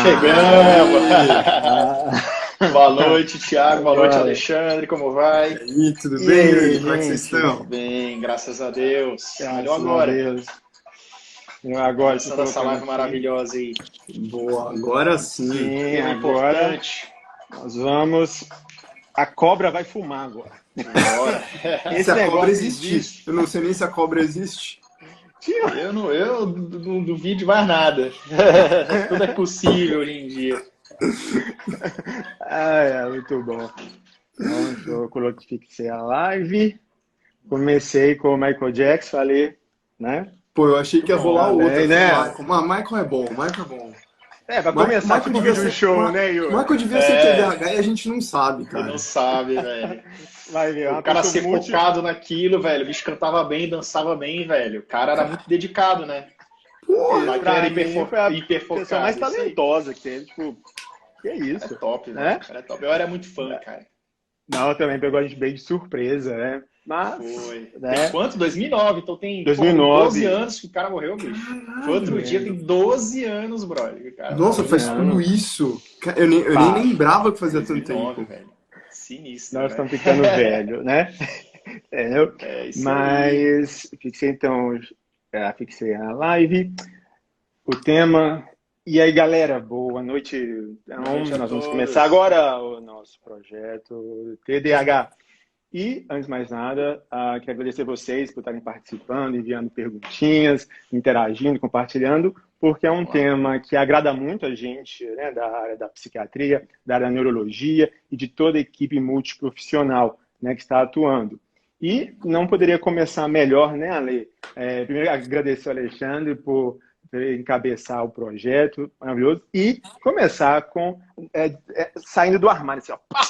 Chegamos! Boa Ah, noite, Thiago. Boa noite, agora. Alexandre. Como vai? E aí, tudo E bem, aí, Yuri? Como é que vocês gente? Tudo estão? bem, graças a Deus. Melhor Graças a agora. Deus. Eu agora estou Começando essa colocando live aqui. maravilhosa aí. Boa, agora sim. Sim, Tema agora importante. nós vamos. A cobra vai fumar agora. Bora. Se Esse a cobra negócio existir. existe. Eu não sei nem se a cobra existe. Eu não duvido mais nada. Tudo é possível hoje em dia. Muito bom. Então, eu coloquei, fixei a live. Comecei com o Michael Jackson, falei, né? Pô, eu achei que ia rolar outra Falei, com o né? Michael. Mas Michael é bom, Michael é bom. Pra começar Michael tipo um devia vídeo ser, show, né, Michael Yuri? devia ser TDAH e a gente não sabe, E não cara. sabe, velho. Vai ver, O uma cara pessoa ser focado naquilo, velho. O bicho cantava bem, dançava bem, velho. O cara era muito dedicado, né? O Porra! Michael era Pra mim, foi a pessoa mais hiperfocado, isso aí. talentosa que teve. Tipo, que é É isso, top, velho. né? Cara é top. Eu era muito fã, cara. Não, também pegou a gente bem de surpresa, né? Mas, Foi. Tem né? quanto? 2009. Então tem, porra, tem 12 2009, anos que o cara morreu, bicho. Foi Caralho! outro dia, tem 12 anos, brother, que o cara Nossa, morreu. 12 faz tudo anos. isso. Eu nem Faz. lembrava que fazia tanto 2009, tempo. velho. Sinistro, Nós né? estamos ficando velho, né? Entendeu? É isso aí. Mas, fixei então, fixei a live, o tema. E aí, galera, boa noite. Boa Então, noite a nós vamos começar todos. agora o nosso projeto TDAH. E, antes de mais nada, quero agradecer vocês por estarem participando, enviando perguntinhas, interagindo, compartilhando, porque é um Vamos lá. tema que agrada muito a gente, né, da área da psiquiatria, da área da neurologia e de toda a equipe multiprofissional, né, que está atuando. E não poderia começar melhor, né, Ale? Primeiro, agradecer ao Alexandre por encabeçar o projeto maravilhoso e começar com saindo do armário, assim, ó, pá!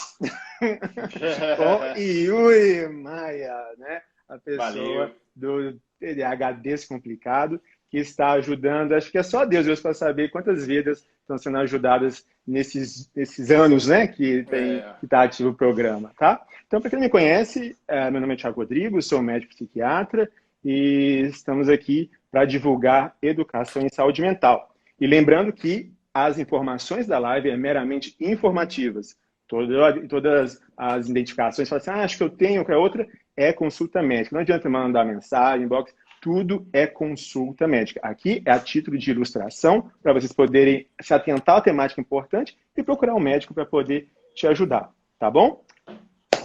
Com Yuri Maia, né? A pessoa Valeu. do TDAH Descomplicado, que está ajudando, acho que é só Deus para saber quantas vidas estão sendo ajudadas nesses anos, né, que É, está ativo o programa, tá? Então, para quem não me conhece, meu nome é Thiago Rodrigo, sou médico psiquiatra e estamos aqui para divulgar educação em saúde mental. E lembrando que as informações da live é meramente informativas. Todas as identificações, fala assim, acho que eu tenho, que é outra, é consulta médica. Não adianta mandar mensagem, inbox, tudo é consulta médica. Aqui é a título de ilustração, para vocês poderem se atentar à temática importante e procurar um médico para poder te ajudar, tá bom?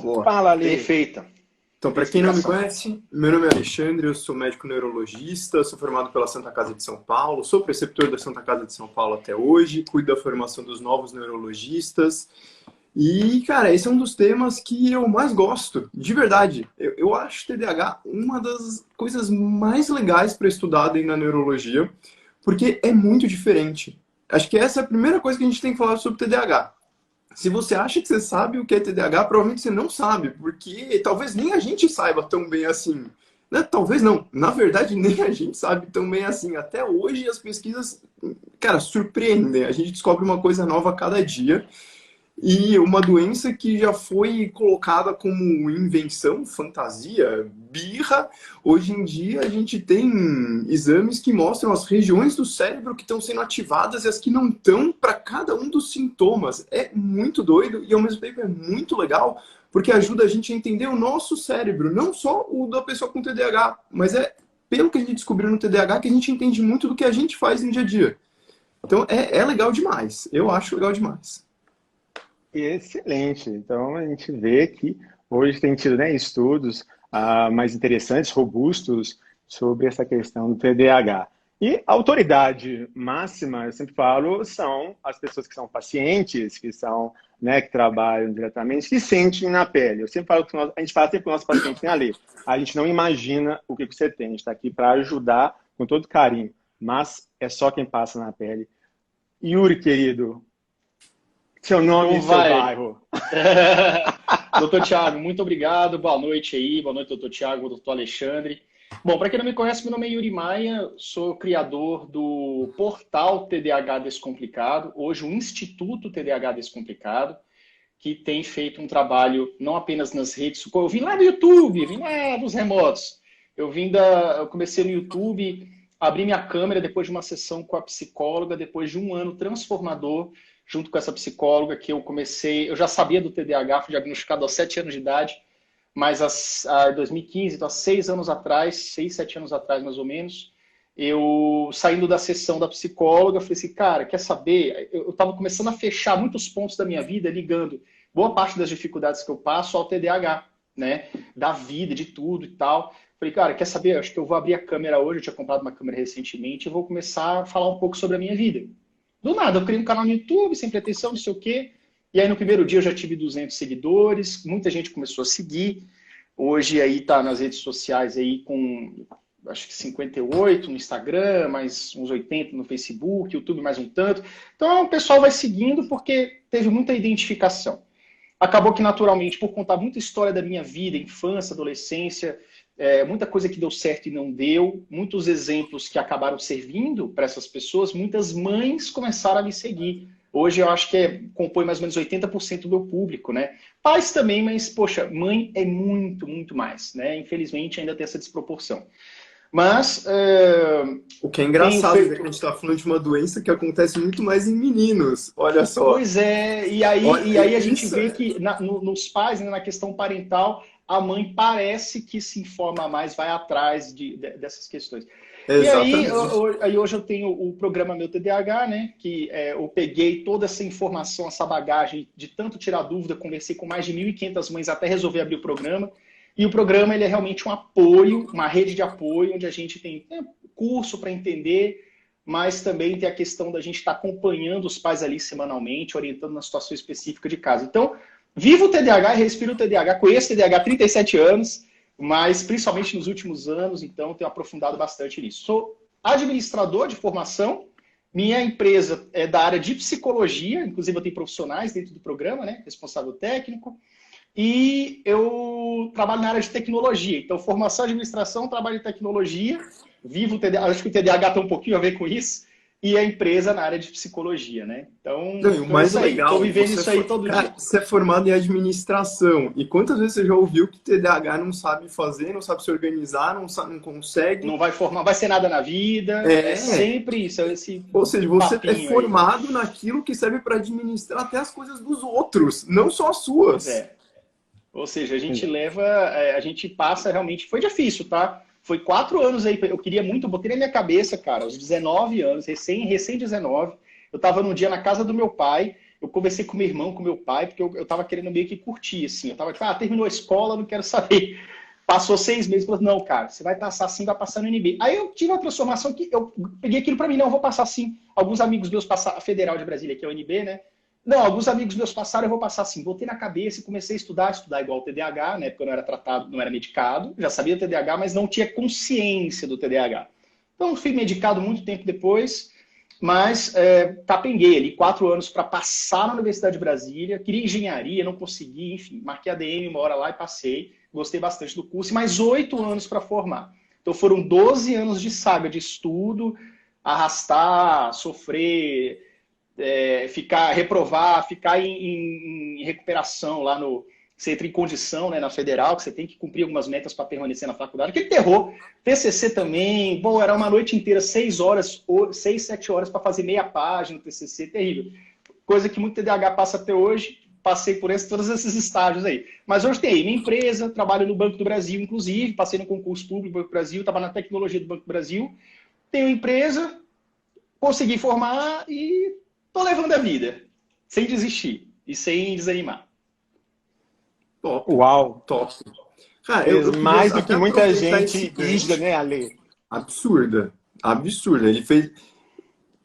Boa. Fala, Ali. perfeita. Então, para quem não me conhece, meu nome é Alexandre, eu sou médico neurologista, sou formado pela Santa Casa de São Paulo, sou preceptor da Santa Casa de São Paulo até hoje, cuido da formação dos novos neurologistas. E, cara, esse é um dos temas que eu mais gosto, de verdade. Eu acho TDAH uma das coisas mais legais para estudar dentro da neurologia, porque é muito diferente. Acho que essa é a primeira coisa que a gente tem que falar sobre TDAH. Se você acha que você sabe o que é TDAH, provavelmente você não sabe, porque talvez nem a gente saiba tão bem assim. Né? Talvez não. Na verdade, nem a gente sabe tão bem assim. Até hoje as pesquisas, cara, surpreendem. A gente descobre uma coisa nova a cada dia. E uma doença que já foi colocada como invenção, fantasia, birra. Hoje em dia a gente tem exames que mostram as regiões do cérebro que estão sendo ativadas e as que não estão para cada um dos sintomas. É muito doido e ao mesmo tempo é muito legal, porque ajuda a gente a entender o nosso cérebro, não só o da pessoa com TDAH, mas é pelo que a gente descobriu no TDAH que a gente entende muito do que a gente faz no dia a dia. Então é legal demais, eu acho legal demais. Excelente. Então, a gente vê que hoje tem tido, né, estudos mais interessantes, robustos, sobre essa questão do TDAH. E a autoridade máxima, eu sempre falo, são as pessoas que são pacientes, que são, né, que trabalham diretamente, que sentem na pele. Eu sempre falo que a gente fala sempre para o nosso paciente, né, Ali? A gente não imagina o que você tem, a gente está aqui para ajudar com todo carinho, mas é só quem passa na pele. Yuri, querido, seu nome Então e seu vai. bairro. Doutor Thiago, muito obrigado. Boa noite aí. Boa noite, doutor Thiago, doutor Alexandre. Bom, para quem não me conhece, meu nome é Yuri Maia, sou criador do portal TDAH Descomplicado, hoje o Instituto TDAH Descomplicado, que tem feito um trabalho não apenas nas redes sociais. Eu vim lá do YouTube, vim lá dos remotos. Eu comecei no YouTube abri minha câmera depois de uma sessão com a psicóloga, depois de um ano transformador, junto com essa psicóloga, que eu já sabia do TDAH, fui diagnosticado aos 7 anos de idade, mas em 2015, então há 6 anos atrás, 6, 7 anos atrás mais ou menos, eu saindo da sessão da psicóloga, falei assim, cara, quer saber? Eu estava começando a fechar muitos pontos da minha vida, ligando boa parte das dificuldades que eu passo ao TDAH, né? Da vida, de tudo e tal. Falei, cara, quer saber? Acho que eu vou abrir a câmera hoje, eu tinha comprado uma câmera recentemente, e vou começar a falar um pouco sobre a minha vida. Do nada, eu criei um canal no YouTube, sem pretensão, não sei o quê. E aí no primeiro dia eu já tive 200 seguidores, muita gente começou a seguir. Hoje aí tá nas redes sociais aí com, acho que 58 no Instagram, mais uns 80 no Facebook, YouTube mais um tanto. Então o pessoal vai seguindo porque teve muita identificação. Acabou que naturalmente, por contar muita história da minha vida, infância, adolescência, muita coisa que deu certo e não deu, muitos exemplos que acabaram servindo para essas pessoas, muitas mães começaram a me seguir. Hoje eu acho que compõe mais ou menos 80% do meu público, né? Pais também, mas, poxa, mãe é muito, muito mais, né? Infelizmente ainda tem essa desproporção. Mas... o que é engraçado é que a gente está falando de uma doença que acontece muito mais em meninos, olha só. Pois é, e aí a gente vê que nos pais, né, na questão parental, a mãe parece que se informa mais, vai atrás dessas questões. Exatamente. E aí hoje eu tenho o programa Meu TDAH, né? Que eu peguei toda essa informação, essa bagagem de tanto tirar dúvida, conversei com mais de 1.500 mães até resolver abrir o programa. E o programa ele é realmente um apoio, uma rede de apoio, onde a gente tem curso para entender, mas também tem a questão da gente estar acompanhando os pais ali semanalmente, orientando na situação específica de casa. Então, vivo o TDAH e respiro o TDAH, conheço o TDAH há 37 anos, mas principalmente nos últimos anos, então tenho aprofundado bastante nisso. Sou administrador de formação, minha empresa é da área de psicologia, inclusive eu tenho profissionais dentro do programa, né, responsável técnico, e eu trabalho na área de tecnologia, então formação, administração, trabalho em tecnologia, vivo o TDAH, acho que o TDAH tem um pouquinho a ver com isso, e a empresa na área de psicologia, né? Então, o mais legal, estou vivendo isso aí todo dia. Você é formado em administração. E quantas vezes você já ouviu que TDAH não sabe fazer, não sabe se organizar, não consegue? Não vai formar, vai ser nada na vida. É sempre isso. Ou seja, você é formado naquilo que serve para administrar até as coisas dos outros, não só as suas. Ou seja, a gente a gente passa realmente. Foi difícil, tá? Foi 4 anos aí, eu queria muito, botei na minha cabeça, cara, aos 19 anos, recém 19, eu tava num dia na casa do meu pai, eu conversei com meu irmão, com meu pai, porque eu tava querendo meio que curtir, assim, eu tava tipo, terminou a escola, não quero saber. Passou 6 meses, falou, não, cara, você vai passar assim, vai passar no NB. Aí eu tive uma transformação que eu peguei aquilo pra mim, não, eu vou passar assim. Alguns amigos meus passaram, a Federal de Brasília, que é o NB, né? Não, alguns amigos meus passaram, eu vou passar assim. Botei na cabeça e comecei a estudar igual o TDAH, né? Porque eu não era tratado, não era medicado. Já sabia do TDAH, mas não tinha consciência do TDAH. Então, fui medicado muito tempo depois, mas capenguei ali 4 anos para passar na Universidade de Brasília. Queria engenharia, não consegui, enfim. Marquei a ADM uma hora lá e passei. Gostei bastante do curso. E mais 8 anos para formar. Então, foram 12 anos de saga, de estudo, arrastar, sofrer... reprovar, ficar em recuperação lá no... Você entra em condição, né, na Federal, que você tem que cumprir algumas metas para permanecer na faculdade. Aquele terror. TCC também. Bom, era uma noite inteira, 6 horas, 6, 7 horas para fazer meia página no TCC. Terrível. Coisa que muito TDAH passa até hoje. Passei por todos esses estágios aí. Mas hoje tem aí minha empresa, trabalho no Banco do Brasil, inclusive. Passei no concurso público do Banco do Brasil, estava na tecnologia do Banco do Brasil. Tenho empresa, consegui formar e... tô levando a vida, sem desistir e sem desanimar. Top. Uau! Top. Cara, mais do que muita gente diz, né, Ale? Absurda. Ele fez...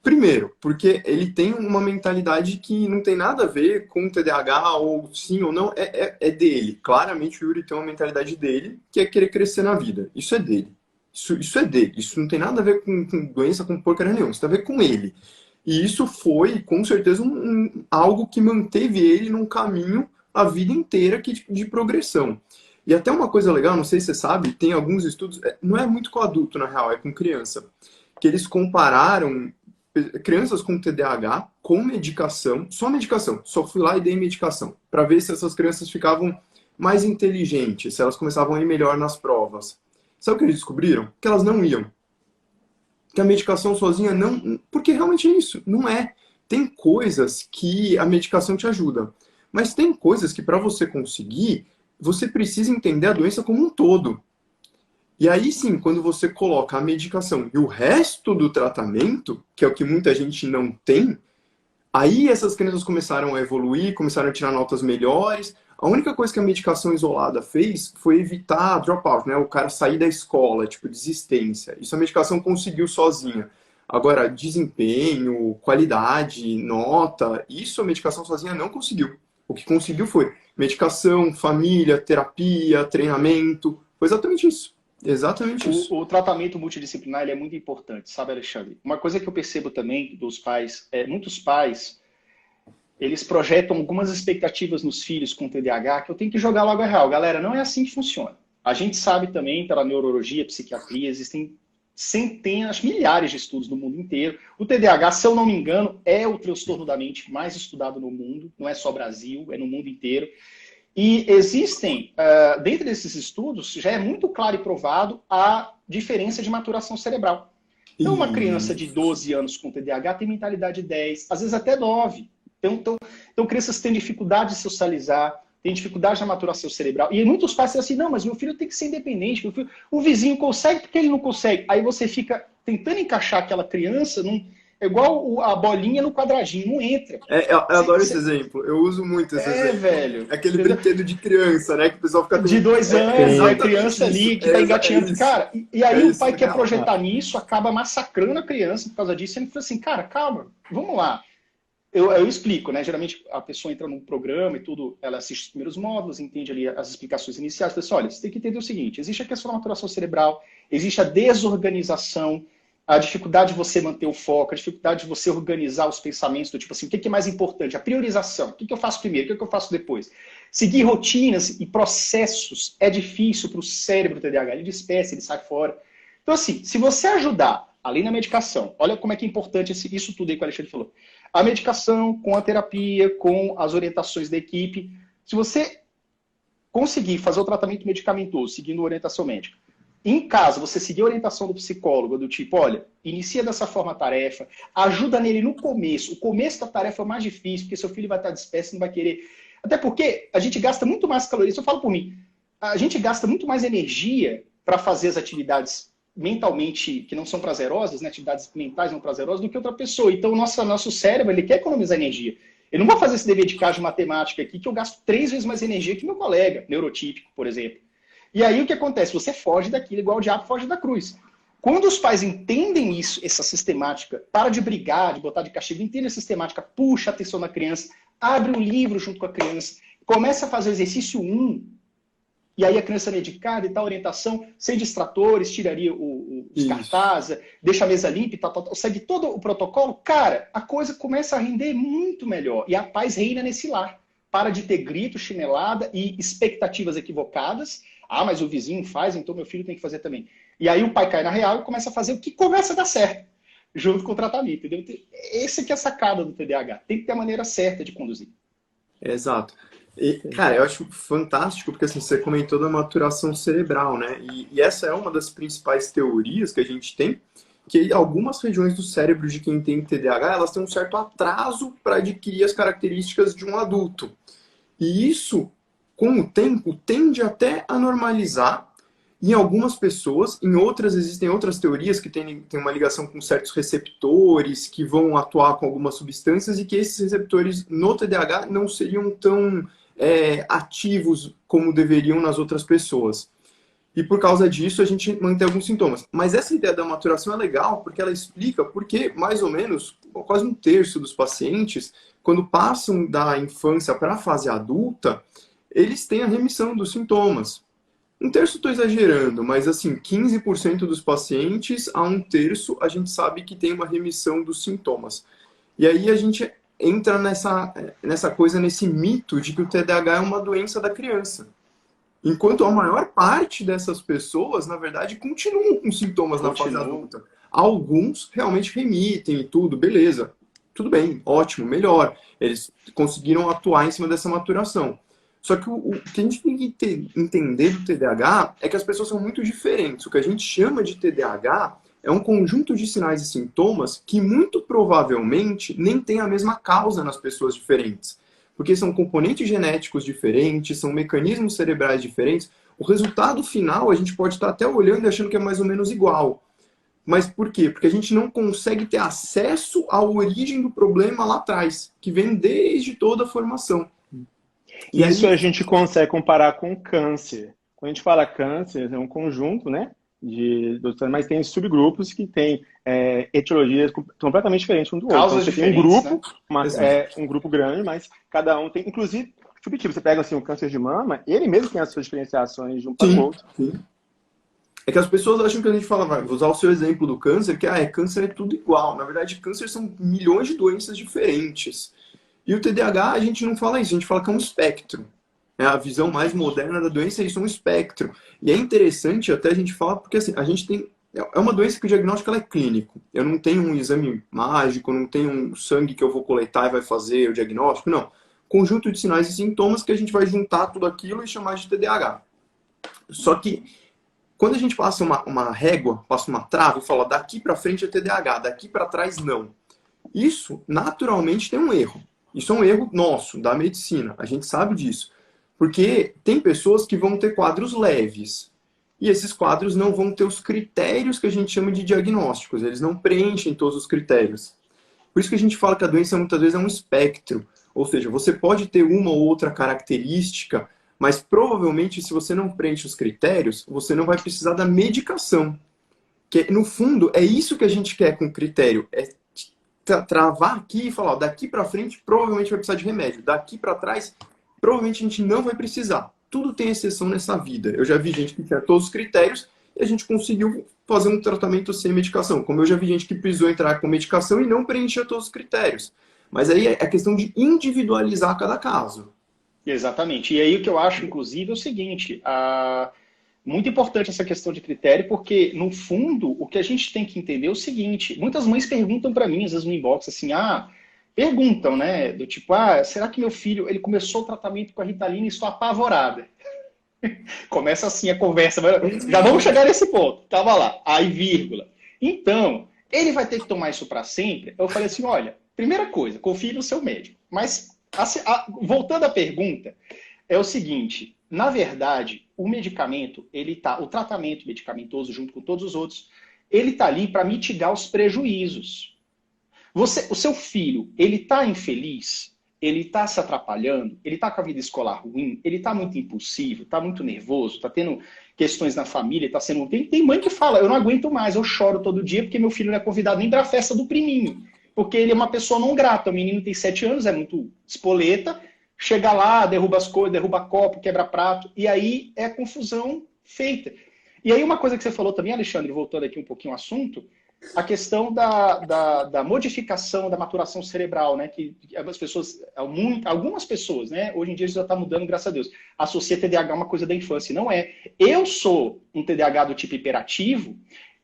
Primeiro, porque ele tem uma mentalidade que não tem nada a ver com o TDAH, ou sim ou não, é dele. Claramente o Yuri tem uma mentalidade dele, que é querer crescer na vida. Isso é dele. Isso é dele. Isso não tem nada a ver com doença, com porcaria nenhuma. Isso tem a ver com ele. E isso foi, com certeza, algo que manteve ele num caminho a vida inteira de progressão. E até uma coisa legal, não sei se você sabe, tem alguns estudos, não é muito com adulto, na real, é com criança, que eles compararam crianças com TDAH com medicação, só fui lá e dei medicação, para ver se essas crianças ficavam mais inteligentes, se elas começavam a ir melhor nas provas. Sabe o que eles descobriram? Que elas não iam. que a medicação sozinha não... Porque realmente é isso, não é. Tem coisas que a medicação te ajuda, mas tem coisas que para você conseguir, você precisa entender a doença como um todo. E aí sim, quando você coloca a medicação e o resto do tratamento, que é o que muita gente não tem, aí essas crianças começaram a evoluir, começaram a tirar notas melhores. A única coisa que a medicação isolada fez foi evitar dropout, né? O cara sair da escola, tipo, desistência. Isso a medicação conseguiu sozinha. Agora, desempenho, qualidade, nota, isso a medicação sozinha não conseguiu. O que conseguiu foi medicação, família, terapia, treinamento. Foi exatamente isso. Exatamente isso. O tratamento multidisciplinar ele é muito importante, sabe, Alexandre? Uma coisa que eu percebo também dos pais, muitos pais, eles projetam algumas expectativas nos filhos com TDAH que eu tenho que jogar logo a real. Galera, não é assim que funciona. A gente sabe também, pela neurologia, psiquiatria, existem centenas, milhares de estudos no mundo inteiro. O TDAH, se eu não me engano, é o transtorno da mente mais estudado no mundo, não é só Brasil, é no mundo inteiro. E existem, dentro desses estudos, já é muito claro e provado a diferença de maturação cerebral. Então, uma criança de 12 anos com TDAH tem mentalidade de 10, às vezes até 9. Então crianças que têm dificuldade de socializar, têm dificuldade na maturação cerebral. E muitos pais dizem assim, não, mas meu filho tem que ser independente, o vizinho consegue porque ele não consegue. Aí você fica tentando encaixar aquela criança é igual a bolinha no quadradinho, não entra. Eu adoro esse exemplo, eu uso muito esse exemplo. Velho. Aquele brinquedo de criança, né? Que o pessoal fica... De 2 anos, a criança ali que tá engatinhando. Cara, e aí o pai quer projetar nisso, acaba massacrando a criança por causa disso. Ele fala assim, cara, calma, vamos lá. Eu explico, né? Geralmente a pessoa entra num programa e tudo, ela assiste os primeiros módulos, entende ali as explicações iniciais. Fala assim, olha, você tem que entender o seguinte, existe a questão da maturação cerebral, existe a desorganização, a dificuldade de você manter o foco, a dificuldade de você organizar os pensamentos, do tipo assim, o que é mais importante? A priorização. O que eu faço primeiro? O que eu faço depois? Seguir rotinas e processos é difícil para o cérebro TDAH. Ele dispersa, ele sai fora. Então, assim, se você ajudar, além da medicação, olha como é que é importante isso tudo aí que o Alexandre falou. A medicação, com a terapia, com as orientações da equipe. Se você conseguir fazer o tratamento medicamentoso, seguindo a orientação médica, em casa, você seguir a orientação do psicólogo, do tipo, olha, inicia dessa forma a tarefa, ajuda nele no começo. O começo da tarefa é o mais difícil, porque seu filho vai estar disperso, não vai querer. Até porque a gente gasta muito mais calorias, eu falo por mim, a gente gasta muito mais energia para fazer as atividades mentalmente que não são prazerosas, né, atividades mentais não prazerosas, do que outra pessoa. Então, o nosso cérebro, ele quer economizar energia. Eu não vou fazer esse dever de casa de matemática aqui, que eu gasto 3 vezes mais energia que meu colega, neurotípico, por exemplo. E aí o que acontece? Você foge daquilo igual o diabo foge da cruz. Quando os pais entendem isso, essa sistemática, para de brigar, de botar de castigo, entende a sistemática, puxa a atenção da criança, abre um livro junto com a criança, começa a fazer o exercício 1, e aí a criança é dedicada e tal, orientação, sem distratores, tiraria os cartazes, deixa a mesa limpa e tal, segue todo o protocolo, cara, a coisa começa a render muito melhor. E a paz reina nesse lar. Para de ter grito, chinelada e expectativas equivocadas. Ah, mas o vizinho faz, então meu filho tem que fazer também. E aí o pai cai na real e começa a fazer o que começa a dar certo, junto com o tratamento, entendeu? Esse que é a sacada do TDAH. Tem que ter a maneira certa de conduzir. Exato. E, cara, eu acho fantástico, porque assim, você comentou da maturação cerebral, né? E essa é uma das principais teorias que a gente tem, que algumas regiões do cérebro de quem tem TDAH, elas têm um certo atraso para adquirir as características de um adulto. E isso, com o tempo, tende até a normalizar em algumas pessoas. Em outras, existem outras teorias que têm uma ligação com certos receptores que vão atuar com algumas substâncias e que esses receptores no TDAH não seriam tão ativos como deveriam nas outras pessoas. E por causa disso a gente mantém alguns sintomas. Mas essa ideia da maturação é legal porque ela explica porque mais ou menos quase 1/3 dos pacientes, quando passam da infância para a fase adulta, eles têm a remissão dos sintomas. 1/3 estou exagerando, mas assim, 15% dos pacientes a 1/3 a gente sabe que tem uma remissão dos sintomas. E aí a gente entra nessa coisa, nesse mito de que o TDAH é uma doença da criança. Enquanto a maior parte dessas pessoas, na verdade, continuam com sintomas na fase adulta. Alguns realmente remitem e tudo, beleza. Tudo bem, ótimo, melhor. Eles conseguiram atuar em cima dessa maturação. Só que o que a gente tem que entender do TDAH é que as pessoas são muito diferentes. O que a gente chama de TDAH é um conjunto de sinais e sintomas que muito provavelmente nem tem a mesma causa nas pessoas diferentes. Porque são componentes genéticos diferentes, são mecanismos cerebrais diferentes. O resultado final a gente pode estar até olhando e achando que é mais ou menos igual. Mas por quê? Porque a gente não consegue ter acesso à origem do problema lá atrás, que vem desde toda a formação. E isso a gente consegue comparar com câncer. Quando a gente fala câncer, é um conjunto, né? Mas tem subgrupos que têm etiologias completamente diferentes um do outro. Causas então, você tem um diferentes, grupo, né? Um grupo grande, mas cada um tem, inclusive, subtipo. Você pega assim, o câncer de mama, ele mesmo tem as suas diferenciações de um para o outro. Sim. É que as pessoas acham que a gente fala, vou usar o seu exemplo do câncer, que câncer é tudo igual. Na verdade, câncer são milhões de doenças diferentes. E o TDAH, a gente não fala isso, a gente fala que é um espectro. A visão mais moderna da doença é isso, é um espectro. E é interessante até a gente falar, porque assim, a gente tem... É uma doença que o diagnóstico ela é clínico. Eu não tenho um exame mágico, não tenho um sangue que eu vou coletar e vai fazer o diagnóstico, não. Conjunto de sinais e sintomas que a gente vai juntar tudo aquilo e chamar de TDAH. Só que, quando a gente passa uma régua, passa uma trave e fala daqui para frente é TDAH, daqui para trás não. Isso, naturalmente, tem um erro. Isso é um erro nosso, da medicina. A gente sabe disso. Porque tem pessoas que vão ter quadros leves. E esses quadros não vão ter os critérios que a gente chama de diagnósticos. Eles não preenchem todos os critérios. Por isso que a gente fala que a doença muitas vezes é um espectro. Ou seja, você pode ter uma ou outra característica, mas provavelmente se você não preenche os critérios, você não vai precisar da medicação. Que no fundo é isso que a gente quer com o critério. É travar aqui e falar, ó, daqui para frente provavelmente vai precisar de remédio. Daqui para trás provavelmente a gente não vai precisar. Tudo tem exceção nessa vida. Eu já vi gente que tinha todos os critérios e a gente conseguiu fazer um tratamento sem medicação. Como eu já vi gente que precisou entrar com medicação e não preenchia todos os critérios. Mas aí é questão de individualizar cada caso. Exatamente. E aí o que eu acho, inclusive, é o seguinte, muito importante essa questão de critério, porque, no fundo, o que a gente tem que entender é o seguinte, muitas mães perguntam para mim, às vezes no inbox, assim, perguntam, né, do tipo, será que meu filho, ele começou o tratamento com a Ritalina e estou apavorada? Começa assim a conversa, já vamos chegar nesse ponto, tava lá, aí vírgula. Então, ele vai ter que tomar isso para sempre? Eu falei assim, olha, primeira coisa, confie no seu médico. Mas, voltando à pergunta, é o seguinte, na verdade, o medicamento, o tratamento medicamentoso junto com todos os outros, ele está ali para mitigar os prejuízos. O seu filho, ele está infeliz? Ele está se atrapalhando? Ele está com a vida escolar ruim? Ele está muito impulsivo? Está muito nervoso? Está tendo questões na família? Está sendo... Tem mãe que fala, eu não aguento mais, eu choro todo dia porque meu filho não é convidado nem para a festa do priminho. Porque ele é uma pessoa não grata. O menino tem 7 anos, é muito espoleta, chega lá, derruba as coisas, derruba copo, quebra prato, e aí é a confusão feita. E aí uma coisa que você falou também, Alexandre, voltando aqui um pouquinho ao assunto, a questão da modificação, da maturação cerebral, né? Que algumas pessoas, né? Hoje em dia isso já está mudando, graças a Deus, associa TDAH a uma coisa da infância. Não é. Eu sou um TDAH do tipo hiperativo,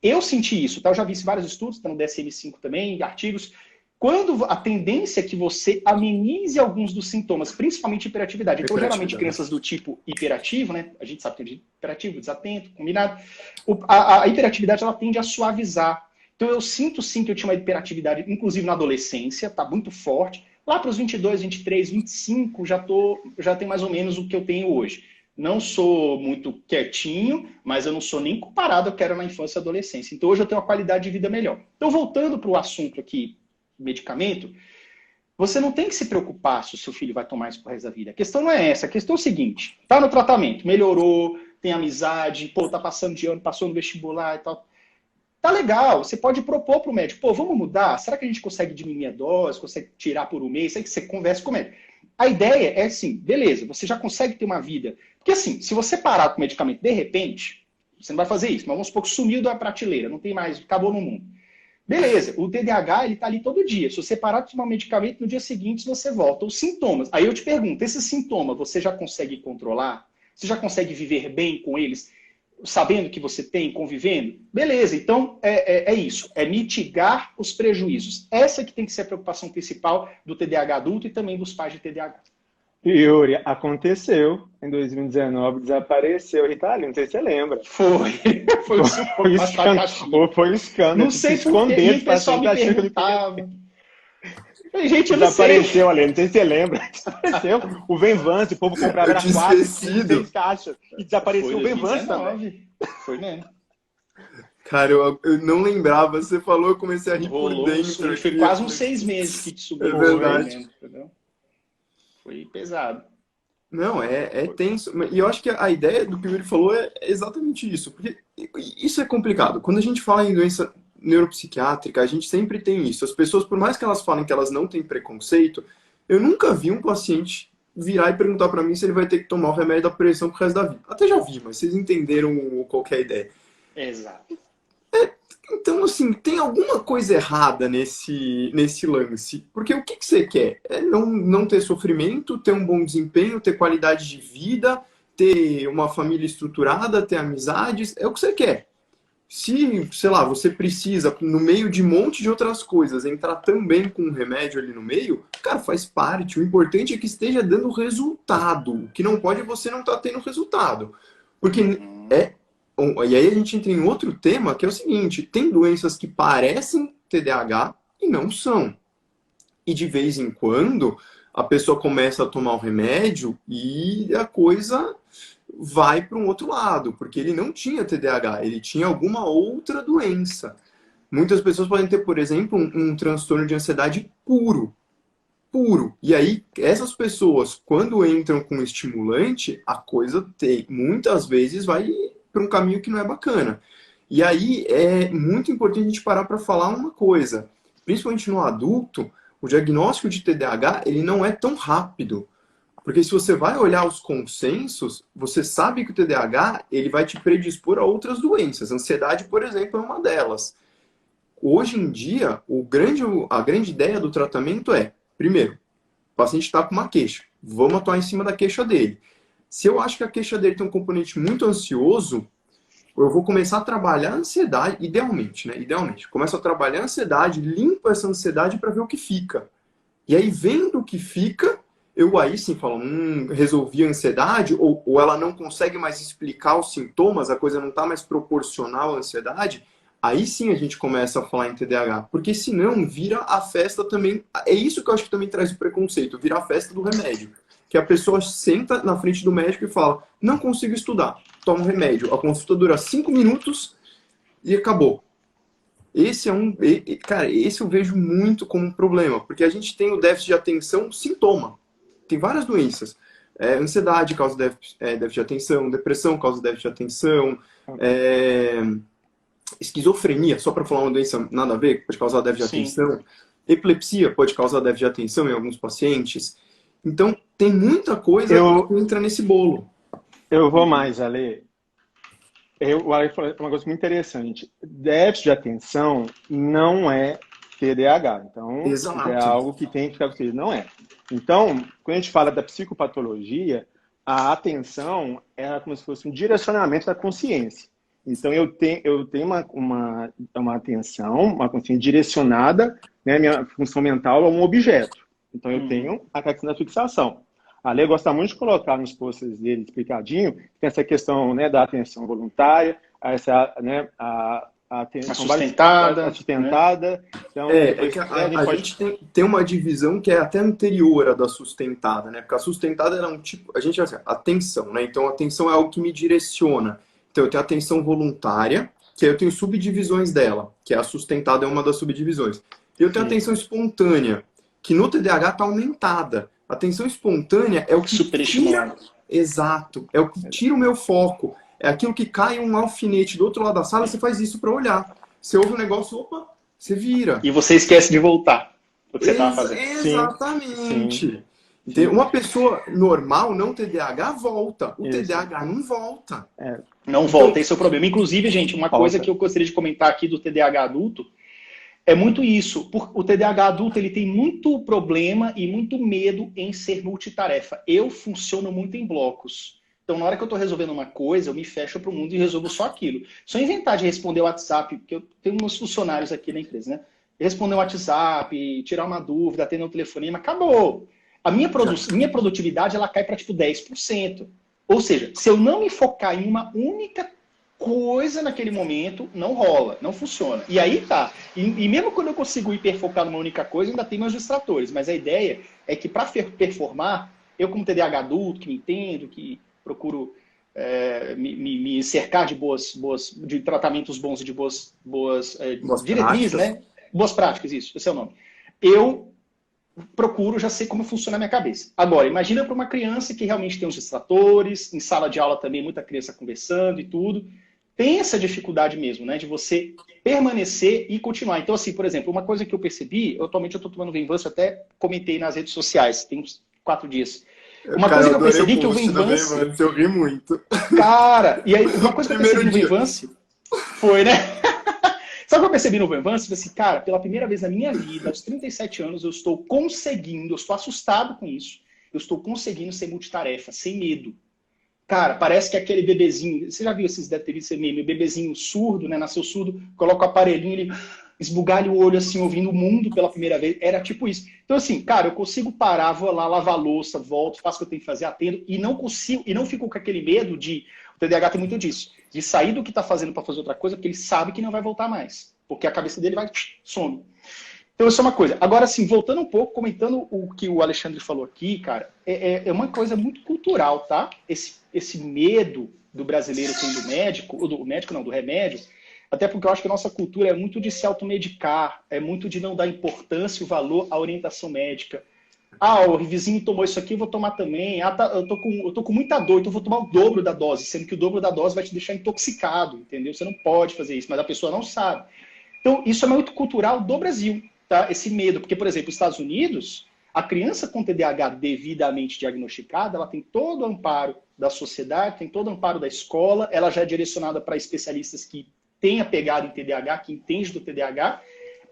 eu senti isso, tá? Eu já vi vários estudos, está no DSM-5 também, artigos. Quando a tendência é que você amenize alguns dos sintomas, principalmente hiperatividade. Então, geralmente, crianças do tipo hiperativo, né? A gente sabe que tem hiperativo, desatento, combinado. A hiperatividade, ela tende a suavizar. Então, eu sinto sim que eu tinha uma hiperatividade, inclusive na adolescência, tá muito forte. Lá para os 22, 23, 25, já tem mais ou menos o que eu tenho hoje. Não sou muito quietinho, mas eu não sou nem comparado ao que era na infância e adolescência. Então, hoje eu tenho uma qualidade de vida melhor. Então, voltando para o assunto aqui, medicamento, você não tem que se preocupar se o seu filho vai tomar isso pro resto da vida. A questão não é essa, a questão é o seguinte, tá no tratamento, melhorou, tem amizade, tá passando de ano, passou no vestibular e tal. Tá legal, você pode propor pro médico, vamos mudar? Será que a gente consegue diminuir a dose, consegue tirar por um mês? Aí que você conversa com o médico. A ideia é assim, beleza, você já consegue ter uma vida. Porque assim, se você parar com o medicamento de repente, você não vai fazer isso, mas vamos supor que sumiu da prateleira, não tem mais, acabou no mundo. Beleza, o TDAH, ele tá ali todo dia. Se você parar de tomar um medicamento, no dia seguinte você volta. Os sintomas. Aí eu te pergunto, esse sintoma você já consegue controlar? Você já consegue viver bem com eles, sabendo que você tem, convivendo? Beleza, então é isso. É mitigar os prejuízos. Essa que tem que ser a preocupação principal do TDAH adulto e também dos pais de TDAH. Yuri, aconteceu em 2019, desapareceu Ritalina, não sei se você lembra. Foi. Foi Foi escândalo. Foi escândalo. Não sei por quê, e o pessoal me perguntava. Gente, eu não sei. Desapareceu, Ale, não sei se você lembra. Desapareceu. O Venvance, o povo comprava 4, 6 caixas. E desapareceu o Venvance também. Foi mesmo. Cara, eu não lembrava. Você falou, eu comecei a rir por dentro. Foi quase uns 6 meses que te subiu. É verdade. Entendeu? Foi pesado. Não, é tenso. E eu acho que a ideia do que o Yuri falou é exatamente isso. Porque isso é complicado. Quando a gente fala em doença neuropsiquiátrica, a gente sempre tem isso. As pessoas, por mais que elas falem que elas não têm preconceito, eu nunca vi um paciente virar e perguntar para mim se ele vai ter que tomar o remédio da pressão pro resto da vida. Até já vi, mas vocês entenderam qual que é a ideia. Exato. Então, assim, tem alguma coisa errada nesse lance. Porque o que você quer? É não ter sofrimento, ter um bom desempenho, ter qualidade de vida, ter uma família estruturada, ter amizades. É o que você quer. Se, sei lá, você precisa, no meio de um monte de outras coisas, entrar também com um remédio ali no meio, cara, faz parte. O importante é que esteja dando resultado. O que não pode é você não estar tendo resultado. Porque e aí a gente entra em outro tema, que é o seguinte, tem doenças que parecem TDAH e não são. E de vez em quando, a pessoa começa a tomar o remédio e a coisa vai para um outro lado, porque ele não tinha TDAH, ele tinha alguma outra doença. Muitas pessoas podem ter, por exemplo, um transtorno de ansiedade puro. E aí, essas pessoas, quando entram com estimulante, a coisa muitas vezes vai para um caminho que não é bacana. E aí é muito importante a gente parar para falar uma coisa. Principalmente no adulto, o diagnóstico de TDAH ele não é tão rápido. Porque se você vai olhar os consensos, você sabe que o TDAH ele vai te predispor a outras doenças. A ansiedade, por exemplo, é uma delas. Hoje em dia, a grande ideia do tratamento é, primeiro, o paciente está com uma queixa. Vamos atuar em cima da queixa dele. Se eu acho que a queixa dele tem um componente muito ansioso, eu vou começar a trabalhar a ansiedade, idealmente, né? Idealmente. Começo a trabalhar a ansiedade, limpo essa ansiedade para ver o que fica. E aí, vendo o que fica, eu aí sim falo, resolvi a ansiedade, ou ela não consegue mais explicar os sintomas, a coisa não está mais proporcional à ansiedade, aí sim a gente começa a falar em TDAH. Porque senão vira a festa também. É isso que eu acho que também traz o preconceito, vira a festa do remédio. Que a pessoa senta na frente do médico e fala, não consigo estudar, toma um remédio. A consulta dura 5 minutos e acabou. Esse eu vejo muito como um problema, porque a gente tem o déficit de atenção sintoma. Tem várias doenças. Ansiedade causa déficit de atenção, depressão causa déficit de atenção, esquizofrenia, só para falar uma doença nada a ver, pode causar déficit de atenção. Epilepsia pode causar déficit de atenção em alguns pacientes. Então, tem muita coisa que entra nesse bolo. Eu vou mais, Ale. O Ale falou uma coisa muito interessante. Déficit de atenção não é TDAH. Então, exato, é algo que tem que ficar com não é. Então, quando a gente fala da psicopatologia, a atenção é como se fosse um direcionamento da consciência. Então, eu tenho uma atenção, uma consciência direcionada, né, minha função mental a um objeto. Então, eu tenho a questão da fixação. A Lê gosta muito de colocar nos posters dele explicadinho, tem essa questão, né, da atenção voluntária, né, a atenção sustentada. Sustentada. Né? Então, a gente tem uma divisão que é até anterior à da sustentada, né? Porque a sustentada era um tipo... A gente assim, atenção, né? Então, a atenção é algo que me direciona. Então, eu tenho a atenção voluntária, que aí eu tenho subdivisões dela, que a sustentada é uma das subdivisões. E eu tenho a atenção espontânea, que no TDAH está aumentada. A atenção espontânea é o que tira... Exato. É o que tira o meu foco. É aquilo que cai um alfinete do outro lado da sala, você faz isso para olhar. Você ouve um negócio, opa, você vira. E você esquece de voltar. O que você estava fazendo. Exatamente. Sim. Uma pessoa normal, não TDAH, volta. O TDAH não volta. Não volta, esse é o problema. Inclusive, gente, uma coisa que eu gostaria de comentar aqui do TDAH adulto, é muito isso. O TDAH adulto ele tem muito problema e muito medo em ser multitarefa. Eu funciono muito em blocos. Então, na hora que eu estou resolvendo uma coisa, eu me fecho para o mundo e resolvo só aquilo. Se eu inventar de responder o WhatsApp, porque eu tenho uns funcionários aqui na empresa, né? Responder o WhatsApp, tirar uma dúvida, atender um telefonema, acabou. minha produtividade ela cai para tipo 10%. Ou seja, se eu não me focar em uma única coisa naquele momento, não rola, não funciona. E aí tá. E mesmo quando eu consigo hiperfocar numa única coisa, ainda tem meus distratores. Mas a ideia é que para performar, eu como TDAH adulto, que me entendo, que procuro me cercar de tratamentos bons e de boas diretrizes, né? Boas práticas, isso, esse é o nome. Eu procuro já sei como funciona a minha cabeça. Agora, imagina para uma criança que realmente tem os distratores, em sala de aula também, muita criança conversando e tudo. Tem essa dificuldade mesmo, né? De você permanecer e continuar. Então, assim, por exemplo, uma coisa que eu percebi, atualmente eu estou tomando Venvance, até comentei nas redes sociais, tem uns 4 dias. Uma coisa que eu percebi que o Venvance... Eu ri muito. Cara, e aí uma coisa que eu percebi no Venvance foi, né? Sabe o que eu percebi no Venvance? Eu falei assim, cara, pela primeira vez na minha vida, aos 37 anos, eu estou conseguindo, eu estou assustado com isso, eu estou conseguindo ser multitarefa, sem medo. Cara, parece que aquele bebezinho, você já viu esses, deve ter visto esse meme, o bebezinho surdo, né, nasceu surdo, coloca o aparelhinho, ele esbugalha o olho assim, ouvindo o mundo pela primeira vez, era tipo isso. Então assim, cara, eu consigo parar, vou lá, lavar a louça, volto, faço o que eu tenho que fazer, atendo, e não consigo, e não fico com aquele medo de, o TDAH tem muito disso, de sair do que está fazendo para fazer outra coisa, porque ele sabe que não vai voltar mais, porque a cabeça dele vai, some. Então, isso é uma coisa. Agora, assim, voltando um pouco, comentando o que o Alexandre falou aqui, cara, é uma coisa muito cultural, tá? Esse medo do brasileiro tem do médico, ou do médico não, do remédio, até porque eu acho que a nossa cultura é muito de se automedicar, é muito de não dar importância e o valor à orientação médica. Ah, o vizinho tomou isso aqui, eu vou tomar também. Ah, tá, eu tô com muita dor, então eu vou tomar o dobro da dose, sendo que o dobro da dose vai te deixar intoxicado, entendeu? Você não pode fazer isso, mas a pessoa não sabe. Então, isso é muito cultural do Brasil. Tá? Esse medo, porque, por exemplo, nos Estados Unidos, a criança com TDAH devidamente diagnosticada, ela tem todo o amparo da sociedade, tem todo o amparo da escola, ela já é direcionada para especialistas que têm a pegada em TDAH, que entendem do TDAH,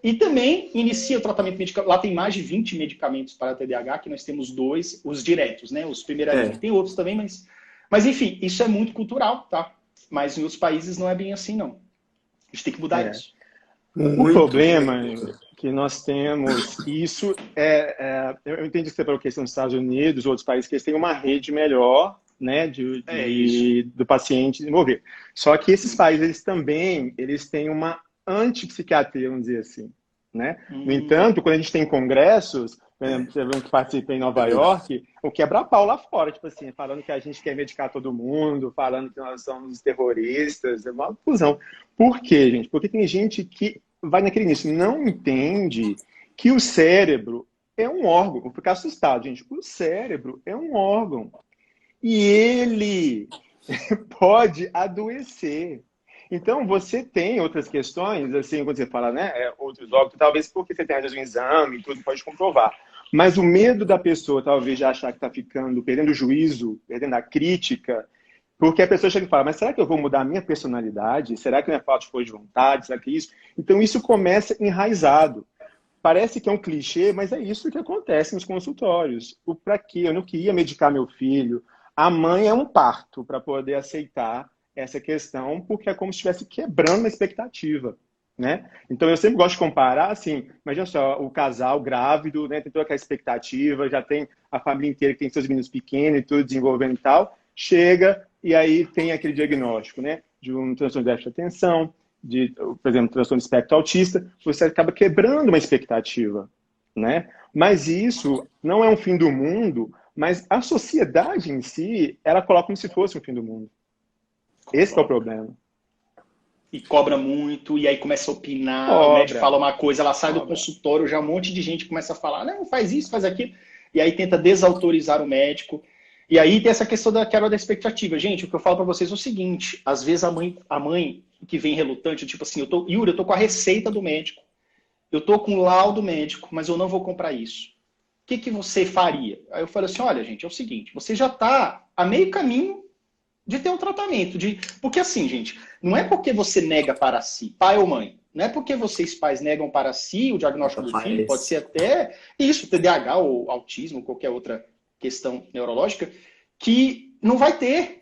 e também inicia o tratamento medicamentoso. Lá tem mais de 20 medicamentos para TDAH, que nós temos 2, os diretos, né? Os primeira linha. Tem outros também, mas enfim, isso é muito cultural, tá? Mas em outros países não é bem assim, não. A gente tem que mudar isso. O problema que nós temos, isso eu entendi que você falou que questão dos Estados Unidos, outros países, que eles têm uma rede melhor, né, do paciente desenvolver. Só que esses países, eles têm uma antipsiquiatria, vamos dizer assim, né? No entanto, quando a gente tem congressos, por exemplo, que participei em Nova York, o quebra-pau lá fora, tipo assim, falando que a gente quer medicar todo mundo, falando que nós somos terroristas, é uma confusão. Por quê, gente? Porque tem gente que vai naquele início, não entende que o cérebro é um órgão. Vou ficar assustado, gente. O cérebro é um órgão. E ele pode adoecer. Então, você tem outras questões, assim, quando você fala, né, outros órgãos, talvez porque você tem, às vezes, um exame e tudo, pode comprovar. Mas o medo da pessoa, talvez, de achar que está perdendo o juízo, perdendo a crítica, porque a pessoa chega e fala, mas será que eu vou mudar a minha personalidade? Será que não é falta de força de vontade? Será que é isso? Então, isso começa enraizado. Parece que é um clichê, mas é isso que acontece nos consultórios. O para quê? Eu não queria medicar meu filho. A mãe é um parto para poder aceitar essa questão, porque é como se estivesse quebrando uma expectativa, né? Então, eu sempre gosto de comparar, assim, imagina só, o casal grávido, né, tem toda aquela expectativa, já tem a família inteira que tem seus meninos pequenos e tudo desenvolvendo e tal, chega e aí tem aquele diagnóstico, né, de um transtorno de déficit de atenção, de, por exemplo, transtorno de espectro autista, você acaba quebrando uma expectativa, né? Mas isso não é um fim do mundo, mas a sociedade em si, ela coloca como se fosse um fim do mundo. Esse é o problema. E cobra muito, e aí começa a opinar, o médico fala uma coisa, ela sai do consultório, já um monte de gente começa a falar, não, faz isso, faz aquilo, e aí tenta desautorizar o médico. E aí tem essa questão da quebra da expectativa. Gente, o que eu falo para vocês é o seguinte, às vezes a mãe que vem relutante, tipo assim, Yuri, eu tô com a receita do médico, eu tô com o laudo médico, mas eu não vou comprar isso. O que você faria? Aí eu falo assim, olha, gente, é o seguinte, você já tá a meio caminho de ter um tratamento. Porque assim, gente, não é porque você nega para si, pai ou mãe, não é porque vocês pais negam para si o diagnóstico do filho, pode ser até isso, TDAH ou autismo, ou qualquer outra questão neurológica, que não vai ter,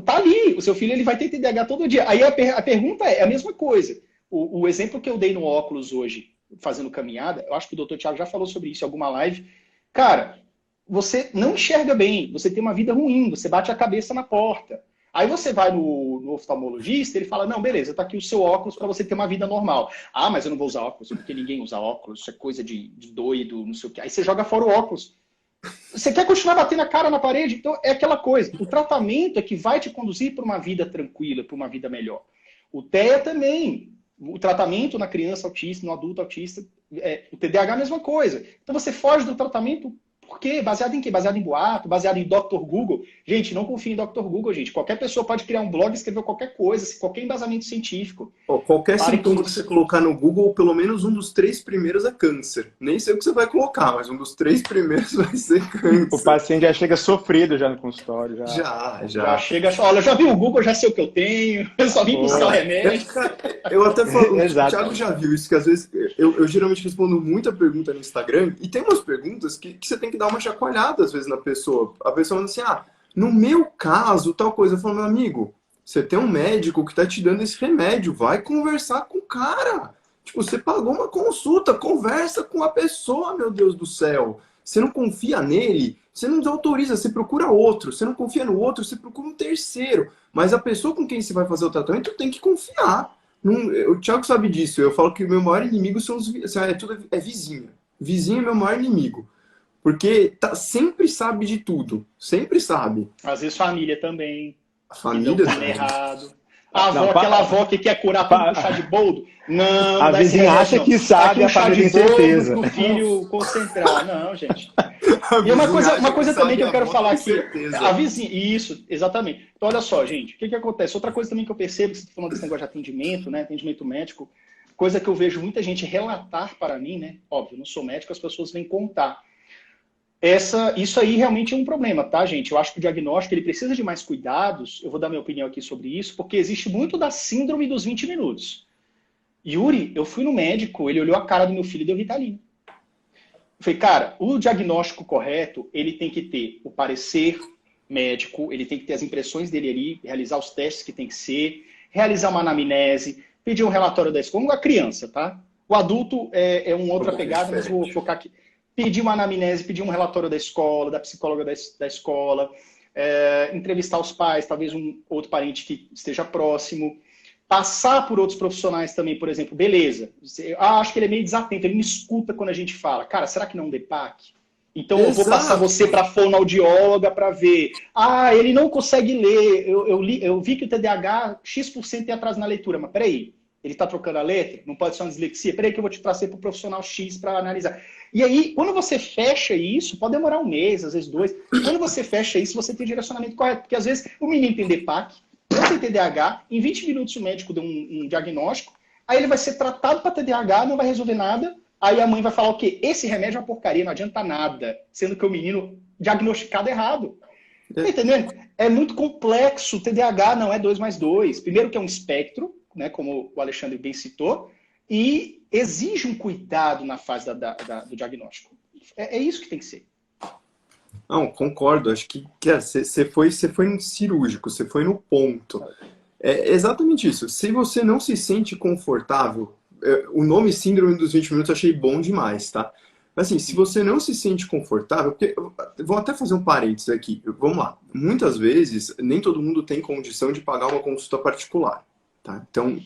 tá ali, o seu filho ele vai ter TDAH todo dia. Aí a pergunta é a mesma coisa. O exemplo que eu dei no óculos hoje, fazendo caminhada, eu acho que o Dr. Thiago já falou sobre isso em alguma live. Cara, você não enxerga bem, você tem uma vida ruim, você bate a cabeça na porta. Aí você vai no oftalmologista, ele fala, não, beleza, tá aqui o seu óculos para você ter uma vida normal. Ah, mas eu não vou usar óculos, porque ninguém usa óculos, isso é coisa de doido, não sei o quê. Aí você joga fora o óculos. Você quer continuar batendo a cara na parede? Então é aquela coisa. O tratamento é que vai te conduzir para uma vida tranquila, para uma vida melhor. O TEA também. O tratamento na criança autista, no adulto autista, o TDAH é a mesma coisa. Então você foge do tratamento. Por quê? Baseado em quê? Baseado em boato, baseado em Dr. Google. Gente, não confie em Dr. Google, gente. Qualquer pessoa pode criar um blog e escrever qualquer coisa, qualquer embasamento científico. Qualquer sintoma que você colocar no Google, pelo menos um dos 3 primeiros é câncer. Nem sei o que você vai colocar, mas um dos 3 primeiros vai ser câncer. O paciente já chega sofrido já no consultório. Já chega, olha, eu já vi o Google, já sei o que eu tenho, eu só vim buscar o remédio. Eu até falo, o Thiago já viu isso, que às vezes eu geralmente respondo muita pergunta no Instagram, e tem umas perguntas que você tem que dar uma chacoalhada às vezes na pessoa. A pessoa fala assim, no meu caso, tal coisa. Eu falo, meu amigo, você tem um médico que tá te dando esse remédio, vai conversar com o cara. Tipo, você pagou uma consulta, conversa com a pessoa, meu Deus do céu. Você não confia nele, você não desautoriza, você procura outro. Você não confia no outro, você procura um terceiro. Mas a pessoa com quem você vai fazer o tratamento tem que confiar. O Thiago sabe disso. Eu falo que o meu maior inimigo são os é vizinho. Vizinho é meu maior inimigo. Porque sempre sabe de tudo. Sempre sabe. Às vezes família também. A família também. Errado. A avó, aquela avó que quer curar tudo com chá de boldo. Não, a vizinha acha que sabe, a família tem certeza. O filho concentrar. Não, gente. E uma coisa também que eu quero falar aqui. A vizinha, isso, exatamente. Então, olha só, gente, o que acontece? Outra coisa também que eu percebo, que você está falando desse negócio de atendimento, né? Atendimento médico, coisa que eu vejo muita gente relatar para mim, né? Óbvio, eu não sou médico, as pessoas vêm contar. Isso aí realmente é um problema, tá, gente? Eu acho que o diagnóstico ele precisa de mais cuidados. Eu vou dar minha opinião aqui sobre isso, porque existe muito da síndrome dos 20 minutos. Yuri, eu fui no médico, ele olhou a cara do meu filho e deu Ritalina. Eu falei, cara, o diagnóstico correto, ele tem que ter o parecer médico, ele tem que ter as impressões dele ali, realizar os testes que tem que ser, realizar uma anamnese, pedir um relatório da escola, como a criança, tá? O adulto é uma outra pegada, mas vou focar aqui. Pedir uma anamnese, pedir um relatório da escola, da psicóloga da escola, entrevistar os pais, talvez um outro parente que esteja próximo, passar por outros profissionais também, por exemplo, beleza, acho que ele é meio desatento, ele me escuta quando a gente fala, cara, será que não é um DEPAC? Então eu vou passar você para a fonoaudióloga para ver. Ele não consegue ler, eu vi que o TDAH, X% tem atraso na leitura, mas peraí, ele está trocando a letra? Não pode ser uma dislexia? Peraí que eu vou te trazer para o profissional X para analisar. E aí, quando você fecha isso, pode demorar um mês, às vezes 2. Quando você fecha isso, você tem o direcionamento correto. Porque às vezes o menino tem DEPAC, não tem TDAH, em 20 minutos o médico deu um diagnóstico, aí ele vai ser tratado para TDAH, não vai resolver nada, aí a mãe vai falar o quê? Esse remédio é uma porcaria, não adianta nada, sendo que o menino diagnosticado errado. Tá entendendo? É muito complexo, o TDAH não é 2 mais 2. Primeiro que é um espectro, né, como o Alexandre bem citou, e exige um cuidado na fase do diagnóstico. É isso que tem que ser. Não, concordo. Acho que você foi no cirúrgico, você foi no ponto. É exatamente isso. Se você não se sente confortável, o nome Síndrome dos 20 minutos eu achei bom demais, tá? Mas assim, se você não se sente confortável, porque vou até fazer um parênteses aqui. Vamos lá. Muitas vezes, nem todo mundo tem condição de pagar uma consulta particular. Tá? Então,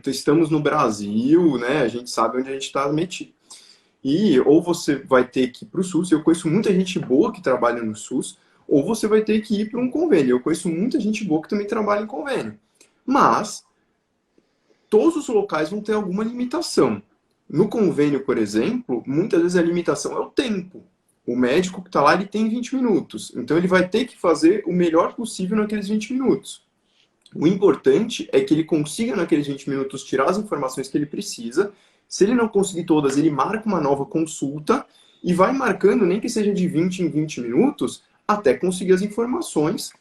estamos no Brasil, né? A gente sabe onde a gente está metido. E ou você vai ter que ir para o SUS, eu conheço muita gente boa que trabalha no SUS, ou você vai ter que ir para um convênio. Eu conheço muita gente boa que também trabalha em convênio. Mas, todos os locais vão ter alguma limitação. No convênio, por exemplo, muitas vezes a limitação é o tempo. O médico que está lá, ele tem 20 minutos. Então, ele vai ter que fazer o melhor possível naqueles 20 minutos. O importante é que ele consiga, naqueles 20 minutos, tirar as informações que ele precisa. Se ele não conseguir todas, ele marca uma nova consulta e vai marcando, nem que seja de 20 em 20 minutos, até conseguir as informações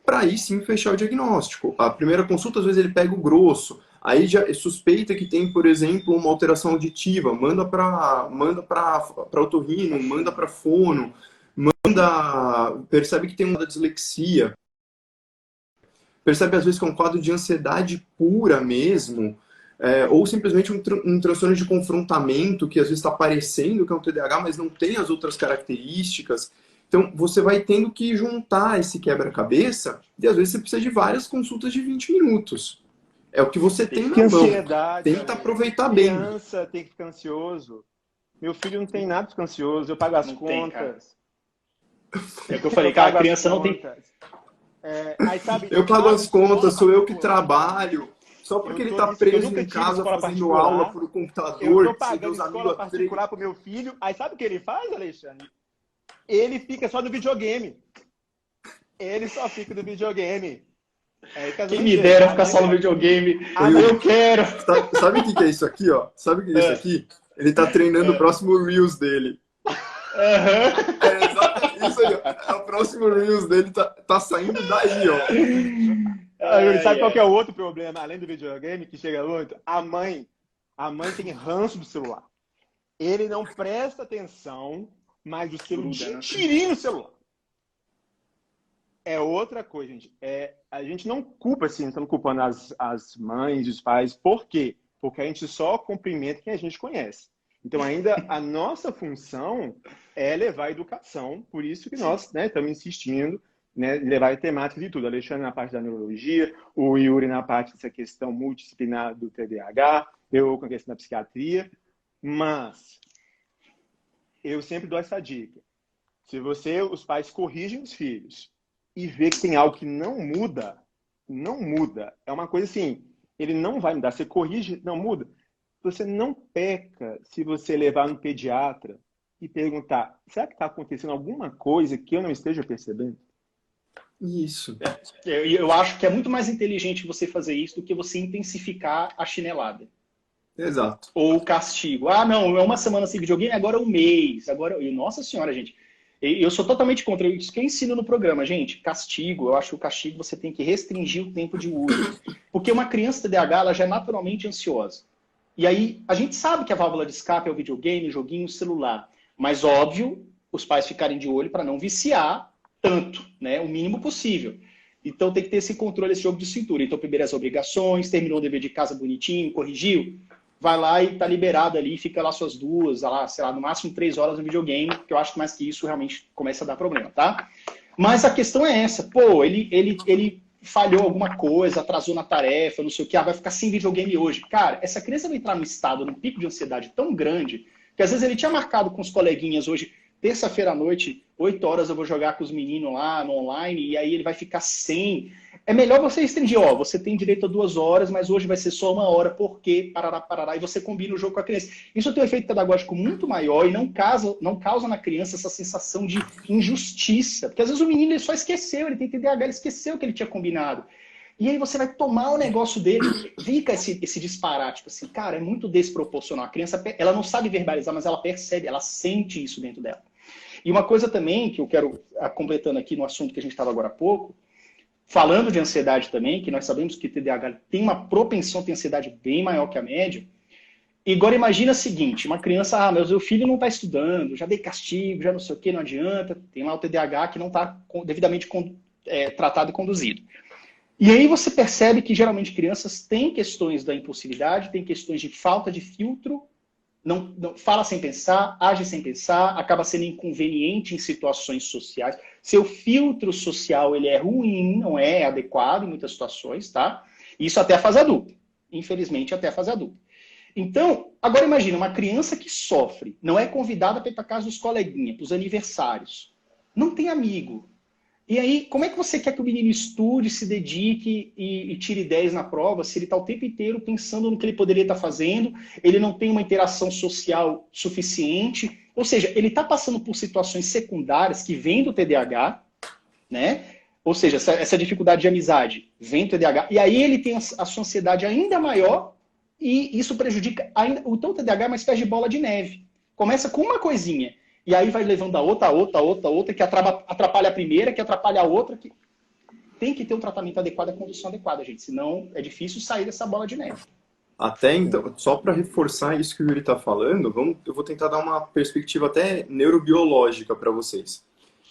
para aí sim fechar o diagnóstico. A primeira consulta, às vezes, ele pega o grosso. Aí já suspeita que tem, por exemplo, uma alteração auditiva. Manda para otorrino, manda para fono, percebe que tem uma dislexia. Percebe, às vezes, que é um quadro de ansiedade pura mesmo, ou simplesmente um transtorno de confrontamento, que às vezes está parecendo que é um TDAH, mas não tem as outras características. Então, você vai tendo que juntar esse quebra-cabeça e, às vezes, você precisa de várias consultas de 20 minutos. É o que você tem na mão. Ansiedade, Tenta aproveitar bem. Criança tem que ficar ansioso. Meu filho não tem nada de ficar ansioso. Eu pago as Não tem, contas. É o que eu falei, cara, a criança não tem... Aí, sabe, Eu pago as contas, sou eu que trabalho. Só porque ele está preso em casa fazendo aula por computador. Eu estou pagando escola particular para o meu filho. Aí sabe o que ele faz, Alexandre? Ele fica só no videogame. Ele só fica no videogame. Quem me dera ficar só no videogame. Eu quero! Sabe o que é isso aqui, ó? Sabe o que é isso aqui? Ele tá treinando o próximo Reels dele. Isso aí, ó. O próximo Reels dele tá saindo daí, ó. Sabe qual que é o outro problema, além do videogame, que chega muito? A mãe tem ranço do celular. Ele não presta atenção, mas o celular tirinho no celular. É outra coisa, gente. A gente não culpa, assim, estamos culpando as mães e os pais. Por quê? Porque a gente só cumprimenta quem a gente conhece. Então, ainda a nossa função é levar a educação. Por isso que nós, né, estamos insistindo, né, levar a temática de tudo. Alexandre na parte da neurologia, o Yuri na parte dessa questão multidisciplinar do TDAH, eu com a questão da psiquiatria. Mas eu sempre dou essa dica. Se os pais corrigem os filhos e vê que tem algo que não muda. É uma coisa assim, ele não vai mudar. Você corrige, não muda. Você não peca se você levar no pediatra e perguntar, será que está acontecendo alguma coisa que eu não esteja percebendo? Isso. Eu acho que é muito mais inteligente você fazer isso do que você intensificar a chinelada. Exato. Ou o castigo. Ah, não, é uma semana sem videogame, agora é um mês. Nossa senhora, gente. Eu sou totalmente contra isso que eu ensino no programa, gente. Castigo, eu acho que o castigo você tem que restringir o tempo de uso. Porque uma criança TDAH, ela já é naturalmente ansiosa. E aí, a gente sabe que a válvula de escape é o videogame, o joguinho, o celular. Mas, óbvio, os pais ficarem de olho para não viciar tanto, né? O mínimo possível. Então, tem que ter esse controle, esse jogo de cintura. Então, primeiro as obrigações, terminou o dever de casa bonitinho, corrigiu, vai lá e tá liberado ali, fica lá suas 2, sei lá, no máximo 3 horas no videogame, porque eu acho que mais que isso realmente começa a dar problema, tá? Mas a questão é essa, pô, ele falhou alguma coisa, atrasou na tarefa, não sei o que, vai ficar sem videogame hoje. Cara, essa criança vai entrar num estado, num pico de ansiedade tão grande, que às vezes ele tinha marcado com os coleguinhas hoje, terça-feira à noite, 8 horas eu vou jogar com os meninos lá no online, e aí ele vai ficar sem. É melhor você restringir, você tem direito a 2 horas, mas hoje vai ser só 1 hora, porque parará, e você combina o jogo com a criança. Isso tem um efeito pedagógico muito maior e não causa na criança essa sensação de injustiça. Porque às vezes o menino ele só esqueceu, ele tem TDAH, ele esqueceu que ele tinha combinado. E aí você vai tomar o negócio dele, fica esse disparate, tipo assim, cara, é muito desproporcional. A criança, ela não sabe verbalizar, mas ela percebe, ela sente isso dentro dela. E uma coisa também que eu quero, completando aqui no assunto que a gente estava agora há pouco, falando de ansiedade também, que nós sabemos que TDAH tem uma propensão a ter ansiedade bem maior que a média. E agora imagina o seguinte, uma criança, meu filho não está estudando, já dei castigo, já não sei o que, não adianta, tem lá o TDAH que não está devidamente tratado e conduzido. E aí você percebe que geralmente crianças têm questões da impulsividade, têm questões de falta de filtro, não fala sem pensar, age sem pensar, acaba sendo inconveniente em situações sociais. Seu filtro social ele é ruim, não é adequado em muitas situações, tá? Isso até a fase adulta. Infelizmente, até a fase adulta. Então, agora imagina, uma criança que sofre, não é convidada para ir para casa dos coleguinhas, para os aniversários, não tem amigo. E aí, como é que você quer que o menino estude, se dedique e tire 10 na prova, se ele está o tempo inteiro pensando no que ele poderia estar fazendo, ele não tem uma interação social suficiente, ou seja, ele está passando por situações secundárias que vêm do TDAH, né? Ou seja, essa dificuldade de amizade vem do TDAH, e aí ele tem a sua ansiedade ainda maior, e isso prejudica ainda. O TDAH é uma espécie de bola de neve. Começa com uma coisinha, e aí vai levando a outra, que atrapalha a primeira, que atrapalha a outra. Que tem que ter um tratamento adequado, a condução adequada, gente. Senão é difícil sair dessa bola de neve. Até então, só para reforçar isso que o Yuri está falando, eu vou tentar dar uma perspectiva até neurobiológica para vocês.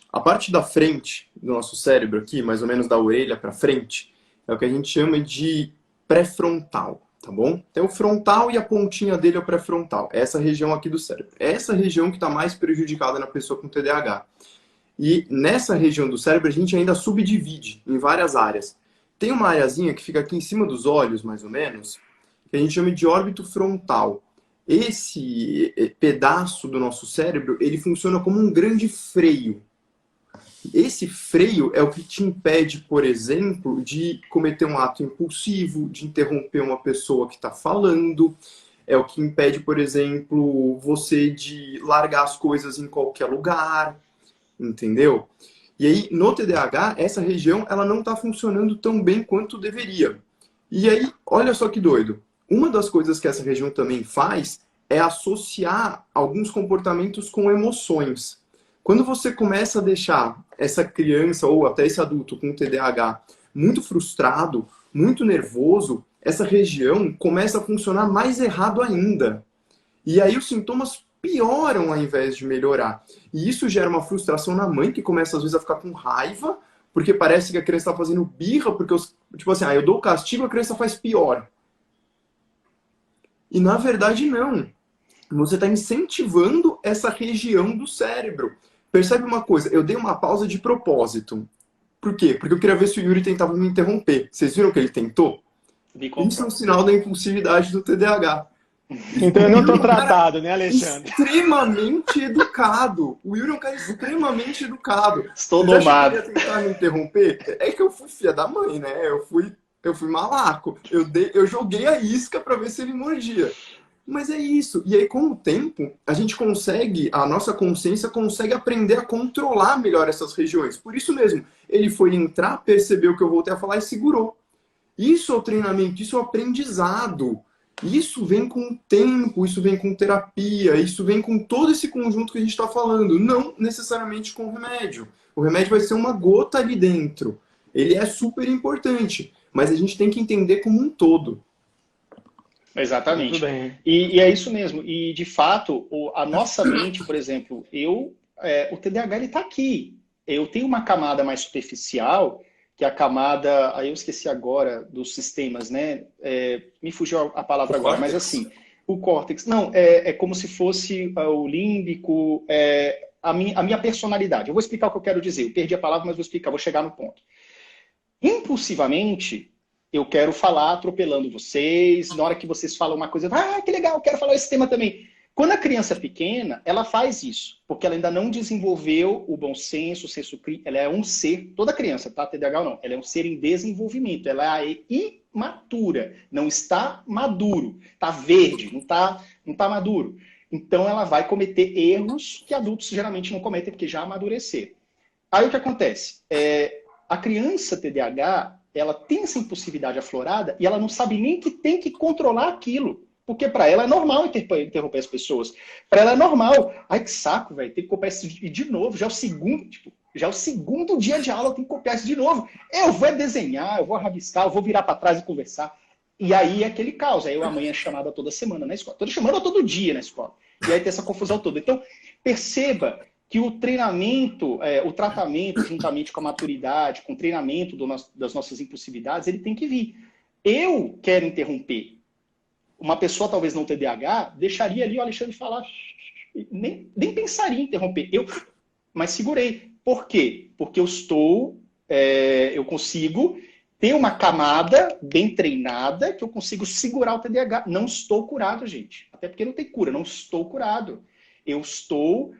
A parte da frente do nosso cérebro aqui, mais ou menos da orelha para frente, é o que a gente chama de pré-frontal. Tá bom? Tem o frontal e a pontinha dele é o pré-frontal. É essa região aqui do cérebro. É essa região que está mais prejudicada na pessoa com TDAH. E nessa região do cérebro a gente ainda subdivide em várias áreas. Tem uma areazinha que fica aqui em cima dos olhos, mais ou menos, que a gente chama de órbito frontal. Esse pedaço do nosso cérebro, ele funciona como um grande freio. Esse freio é o que te impede, por exemplo, de cometer um ato impulsivo, de interromper uma pessoa que está falando. É o que impede, por exemplo, você de largar as coisas em qualquer lugar, entendeu? E aí, no TDAH, essa região ela não está funcionando tão bem quanto deveria. E aí, olha só que doido. Uma das coisas que essa região também faz é associar alguns comportamentos com emoções. Quando você começa a deixar essa criança ou até esse adulto com TDAH muito frustrado, muito nervoso, essa região começa a funcionar mais errado ainda. E aí os sintomas pioram ao invés de melhorar. E isso gera uma frustração na mãe, que começa às vezes a ficar com raiva, porque parece que a criança está fazendo birra, porque, tipo assim, eu dou castigo, a criança faz pior. E na verdade não. Você está incentivando essa região do cérebro. Percebe uma coisa, eu dei uma pausa de propósito. Por quê? Porque eu queria ver se o Yuri tentava me interromper. Vocês viram que ele tentou? Isso é um sinal da impulsividade do TDAH. Então eu não estou tratado, né, Alexandre? Extremamente educado. O Yuri é um cara extremamente educado. Estou domado. Você acha que ele ia tentar me interromper? É que eu fui filha da mãe, né? Eu fui malaco. Eu joguei a isca para ver se ele mordia. Mas é isso. E aí, com o tempo, a gente consegue, a nossa consciência consegue aprender a controlar melhor essas regiões. Por isso mesmo, ele foi entrar, percebeu o que eu voltei a falar e segurou. Isso é o treinamento, isso é o aprendizado. Isso vem com o tempo, isso vem com terapia, isso vem com todo esse conjunto que a gente está falando. Não necessariamente com o remédio. O remédio vai ser uma gota ali dentro. Ele é super importante, mas a gente tem que entender como um todo. Exatamente. E é isso mesmo. E, de fato, a nossa mente, por exemplo, o TDAH está aqui. Eu tenho uma camada mais superficial, que é a camada, aí eu esqueci agora, dos sistemas, né? Me fugiu a palavra agora, mas assim, o córtex. Não, é como se fosse o límbico, a minha personalidade. Eu vou explicar o que eu quero dizer. Eu perdi a palavra, mas vou explicar, vou chegar no ponto. Impulsivamente, eu quero falar atropelando vocês, na hora que vocês falam uma coisa, que legal, eu quero falar esse tema também. Quando a criança é pequena, ela faz isso, porque ela ainda não desenvolveu o bom senso, o senso crítico. Ela é um ser, toda criança, tá? TDAH ou não, ela é um ser em desenvolvimento, ela é imatura, não está maduro, está verde, não está maduro. Então ela vai cometer erros que adultos geralmente não cometem, porque já amadureceram. Aí o que acontece? A criança TDAH, ela tem essa impulsividade aflorada e ela não sabe nem que tem que controlar aquilo. Porque para ela é normal interromper as pessoas. Para ela é normal. Ai, que saco, velho. Tem que copiar isso de novo. Já é o segundo dia de aula, eu tenho que copiar isso de novo. Eu vou desenhar, eu vou rabiscar, eu vou virar para trás e conversar. E aí é aquele caos. Aí a mãe é chamada toda semana na escola. Toda semana ou todo dia na escola. E aí tem essa confusão toda. Então, perceba que o treinamento, o tratamento, juntamente com a maturidade, com o treinamento das nossas impulsividades, ele tem que vir. Eu quero interromper. Uma pessoa, talvez não TDAH, deixaria ali o Alexandre falar, nem pensaria em interromper. Mas segurei. Por quê? Porque eu consigo ter uma camada bem treinada que eu consigo segurar o TDAH. Não estou curado, gente. Até porque não tem cura, não estou curado. Eu estou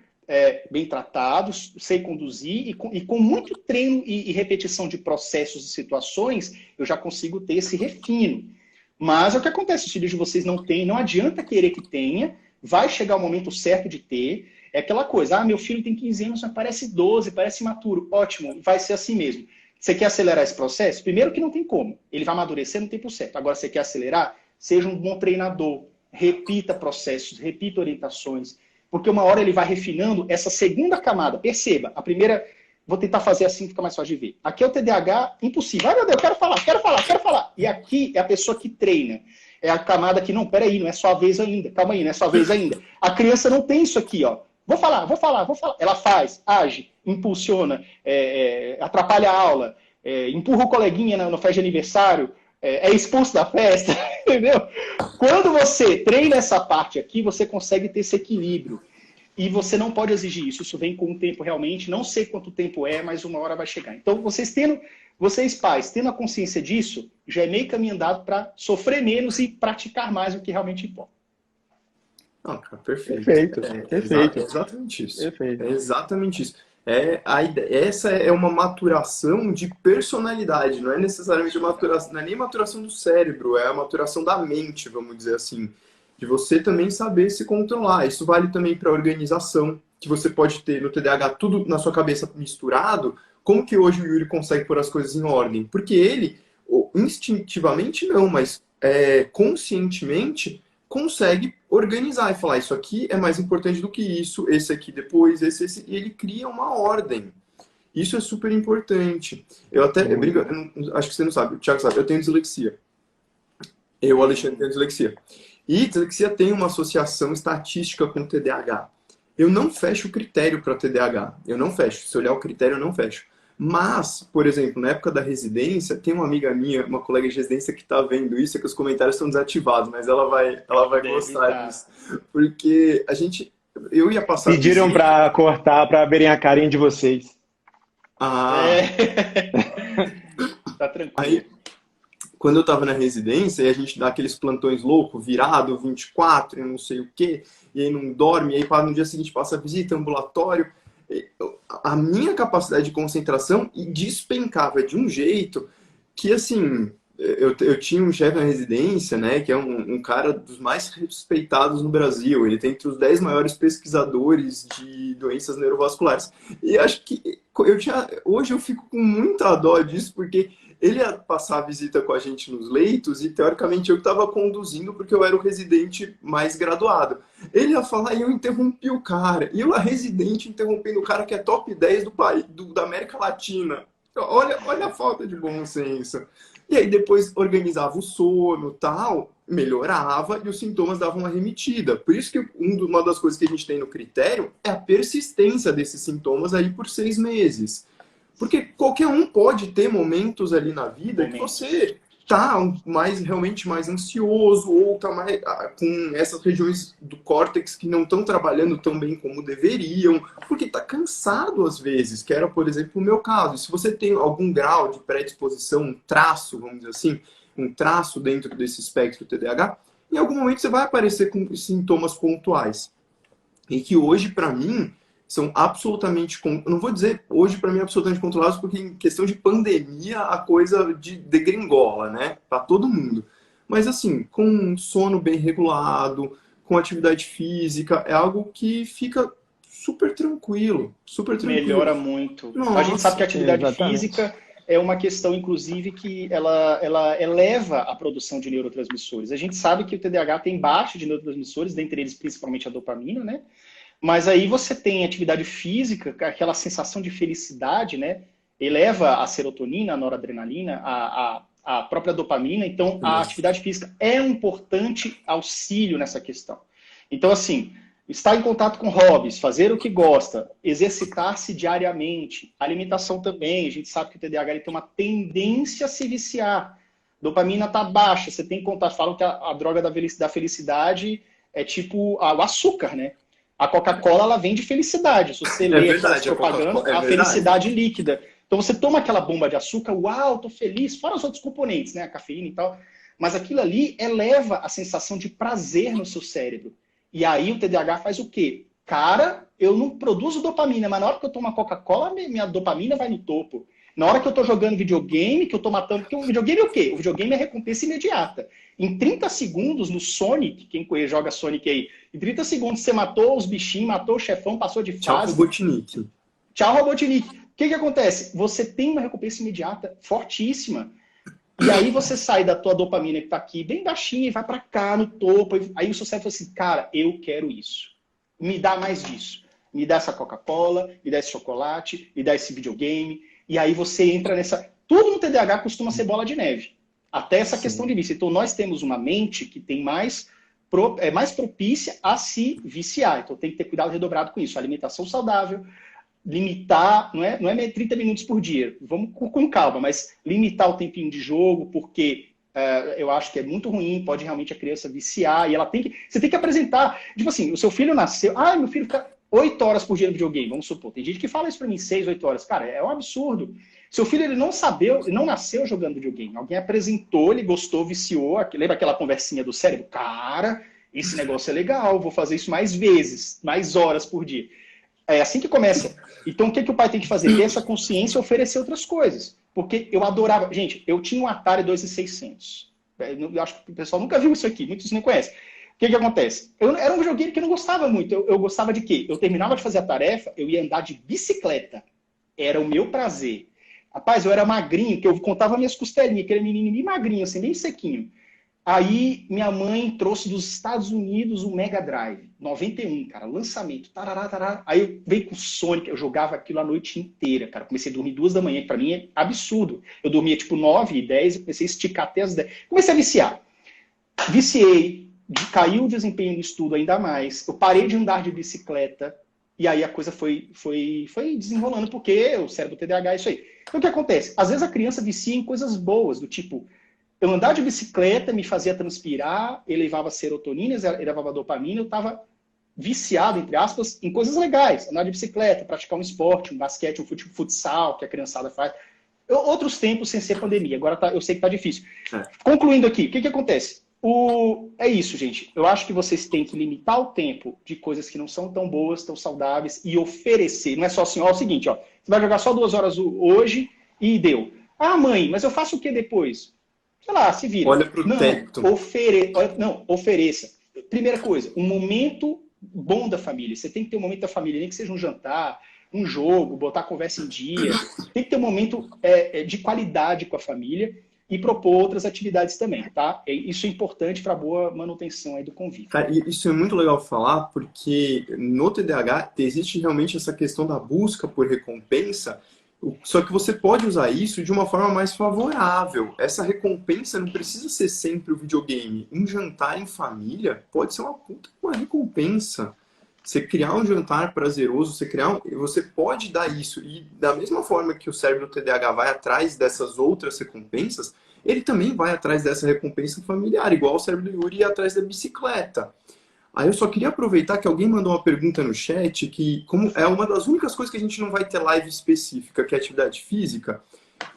bem tratado, sei conduzir e com muito treino e repetição de processos e situações, eu já consigo ter esse refino. Mas é o que acontece, os filhos de vocês não têm, não adianta querer que tenha, vai chegar o momento certo de ter. É aquela coisa, meu filho tem 15 anos, mas parece 12, parece imaturo. Ótimo, vai ser assim mesmo. Você quer acelerar esse processo? Primeiro que não tem como. Ele vai amadurecer no tempo certo. Agora, você quer acelerar? Seja um bom treinador. Repita processos, repita orientações. Porque uma hora ele vai refinando essa segunda camada. Perceba, a primeira... Vou tentar fazer assim, fica mais fácil de ver. Aqui é o TDAH impossível. Ai, meu Deus, quero falar. E aqui é a pessoa que treina. É a camada que, não, peraí, não é sua vez ainda. Calma aí, não é sua vez ainda. A criança não tem isso aqui, ó. Vou falar. Ela faz, age, impulsiona, atrapalha a aula, empurra o coleguinha na festa de aniversário, é expulso da festa, entendeu? Quando você treina essa parte aqui, você consegue ter esse equilíbrio. e você não pode exigir isso. Isso vem com o tempo realmente, não sei quanto tempo é, mas uma hora vai chegar. Então, vocês pais, tendo a consciência disso, já é meio caminho andado para sofrer menos e praticar mais o que realmente importa. Não, cara, perfeito. Perfeito. É exatamente isso. Perfeito. É exatamente isso. Essa é uma maturação de personalidade, não é necessariamente maturação, não é nem maturação do cérebro, é a maturação da mente, vamos dizer assim. De você também saber se controlar. Isso vale também para a organização, que você pode ter no TDAH tudo na sua cabeça misturado. Como que hoje o Yuri consegue pôr as coisas em ordem? Porque ele, instintivamente não, mas conscientemente, consegue organizar e falar, isso aqui é mais importante do que isso, esse aqui depois, esse, e ele cria uma ordem. Isso é super importante. Eu até acho que você não sabe, o Thiago sabe, eu tenho dislexia. Eu, Alexandre, tenho dislexia. E dislexia tem uma associação estatística com TDAH. Eu não fecho o critério para TDAH. Eu não fecho. Se olhar o critério, eu não fecho. Mas, por exemplo, na época da residência, tem uma amiga minha, uma colega de residência que está vendo isso, é que os comentários estão desativados, mas ela vai gostar disso. Porque eu ia passar... Pediram para cortar, para verem a carinha de vocês. Tá tranquilo. Aí, quando eu estava na residência, e a gente dá aqueles plantões loucos, virado, 24, e não sei o quê, e aí não dorme, e aí no dia seguinte passa a visita, ambulatório... A minha capacidade de concentração despencava de um jeito que, assim, eu tinha um chefe na residência, né, que é um cara dos mais respeitados no Brasil. Ele tem entre os 10 maiores pesquisadores de doenças neurovasculares. E acho que hoje eu fico com muita dó disso, porque ele ia passar a visita com a gente nos leitos e, teoricamente, eu estava conduzindo porque eu era o residente mais graduado. Ele ia falar e eu interrompi o cara. E eu, a residente, interrompendo o cara que é top 10 do país, da América Latina. Olha a falta de bom senso. E aí depois organizava o sono e tal, melhorava e os sintomas davam uma remitida. Por isso que uma das coisas que a gente tem no critério é a persistência desses sintomas aí por 6 meses. Porque qualquer um pode ter momentos ali na vida que você tá realmente mais ansioso ou tá mais com essas regiões do córtex que não estão trabalhando tão bem como deveriam, porque tá cansado às vezes, que era, por exemplo, o meu caso. Se você tem algum grau de predisposição, um traço, vamos dizer assim, um traço dentro desse espectro TDAH, em algum momento você vai aparecer com sintomas pontuais. E que hoje, para mim, são absolutamente, não vou dizer hoje para mim absolutamente controlados, porque em questão de pandemia a coisa degringola, né? Para todo mundo. Mas assim, com um sono bem regulado, com atividade física, é algo que fica super tranquilo, super tranquilo. Melhora muito. Nossa, a gente sabe que a atividade física é uma questão, inclusive, que ela eleva a produção de neurotransmissores. A gente sabe que o TDAH tem baixa de neurotransmissores, dentre eles principalmente a dopamina, né? Mas aí você tem atividade física, aquela sensação de felicidade, né? Eleva a serotonina, a noradrenalina, a própria dopamina. Então, a atividade física é um importante auxílio nessa questão. Então, assim, estar em contato com hobbies, fazer o que gosta, exercitar-se diariamente, alimentação também. A gente sabe que o TDAH ele tem uma tendência a se viciar. Dopamina está baixa, você tem contato. Falam que a droga da felicidade é tipo o açúcar, né? A Coca-Cola, ela vende felicidade. Se você ler as propagandas, a felicidade líquida. Então, você toma aquela bomba de açúcar, uau, tô feliz, fora os outros componentes, né? A cafeína e tal. Mas aquilo ali eleva a sensação de prazer no seu cérebro. E aí o TDAH faz o quê? Cara, eu não produzo dopamina, mas na hora que eu tomo a Coca-Cola, minha dopamina vai no topo. Na hora que eu tô jogando videogame, que eu tô matando... Porque o videogame é o quê? O videogame é recompensa imediata. Em 30 segundos, no Sonic, quem joga Sonic aí, em 30 segundos você matou os bichinhos, matou o chefão, passou de fase. Tchau, Robotnik. Tchau, Robotnik. O que acontece? Você tem uma recompensa imediata fortíssima. E aí você sai da tua dopamina que tá aqui bem baixinha e vai para cá, no topo. Aí o seu cérebro fala assim, cara, eu quero isso. Me dá mais disso. Me dá essa Coca-Cola, me dá esse chocolate, me dá esse videogame. E aí você entra nessa... Tudo no TDAH costuma ser bola de neve. Até essa questão de vício. Então nós temos uma mente que tem mais propícia a se viciar. Então tem que ter cuidado redobrado com isso. Alimentação saudável, limitar, não é 30 minutos por dia, vamos com calma, mas limitar o tempinho de jogo, porque eu acho que é muito ruim, pode realmente a criança viciar, e você tem que apresentar, tipo assim, o seu filho nasceu, meu filho fica 8 horas por dia no videogame, vamos supor. Tem gente que fala isso pra mim, 6, 8 horas. Cara, é um absurdo. Seu filho, ele não nasceu jogando videogame. Alguém apresentou, ele gostou, viciou. Lembra aquela conversinha do cérebro? Cara, esse negócio é legal, vou fazer isso mais vezes, mais horas por dia. É assim que começa. Então, o que o pai tem que fazer? Ter essa consciência e oferecer outras coisas. Porque eu adorava... Gente, eu tinha um Atari 2600. Eu acho que o pessoal nunca viu isso aqui, muitos nem conhecem. O que acontece? Era um videogame que eu não gostava muito. Eu gostava de quê? Eu terminava de fazer a tarefa, eu ia andar de bicicleta. Era o meu prazer. Rapaz, eu era magrinho, que eu contava minhas costelinhas, aquele menino bem magrinho, assim, bem sequinho. Aí minha mãe trouxe dos Estados Unidos o Mega Drive, 91, cara, lançamento, tarará, tarará. Aí eu veio com o Sonic, eu jogava aquilo a noite inteira, cara. Comecei a dormir 2 da manhã, que pra mim é absurdo. Eu dormia tipo 9 e 10, comecei a esticar até as 10. Comecei a viciar. Viciei, caiu o desempenho no estudo ainda mais. Eu parei de andar de bicicleta, e aí a coisa foi desenrolando, porque o cérebro TDAH é isso aí. Então o que acontece? Às vezes a criança vicia em coisas boas, do tipo... Eu andar de bicicleta me fazia transpirar, elevava serotonina, elevava dopamina, eu estava viciado, entre aspas, em coisas legais. Andar de bicicleta, praticar um esporte, um basquete, um futsal, que a criançada faz. Outros tempos sem ser pandemia. Agora eu sei que está difícil. Concluindo aqui, o que acontece? É isso, gente. Eu acho que vocês têm que limitar o tempo de coisas que não são tão boas, tão saudáveis, e oferecer. Não é só assim, ó, é o seguinte, ó, você vai jogar só 2 horas hoje e deu. Ah, mãe, mas eu faço o que depois? Sei lá, se vira. Olha pro teto. Ofereça. Primeira coisa, um momento bom da família. Você tem que ter um momento da família, nem que seja um jantar, um jogo, botar a conversa em dia. Tem que ter um momento de qualidade com a família e propor outras atividades também, tá? Isso é importante para a boa manutenção aí do convívio. Cara, isso é muito legal falar, porque no TDAH existe realmente essa questão da busca por recompensa. Só que você pode usar isso de uma forma mais favorável. Essa recompensa não precisa ser sempre o videogame. Um jantar em família pode ser uma recompensa. Você criar um jantar prazeroso, você pode dar isso. E da mesma forma que o cérebro TDAH vai atrás dessas outras recompensas, ele também vai atrás dessa recompensa familiar, igual o cérebro do Yuri ia atrás da bicicleta. Aí eu só queria aproveitar que alguém mandou uma pergunta no chat, que como é uma das únicas coisas que a gente não vai ter live específica, que é atividade física,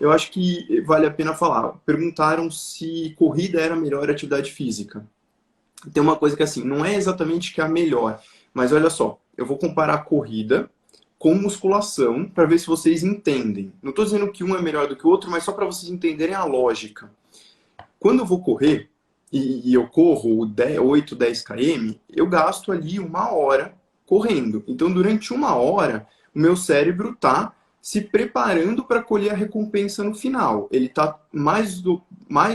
eu acho que vale a pena falar. Perguntaram se corrida era a melhor atividade física. Tem uma coisa que assim, não é exatamente que é a melhor, mas olha só, eu vou comparar a corrida com musculação para ver se vocês entendem. Não estou dizendo que um é melhor do que o outro, mas só para vocês entenderem a lógica. Quando eu vou correr, e eu corro 8, 10 km, eu gasto ali 1 hora correndo. Então, durante 1 hora, o meu cérebro está se preparando para colher a recompensa no final. Ele está mais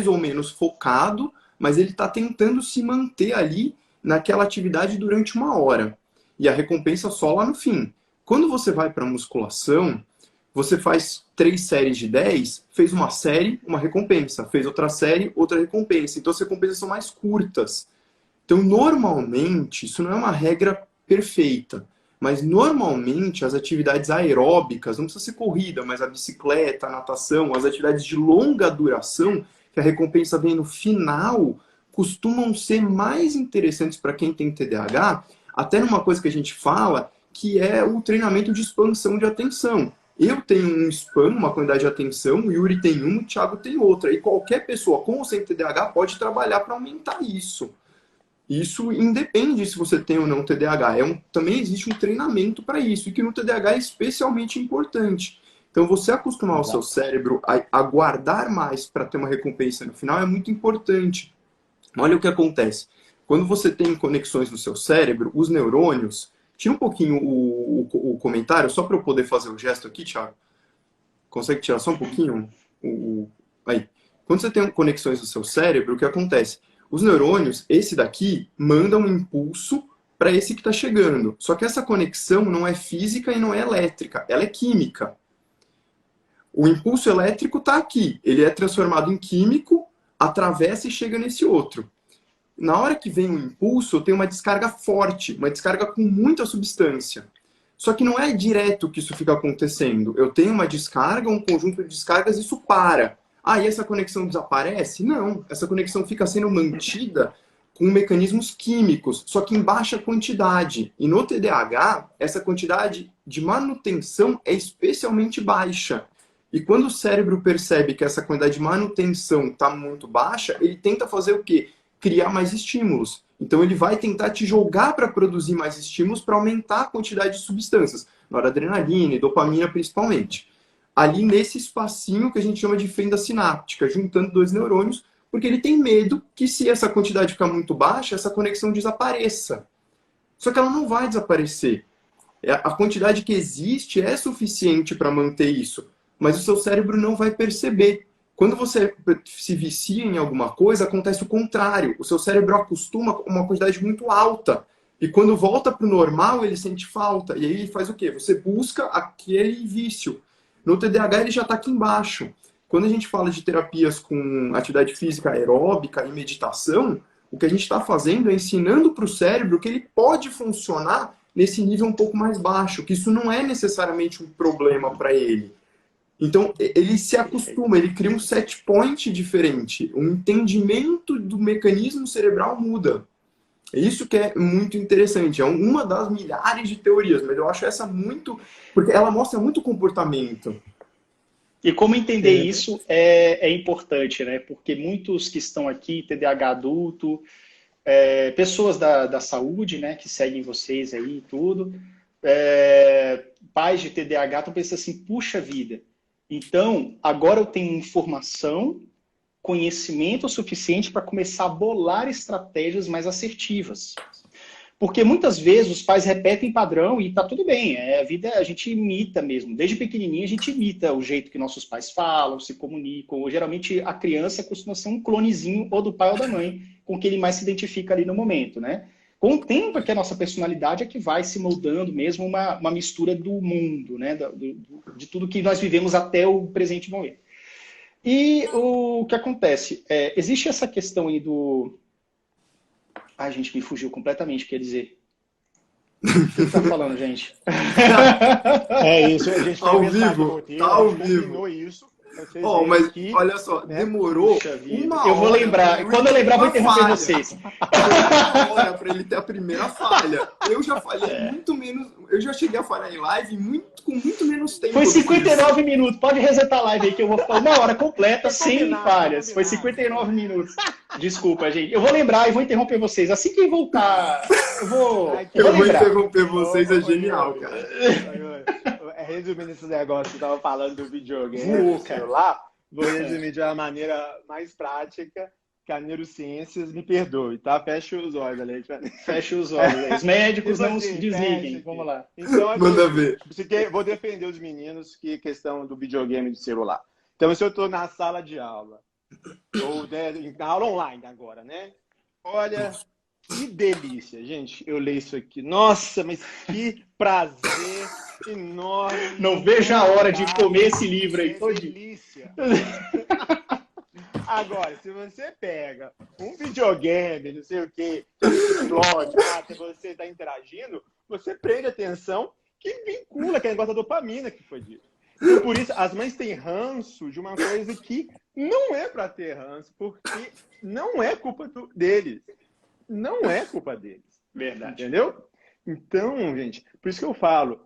ou menos focado, mas ele está tentando se manter ali naquela atividade durante 1 hora. E a recompensa só lá no fim. Quando você vai para a musculação, você faz 3 séries de 10, fez uma série, uma recompensa. Fez outra série, outra recompensa. Então as recompensas são mais curtas. Então, normalmente, isso não é uma regra perfeita, mas normalmente as atividades aeróbicas, não precisa ser corrida, mas a bicicleta, a natação, as atividades de longa duração, que a recompensa vem no final, costumam ser mais interessantes para quem tem TDAH, até numa coisa que a gente fala, que é o treinamento de expansão de atenção. Eu tenho um span, uma quantidade de atenção, o Yuri tem uma, o Thiago tem outra. E qualquer pessoa com ou sem TDAH pode trabalhar para aumentar isso. Isso independe se você tem ou não TDAH. Também existe um treinamento para isso, e que no TDAH é especialmente importante. Então, você acostumar o seu cérebro a guardar mais para ter uma recompensa no final é muito importante. Olha o que acontece. Quando você tem conexões no seu cérebro, os neurônios... Tira um pouquinho o comentário, só para eu poder fazer o gesto aqui, Thiago. Consegue tirar só um pouquinho? Aí. Quando você tem conexões no seu cérebro, o que acontece? Os neurônios, esse daqui, manda um impulso para esse que está chegando. Só que essa conexão não é física e não é elétrica, ela é química. O impulso elétrico está aqui, ele é transformado em químico, atravessa e chega nesse outro. Na hora que vem o impulso, eu tenho uma descarga forte, uma descarga com muita substância. Só que não é direto que isso fica acontecendo. Eu tenho uma descarga, um conjunto de descargas, isso para. Ah, e essa conexão desaparece? Não, essa conexão fica sendo mantida com mecanismos químicos, só que em baixa quantidade. E no TDAH, essa quantidade de manutenção é especialmente baixa. E quando o cérebro percebe que essa quantidade de manutenção está muito baixa, ele tenta fazer o quê? Criar mais estímulos. Então ele vai tentar te jogar para produzir mais estímulos para aumentar a quantidade de substâncias, noradrenalina e dopamina principalmente. Ali nesse espacinho que a gente chama de fenda sináptica, juntando dois neurônios, porque ele tem medo que se essa quantidade ficar muito baixa, essa conexão desapareça. Só que ela não vai desaparecer. A quantidade que existe é suficiente para manter isso, mas o seu cérebro não vai perceber. Quando você se vicia em alguma coisa, acontece o contrário. O seu cérebro acostuma com uma quantidade muito alta. E quando volta para o normal, ele sente falta. E aí ele faz o quê? Você busca aquele vício. No TDAH, ele já está aqui embaixo. Quando a gente fala de terapias com atividade física aeróbica e meditação, o que a gente está fazendo é ensinando para o cérebro que ele pode funcionar nesse nível um pouco mais baixo, que isso não é necessariamente um problema para ele. Então, ele se acostuma, ele cria um set point diferente, um entendimento do mecanismo cerebral muda. É isso que é muito interessante, é uma das milhares de teorias, mas eu acho essa muito... porque ela mostra muito comportamento. E como entender isso é importante, né? Porque muitos que estão aqui, TDAH adulto, pessoas da saúde, né, que seguem vocês aí e tudo, pais de TDAH estão pensando assim, puxa vida, então agora eu tenho informação, conhecimento suficiente para começar a bolar estratégias mais assertivas. Porque muitas vezes os pais repetem padrão e tá tudo bem. A vida a gente imita mesmo. Desde pequenininho a gente imita o jeito que nossos pais falam, se comunicam. Ou, geralmente a criança costuma ser um clonezinho ou do pai ou da mãe, com quem ele mais se identifica ali no momento, né? Com o tempo é que a nossa personalidade é que vai se moldando mesmo uma mistura do mundo, né? De tudo que nós vivemos até o presente momento. E o que acontece? Existe essa questão aí do... Ai, gente, me fugiu completamente, quer dizer. O que você tá falando, gente? É isso, a gente ao vivo, tá ao vivo. Isso. Mas aqui, olha só, né? Demorou uma hora. Eu vou lembrar. Quando eu lembrar, vou interromper vocês. Uma hora para ele ter a primeira falha. Eu já falhei muito menos. Eu já cheguei a falhar em live com muito menos tempo. Foi 59 minutos. Pode resetar a live aí que eu vou ficar uma hora completa sem falhas. Foi 59 minutos. Desculpa, gente. Eu vou lembrar e vou interromper vocês. Assim que voltar, eu vou interromper vocês, é genial, cara. Resumindo esse negócio que eu tava falando do videogame, do celular, vou resumir de uma maneira mais prática, que a neurociências me perdoe, tá? Fecha os olhos, Alex. Fecha os olhos. Os médicos não se desliguem. Vamos lá. Então, aqui, manda ver. Vou defender os meninos que questão do videogame do celular. Então, se eu estou na sala de aula, ou na aula online agora, né? Olha, que delícia, gente. Eu leio isso aqui. Nossa, mas que prazer enorme. Não vejo a hora de comer esse livro aí. Que delícia. Agora, se você pega um videogame, não sei o quê, explode, você está interagindo, você prende atenção que vincula aquele negócio da dopamina que foi dito. Então, por isso, as mães têm ranço de uma coisa que não é para ter ranço, porque não é culpa deles. Não é culpa deles. Verdade. Entendeu? Então, gente, por isso que eu falo,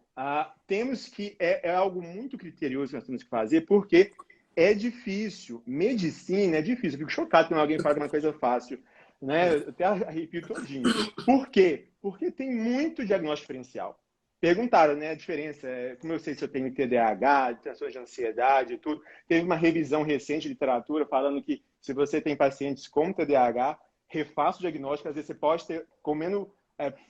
temos que... É algo muito criterioso que nós temos que fazer, porque é difícil. Medicina é difícil. Eu fico chocado quando alguém fala uma coisa fácil. Né? Eu até arrepio todinho. Por quê? Porque tem muito diagnóstico diferencial. Perguntaram, né, a diferença. Como eu sei se eu tenho TDAH, transtorno de ansiedade e tudo. Teve uma revisão recente de literatura falando que se você tem pacientes com TDAH, refaça o diagnóstico. Às vezes você pode ter comendo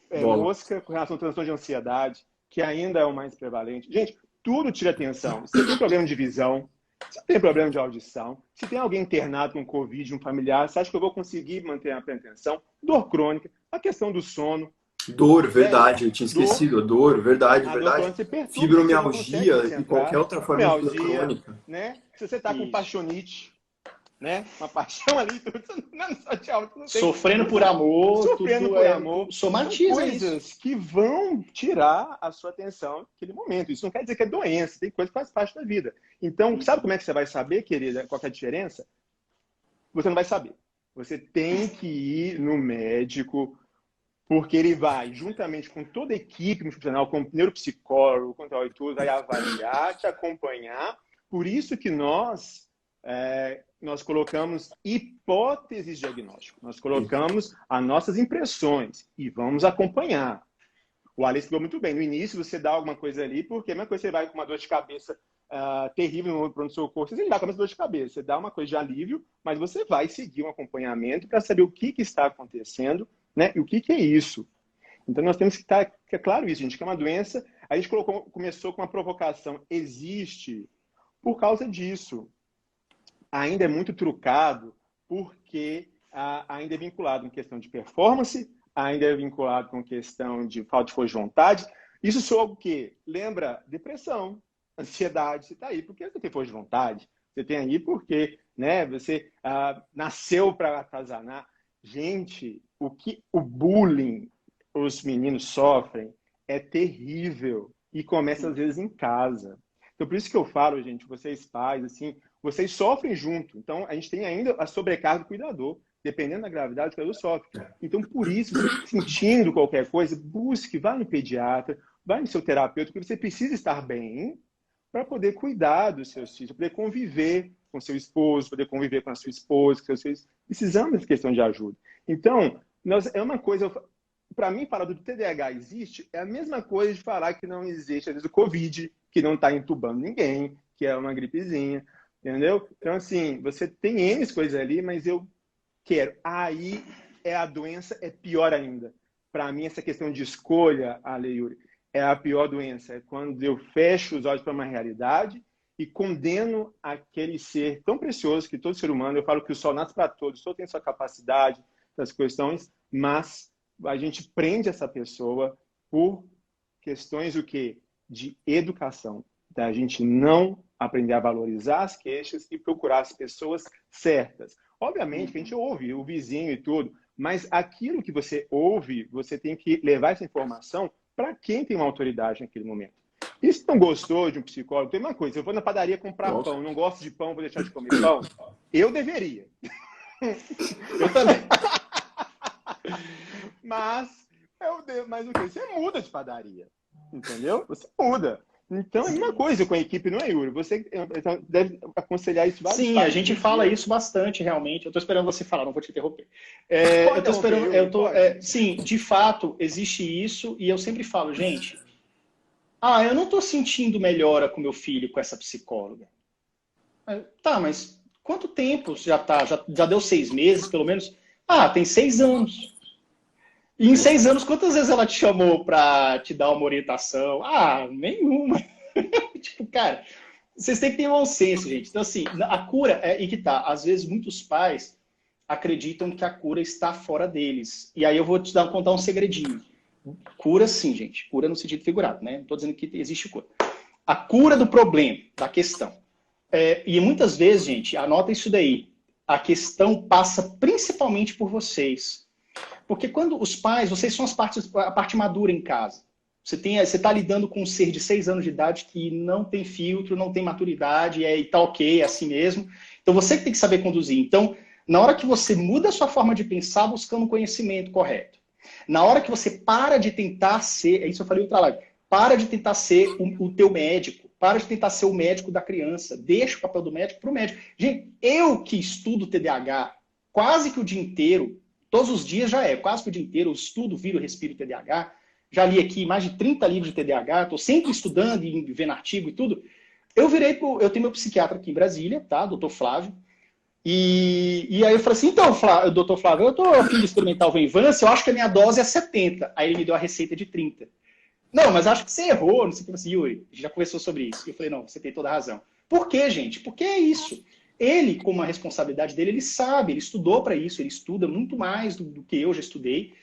mosca com relação ao transtorno de ansiedade, que ainda é o mais prevalente. Gente, tudo tira atenção. Se tem problema de visão, se tem problema de audição, se tem alguém internado com Covid, um familiar, você acha que eu vou conseguir manter a atenção? Dor crônica, a questão do sono. Dor, verdade, eu tinha esquecido. Dor, verdade. Fibromialgia e qualquer outra forma de dor crônica. Né? Se você está com paixonite, né? Uma paixão ali, tudo, sofrendo por amor, sofrendo por amor, somatiza coisas que vão tirar a sua atenção naquele momento. Isso não quer dizer que é doença, tem coisa que faz parte da vida. Então, sabe como é que você vai saber, querida, qual é a diferença? Você não vai saber. Você tem que ir no médico, porque ele vai, juntamente com toda a equipe profissional, com o neuropsicólogo, com tal e tudo, vai avaliar, te acompanhar. Por isso que nós colocamos hipóteses diagnósticas, nós colocamos as nossas impressões e vamos acompanhar. O Alex falou muito bem, no início você dá alguma coisa ali, porque a mesma coisa você vai com uma dor de cabeça terrível no pronto-socorro, você não dá com a mesma dor de cabeça, você dá uma coisa de alívio, mas você vai seguir um acompanhamento para saber o que está acontecendo, né? E o que é isso. Então nós temos que estar claro isso, gente, que é uma doença, a gente começou com uma provocação, existe por causa disso. Ainda é muito trucado, porque ainda é vinculado com questão de performance, ainda é vinculado com questão de falta de força de vontade. Isso soa o quê? Lembra depressão, ansiedade. Você está aí porque você tem força de vontade. Você tem aí porque, né, você nasceu para atazanar. Gente, o que o bullying os meninos sofrem é terrível e começa às vezes em casa. Então, por isso que eu falo, gente, vocês pais, assim, vocês sofrem junto. Então, a gente tem ainda a sobrecarga do cuidador. Dependendo da gravidade, o cuidador sofre. Então, por isso, você sentindo qualquer coisa, busque, vá no pediatra, vá no seu terapeuta, porque você precisa estar bem para poder cuidar dos seus filhos, poder conviver com seu esposo, poder conviver com a sua esposa, com seus filhos. Precisamos de questão de ajuda. Então, é uma coisa... Para mim, falar do TDAH existe é a mesma coisa de falar que não existe, às vezes, o Covid, que não está entubando ninguém, que é uma gripezinha, entendeu? Então, assim, você tem N coisas ali, mas eu quero. Aí a doença é pior ainda. Para mim, essa questão de escolha, Ale Yuri, é a pior doença. É quando eu fecho os olhos para uma realidade e condeno aquele ser tão precioso que todo ser humano, eu falo que o sol nasce para todos, todo tem sua capacidade, essas questões, mas a gente prende essa pessoa por questões o quê? De educação. Então, a gente não aprender a valorizar as queixas e procurar as pessoas certas. Obviamente que a gente ouve o vizinho e tudo, mas aquilo que você ouve, você tem que levar essa informação para quem tem uma autoridade naquele momento. E se não gostou de um psicólogo, tem uma coisa, eu vou na padaria comprar pão, não gosto de pão, vou deixar de comer pão. Eu deveria. Eu também. Mas o que? Você muda de padaria, entendeu? Você muda. Então, é uma coisa com a equipe, não é, Yuri? Você deve aconselhar isso várias vezes. Sim, a gente fala isso bastante, realmente. Eu estou esperando você falar, não vou te interromper. Sim, de fato, existe isso, e eu sempre falo, gente, eu não estou sentindo melhora com meu filho, com essa psicóloga. Tá, mas quanto tempo já tá? Já deu 6 meses, pelo menos? Tem 6 anos. E em 6 anos, quantas vezes ela te chamou para te dar uma orientação? Nenhuma. Tipo, cara, vocês têm que ter bom senso, gente. Então, assim, a cura e que tá. Às vezes, muitos pais acreditam que a cura está fora deles. E aí eu vou te contar um segredinho. Cura, sim, gente. Cura no sentido figurado, né? Não estou dizendo que existe cura. A cura do problema, da questão. E muitas vezes, gente, anota isso daí. A questão passa principalmente por vocês. Porque quando os pais, vocês são a parte madura em casa. Você está lidando com um ser de 6 anos de idade que não tem filtro, não tem maturidade, e tá ok, é assim mesmo. Então você que tem que saber conduzir. Então, na hora que você muda a sua forma de pensar buscando o conhecimento correto, na hora que você para de tentar ser, é isso que eu falei outra live, para de tentar ser o teu médico, para de tentar ser o médico da criança, deixa o papel do médico para o médico. Gente, eu que estudo TDAH quase que o dia inteiro, todos os dias quase que o dia inteiro, eu estudo, viro, respiro TDAH, já li aqui mais de 30 livros de TDAH, estou sempre estudando e vendo artigo e tudo. Eu tenho meu psiquiatra aqui em Brasília, tá? Dr. Flávio. E aí eu falei assim, então, doutor Flávio, eu estou a fim de experimentar o Venvance, eu acho que a minha dose é 70. Aí ele me deu a receita de 30. Não, mas acho que você errou, não sei o que, assim, Yuri, a gente já conversou sobre isso. Eu falei, não, você tem toda a razão. Por quê, gente? Porque é isso. Ele, como a responsabilidade dele, ele sabe, ele estudou para isso, ele estuda muito mais do que eu já estudei,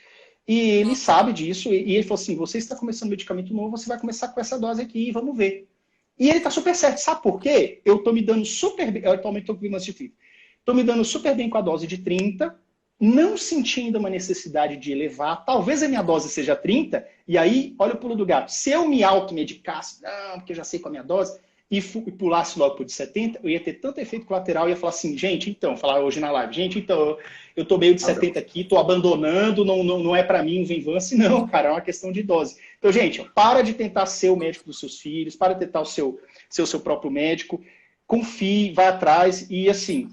e ele sabe disso, e ele falou assim, você está começando um medicamento novo, você vai começar com essa dose aqui, vamos ver. E ele está super certo, sabe por quê? Eu estou me dando super bem, eu atualmente estou com mais de 30, estou me dando super bem com a dose de 30, não sentindo uma necessidade de elevar, talvez a minha dose seja 30, e aí, olha o pulo do gato, se eu me automedicasse, não, porque eu já sei qual é a minha dose, e pulasse logo pro de 70, eu ia ter tanto efeito colateral, eu ia falar assim, gente, então, falar hoje na live, gente, então, eu tô meio de 70 aqui, tô abandonando, não é para mim o Venvance, não, cara, é uma questão de dose. Então, gente, para de tentar ser o médico dos seus filhos, para de tentar ser o seu próprio médico, confie, vá atrás e, assim,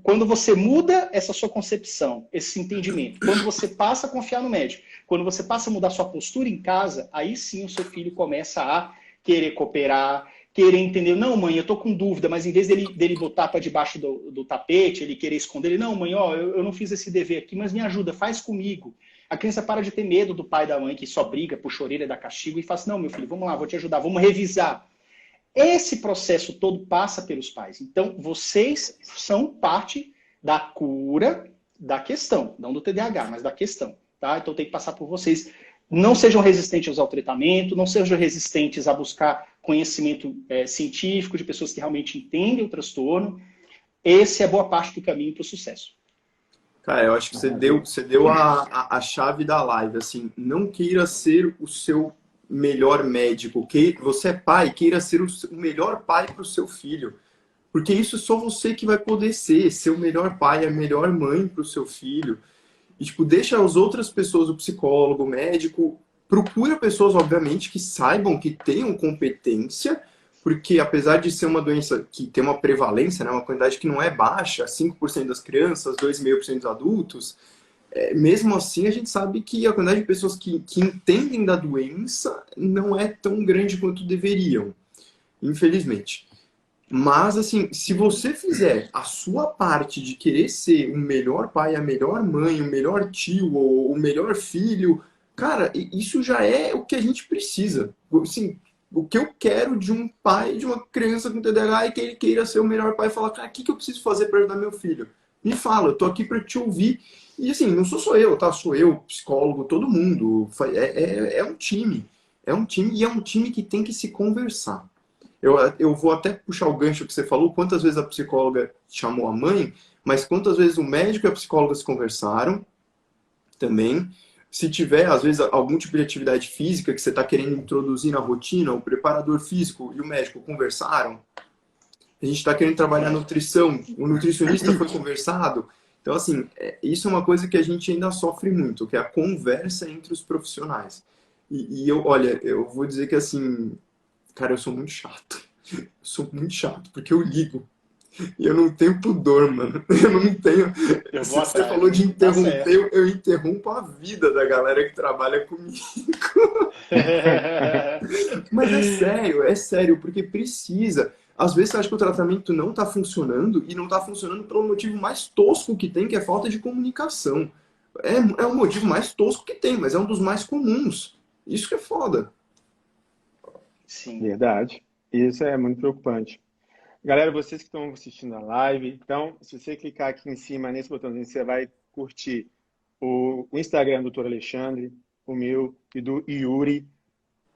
quando você muda essa sua concepção, esse entendimento, quando você passa a confiar no médico, quando você passa a mudar sua postura em casa, aí sim o seu filho começa a querer cooperar, querer entender, não, mãe, eu tô com dúvida, mas em vez dele botar para debaixo do tapete, ele querer esconder, ele, não, mãe, ó, eu não fiz esse dever aqui, mas me ajuda, faz comigo. A criança para de ter medo do pai e da mãe, que só briga, puxa a orelha, dá castigo, e fala assim, não, meu filho, vamos lá, vou te ajudar, vamos revisar. Esse processo todo passa pelos pais. Então, vocês são parte da cura da questão, não do TDAH, mas da questão, tá? Então, tem que passar por vocês. Não sejam resistentes ao tratamento, não sejam resistentes a buscar conhecimento científico de pessoas que realmente entendem o transtorno. Esse é boa parte do caminho para o sucesso. Cara, eu acho que você deu a chave da live. Assim, não queira ser o seu melhor médico. Você é pai, queira ser o melhor pai para o seu filho. Porque isso só você que vai poder ser o melhor pai, a melhor mãe para o seu filho. E, tipo, deixa as outras pessoas, o psicólogo, o médico, procura pessoas, obviamente, que saibam, que tenham competência, porque apesar de ser uma doença que tem uma prevalência, né, uma quantidade que não é baixa, 5% das crianças, 2,5% dos adultos, mesmo assim a gente sabe que a quantidade de pessoas que entendem da doença não é tão grande quanto deveriam, infelizmente. Mas, assim, se você fizer a sua parte de querer ser o melhor pai, a melhor mãe, o melhor tio, ou o melhor filho, cara, isso já é o que a gente precisa. Assim, o que eu quero de um pai, de uma criança com TDAH, é que ele queira ser o melhor pai e falar, cara, o que eu preciso fazer para ajudar meu filho? Me fala, eu tô aqui para te ouvir. E, assim, não sou só eu, tá? Sou eu, psicólogo, todo mundo. É um time. É um time e é um time que tem que se conversar. Eu vou até puxar o gancho que você falou, quantas vezes a psicóloga chamou a mãe, mas quantas vezes o médico e a psicóloga se conversaram também. Se tiver, às vezes, algum tipo de atividade física que você está querendo introduzir na rotina, o preparador físico e o médico conversaram. A gente está querendo trabalhar nutrição, o nutricionista foi conversado. Então, assim, isso é uma coisa que a gente ainda sofre muito, que é a conversa entre os profissionais. E olha, eu vou dizer que, assim, cara, eu sou muito chato. Eu sou muito chato, porque eu ligo. E eu não tenho pudor, mano. Eu não tenho. Se você falou de interromper, eu interrompo a vida da galera que trabalha comigo. Mas é sério, porque precisa. Às vezes você acha que o tratamento não tá funcionando e não tá funcionando pelo motivo mais tosco que tem, que é falta de comunicação. É o motivo mais tosco que tem, mas é um dos mais comuns. Isso que é foda. Sim. Verdade. Isso é muito preocupante. Galera, vocês que estão assistindo a live, então, se você clicar aqui em cima, nesse botãozinho, você vai curtir o Instagram do Dr. Alexandre, o meu e do Yuri.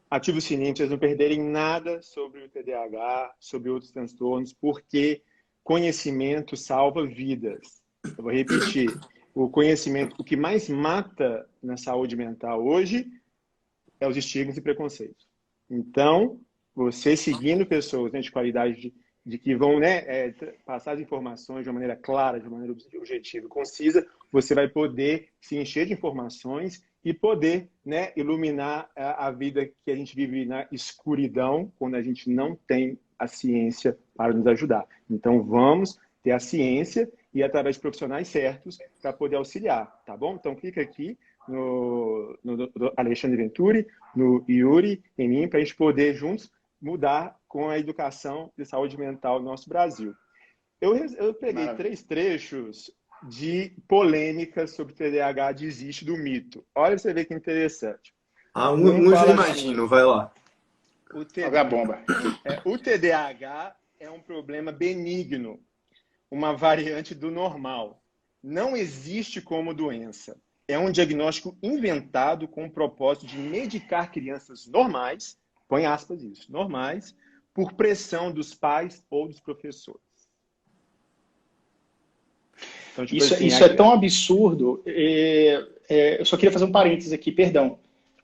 Ative o sininho para vocês não perderem nada sobre o TDAH, sobre outros transtornos, porque conhecimento salva vidas. Eu vou repetir. O conhecimento, o que mais mata na saúde mental hoje é os estigmas e preconceitos. Então, você seguindo pessoas, né, de qualidade de que vão, né, passar as informações de uma maneira clara, de uma maneira objetiva e concisa, você vai poder se encher de informações e poder, né, iluminar a vida que a gente vive na escuridão, quando a gente não tem a ciência para nos ajudar. Então, vamos ter a ciência e através de profissionais certos para poder auxiliar, tá bom? Então, clica aqui no Alexandre Venturi, no Yuri, em mim, para a gente poder juntos mudar com a educação de saúde mental no nosso Brasil. Eu peguei 3 trechos de polêmica sobre TDAH, desiste do mito. Olha, você vê que interessante. Um eu já imagino, vai lá. O TDAH é um problema benigno, uma variante do normal. Não existe como doença. É um diagnóstico inventado com o propósito de medicar crianças normais, põe aspas isso, normais, por pressão dos pais ou dos professores. Então, tipo isso assim, é tão absurdo. Eu só queria fazer um parênteses aqui, perdão.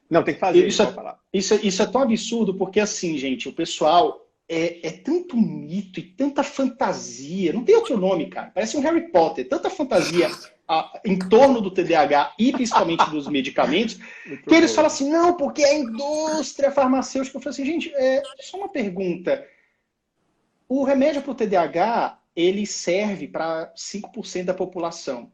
Não, tem que fazer. Isso é tão absurdo porque, assim, gente, o pessoal é tanto mito e tanta fantasia, não tem outro nome, cara, parece um Harry Potter, tanta fantasia em torno do TDAH e principalmente dos medicamentos, que eles falam assim, não, porque a indústria farmacêutica. Eu falo assim, gente, só uma pergunta. O remédio para o TDAH, ele serve para 5% da população.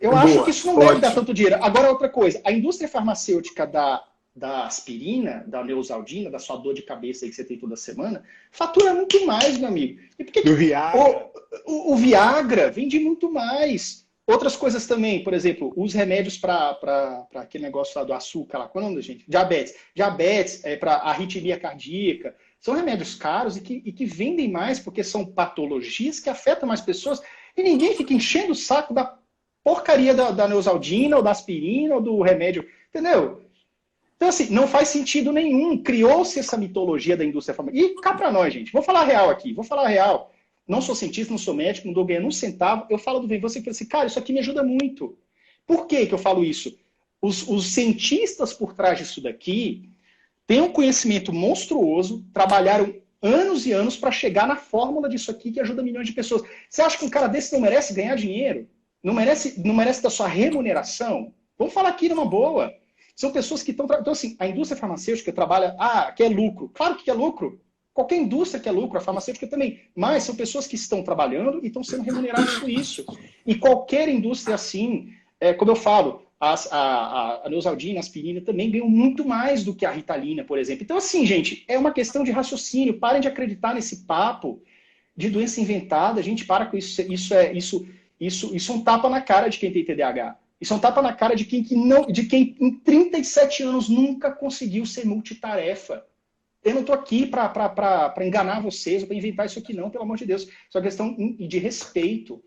Eu acho que isso não deve dar tanto dinheiro. Agora, outra coisa, a indústria farmacêutica da aspirina, da Neosaldina, da sua dor de cabeça aí que você tem toda semana, fatura muito mais, meu amigo. E por que do Viagra. O Viagra vende muito mais. Outras coisas também, por exemplo, os remédios para aquele negócio lá do açúcar, lá, qual é o nome, gente? Diabetes. Diabetes, para arritmia cardíaca. São remédios caros e que vendem mais porque são patologias que afetam mais pessoas e ninguém fica enchendo o saco da porcaria da Neosaldina ou da aspirina ou do remédio, entendeu? Então, assim, não faz sentido nenhum. Criou-se essa mitologia da indústria farmacêutica. E cá pra nós, gente. Vou falar a real aqui. Vou falar a real. Não sou cientista, não sou médico, não dou ganhando um centavo. Eu falo do bem. Você pensa assim, cara, isso aqui me ajuda muito. Por que eu falo isso? Os cientistas por trás disso daqui têm um conhecimento monstruoso, trabalharam anos e anos para chegar na fórmula disso aqui que ajuda milhões de pessoas. Você acha que um cara desse não merece ganhar dinheiro? Não merece da sua remuneração? Vamos falar aqui numa boa. São pessoas que estão... Então, assim, a indústria farmacêutica trabalha... quer lucro. Claro que quer lucro. Qualquer indústria quer lucro, a farmacêutica também. Mas são pessoas que estão trabalhando e estão sendo remuneradas por isso. E qualquer indústria assim, como eu falo, a Neosaldina, a aspirina também ganham muito mais do que a Ritalina, por exemplo. Então, assim, gente, é uma questão de raciocínio. Parem de acreditar nesse papo de doença inventada. A gente para com isso. Isso é um tapa na cara de quem tem TDAH. Isso é um tapa na cara de quem em 37 anos nunca conseguiu ser multitarefa. Eu não estou aqui para enganar vocês ou para inventar isso aqui, não, pelo amor de Deus. Isso é uma questão de respeito.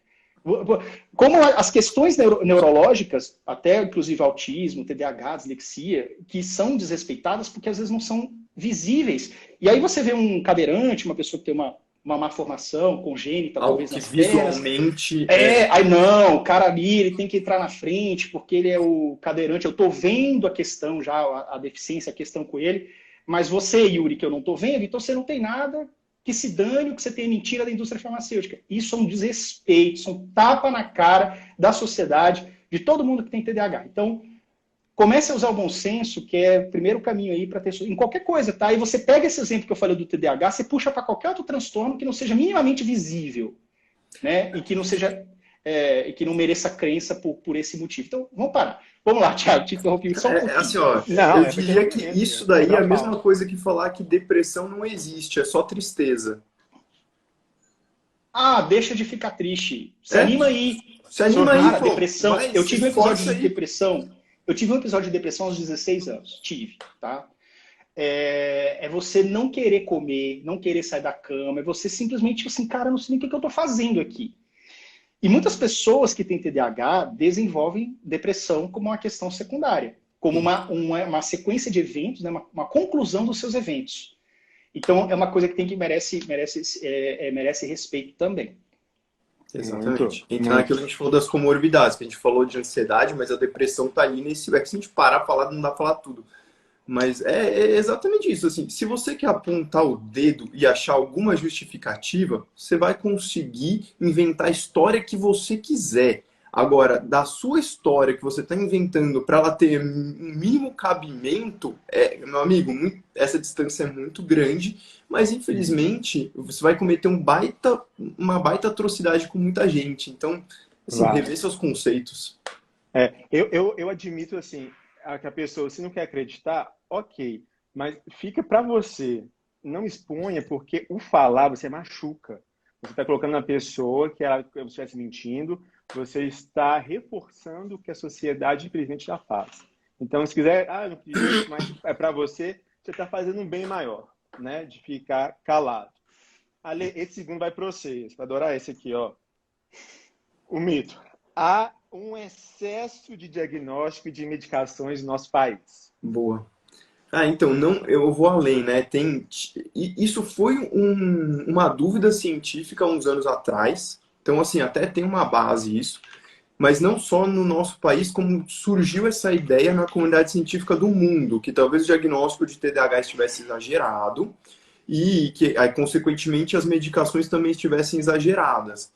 Como as questões neurológicas, até inclusive autismo, TDAH, dislexia, que são desrespeitadas porque às vezes não são visíveis. E aí você vê um cadeirante, uma pessoa que tem uma má formação congênita, algo talvez que nas pernas. visualmente... Aí não, o cara ali, ele tem que entrar na frente porque ele é o cadeirante. Eu estou vendo a questão já, a deficiência, a questão com ele, mas você, Yuri, que eu não estou vendo, então você não tem nada, que se dane o que você tem mentira da indústria farmacêutica. Isso é um desrespeito, isso é um tapa na cara da sociedade, de todo mundo que tem TDAH. Então, comece a usar o bom senso, que é o primeiro caminho aí para ter em qualquer coisa, tá? E você pega esse exemplo que eu falei do TDAH, você puxa para qualquer outro transtorno que não seja minimamente visível, né? E que não seja e que não mereça crença por esse motivo. Então, vamos parar. Vamos lá, Thiago, te interrompi só um pouquinho. Assim, ó, eu diria que isso daí é a mesma coisa que falar que depressão não existe, é só tristeza. Deixa de ficar triste. Se anima aí. Se anima aí, pô. Depressão. Eu tive um episódio de depressão. Eu tive um episódio de depressão aos 16 anos. Tive, tá? É você não querer comer, não querer sair da cama, é você simplesmente assim, cara, não sei nem o que eu tô fazendo aqui. E muitas pessoas que têm TDAH desenvolvem depressão como uma questão secundária, como uma sequência de eventos, né, uma conclusão dos seus eventos. Então, é uma coisa que merece respeito também. Exatamente. Então, naquilo que a gente falou das comorbidades, que a gente falou de ansiedade, mas a depressão tá ali nesse... É que se a gente parar a falar, não dá pra falar tudo. Mas é exatamente isso. Assim, se você quer apontar o dedo e achar alguma justificativa, você vai conseguir inventar a história que você quiser. Agora, da sua história que você está inventando para ela ter um mínimo cabimento, meu amigo, essa distância é muito grande, mas infelizmente você vai cometer uma baita atrocidade com muita gente. Então, assim, rever seus conceitos. Eu admito assim, que a pessoa, se não quer acreditar, ok, mas fica para você. Não exponha, porque o falar você machuca. Você está colocando na pessoa que ela estivesse mentindo, você está reforçando o que a sociedade, infelizmente, já faz. Então, se quiser, não acredito, mas é para você, você está fazendo um bem maior, né? De ficar calado. Ale, esse segundo vai para você. Você vai adorar esse aqui, ó. O mito. Há um excesso de diagnóstico e de medicações no nosso país. Boa. Então, eu vou além, né? Isso foi uma dúvida científica há uns anos atrás. Então, assim, até tem uma base isso. Mas não só no nosso país, como surgiu essa ideia na comunidade científica do mundo, que talvez o diagnóstico de TDAH estivesse exagerado e que, aí, consequentemente, as medicações também estivessem exageradas.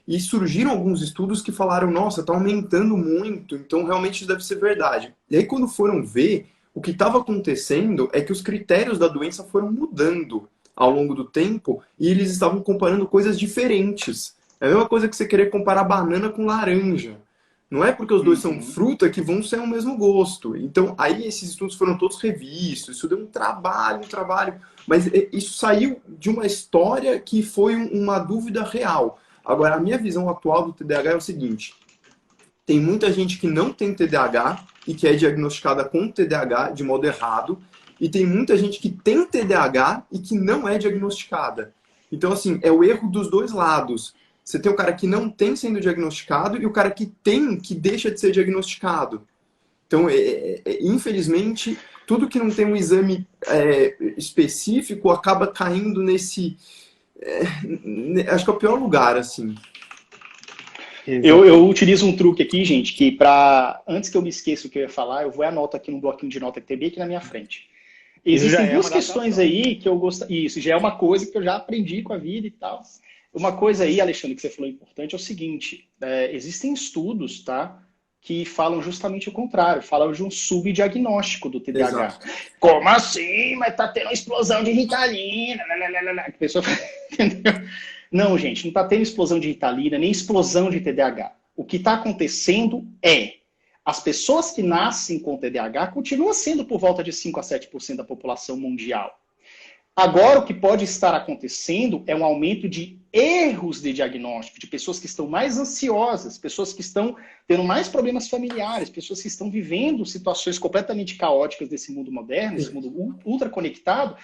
E surgiram alguns estudos que falaram, nossa, está aumentando muito, então realmente isso deve ser verdade. E aí, quando foram ver, o que estava acontecendo é que os critérios da doença foram mudando ao longo do tempo e eles estavam comparando coisas diferentes. É a mesma coisa que você querer comparar banana com laranja. Não é porque os dois são fruta que vão ser o mesmo gosto. Então, aí esses estudos foram todos revistos, isso deu um trabalho, mas isso saiu de uma história que foi uma dúvida real. Agora, a minha visão atual do TDAH é o seguinte: tem muita gente que não tem TDAH e que é diagnosticada com TDAH de modo errado, e tem muita gente que tem TDAH e que não é diagnosticada. Então, assim, é o erro dos dois lados. Você tem o cara que não tem sendo diagnosticado e o cara que tem que deixa de ser diagnosticado. Então, infelizmente, tudo que não tem um exame específico acaba caindo nesse... acho que é o pior lugar, assim. Eu utilizo um truque aqui, gente, que antes que eu me esqueça o que eu ia falar, eu vou e anoto aqui no bloquinho de nota que tem bem aqui na minha frente. Existem duas questões aí que eu gosto. Isso já é uma coisa que eu já aprendi com a vida e tal. Uma coisa aí, Alexandre, que você falou importante é o seguinte: existem estudos, tá, que falam justamente o contrário, falam de um subdiagnóstico do TDAH. Exato. Como assim? Mas tá tendo uma explosão de Ritalina. A pessoa entendeu? Não, gente, não está tendo explosão de Ritalina, nem explosão de TDAH. O que está acontecendo as pessoas que nascem com TDAH continuam sendo por volta de 5 a 7% da população mundial. Agora, o que pode estar acontecendo é um aumento de erros de diagnóstico, de pessoas que estão mais ansiosas, pessoas que estão tendo mais problemas familiares, pessoas que estão vivendo situações completamente caóticas desse mundo moderno, desse mundo ultra conectado.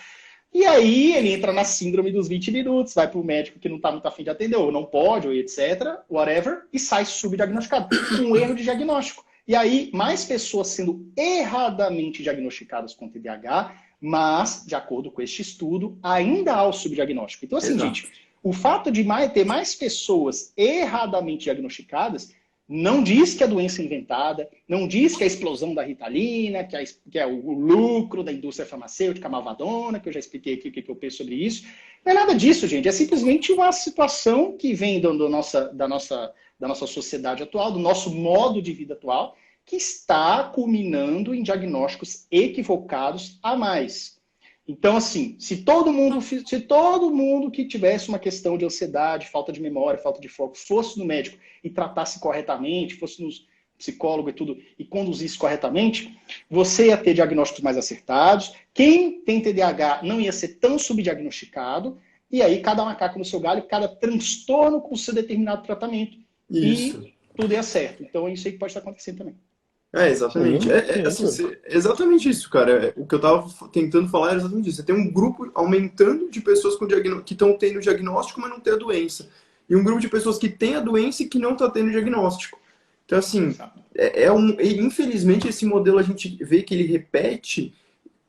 E aí ele entra na síndrome dos 20 minutos, vai para o médico que não está muito afim de atender, ou não pode, ou etc., whatever, e sai subdiagnosticado, com um erro de diagnóstico. E aí, mais pessoas sendo erradamente diagnosticadas com TDAH, mas, de acordo com este estudo, ainda há o subdiagnóstico. Então, assim, gente, o fato de ter mais pessoas erradamente diagnosticadas não diz que a doença é inventada, não diz que é a explosão da Ritalina, que é o lucro da indústria farmacêutica malvadona, que eu já expliquei aqui o que eu penso sobre isso. Não é nada disso, gente. É simplesmente uma situação que vem da nossa sociedade atual, do nosso modo de vida atual, que está culminando em diagnósticos equivocados a mais. Então, assim, se todo mundo que tivesse uma questão de ansiedade, falta de memória, falta de foco, fosse no médico e tratasse corretamente, fosse no psicólogo e tudo, e conduzisse corretamente, você ia ter diagnósticos mais acertados. Quem tem TDAH não ia ser tão subdiagnosticado, e aí cada macaco no seu galho, cada transtorno com o seu determinado tratamento. Isso. E tudo ia certo. Então, é isso aí que pode estar acontecendo também. Exatamente. Exatamente isso, cara. O que eu tava tentando falar é exatamente isso. Você tem um grupo aumentando de pessoas que estão tendo diagnóstico, mas não tem a doença. E um grupo de pessoas que tem a doença e que não está tendo diagnóstico. Então, assim, infelizmente esse modelo a gente vê que ele repete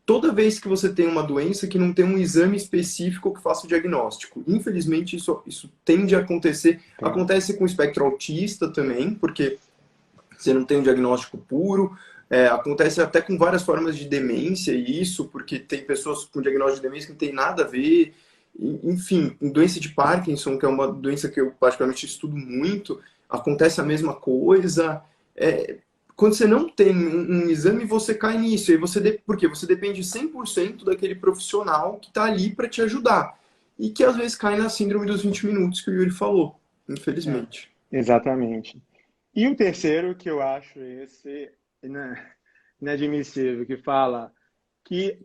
toda vez que você tem uma doença que não tem um exame específico que faça o diagnóstico. Infelizmente isso tende a acontecer. Acontece com o espectro autista também, porque você não tem um diagnóstico puro. Acontece até com várias formas de demência, isso, porque tem pessoas com diagnóstico de demência que não tem nada a ver. Enfim, doença de Parkinson, que é uma doença que eu particularmente estudo muito, acontece a mesma coisa. Quando você não tem um exame, você cai nisso. Porque você depende 100% daquele profissional que está ali para te ajudar. E que às vezes cai na síndrome dos 20 minutos que o Yuri falou, infelizmente. Exatamente. E o terceiro, que eu acho inadmissível, que fala que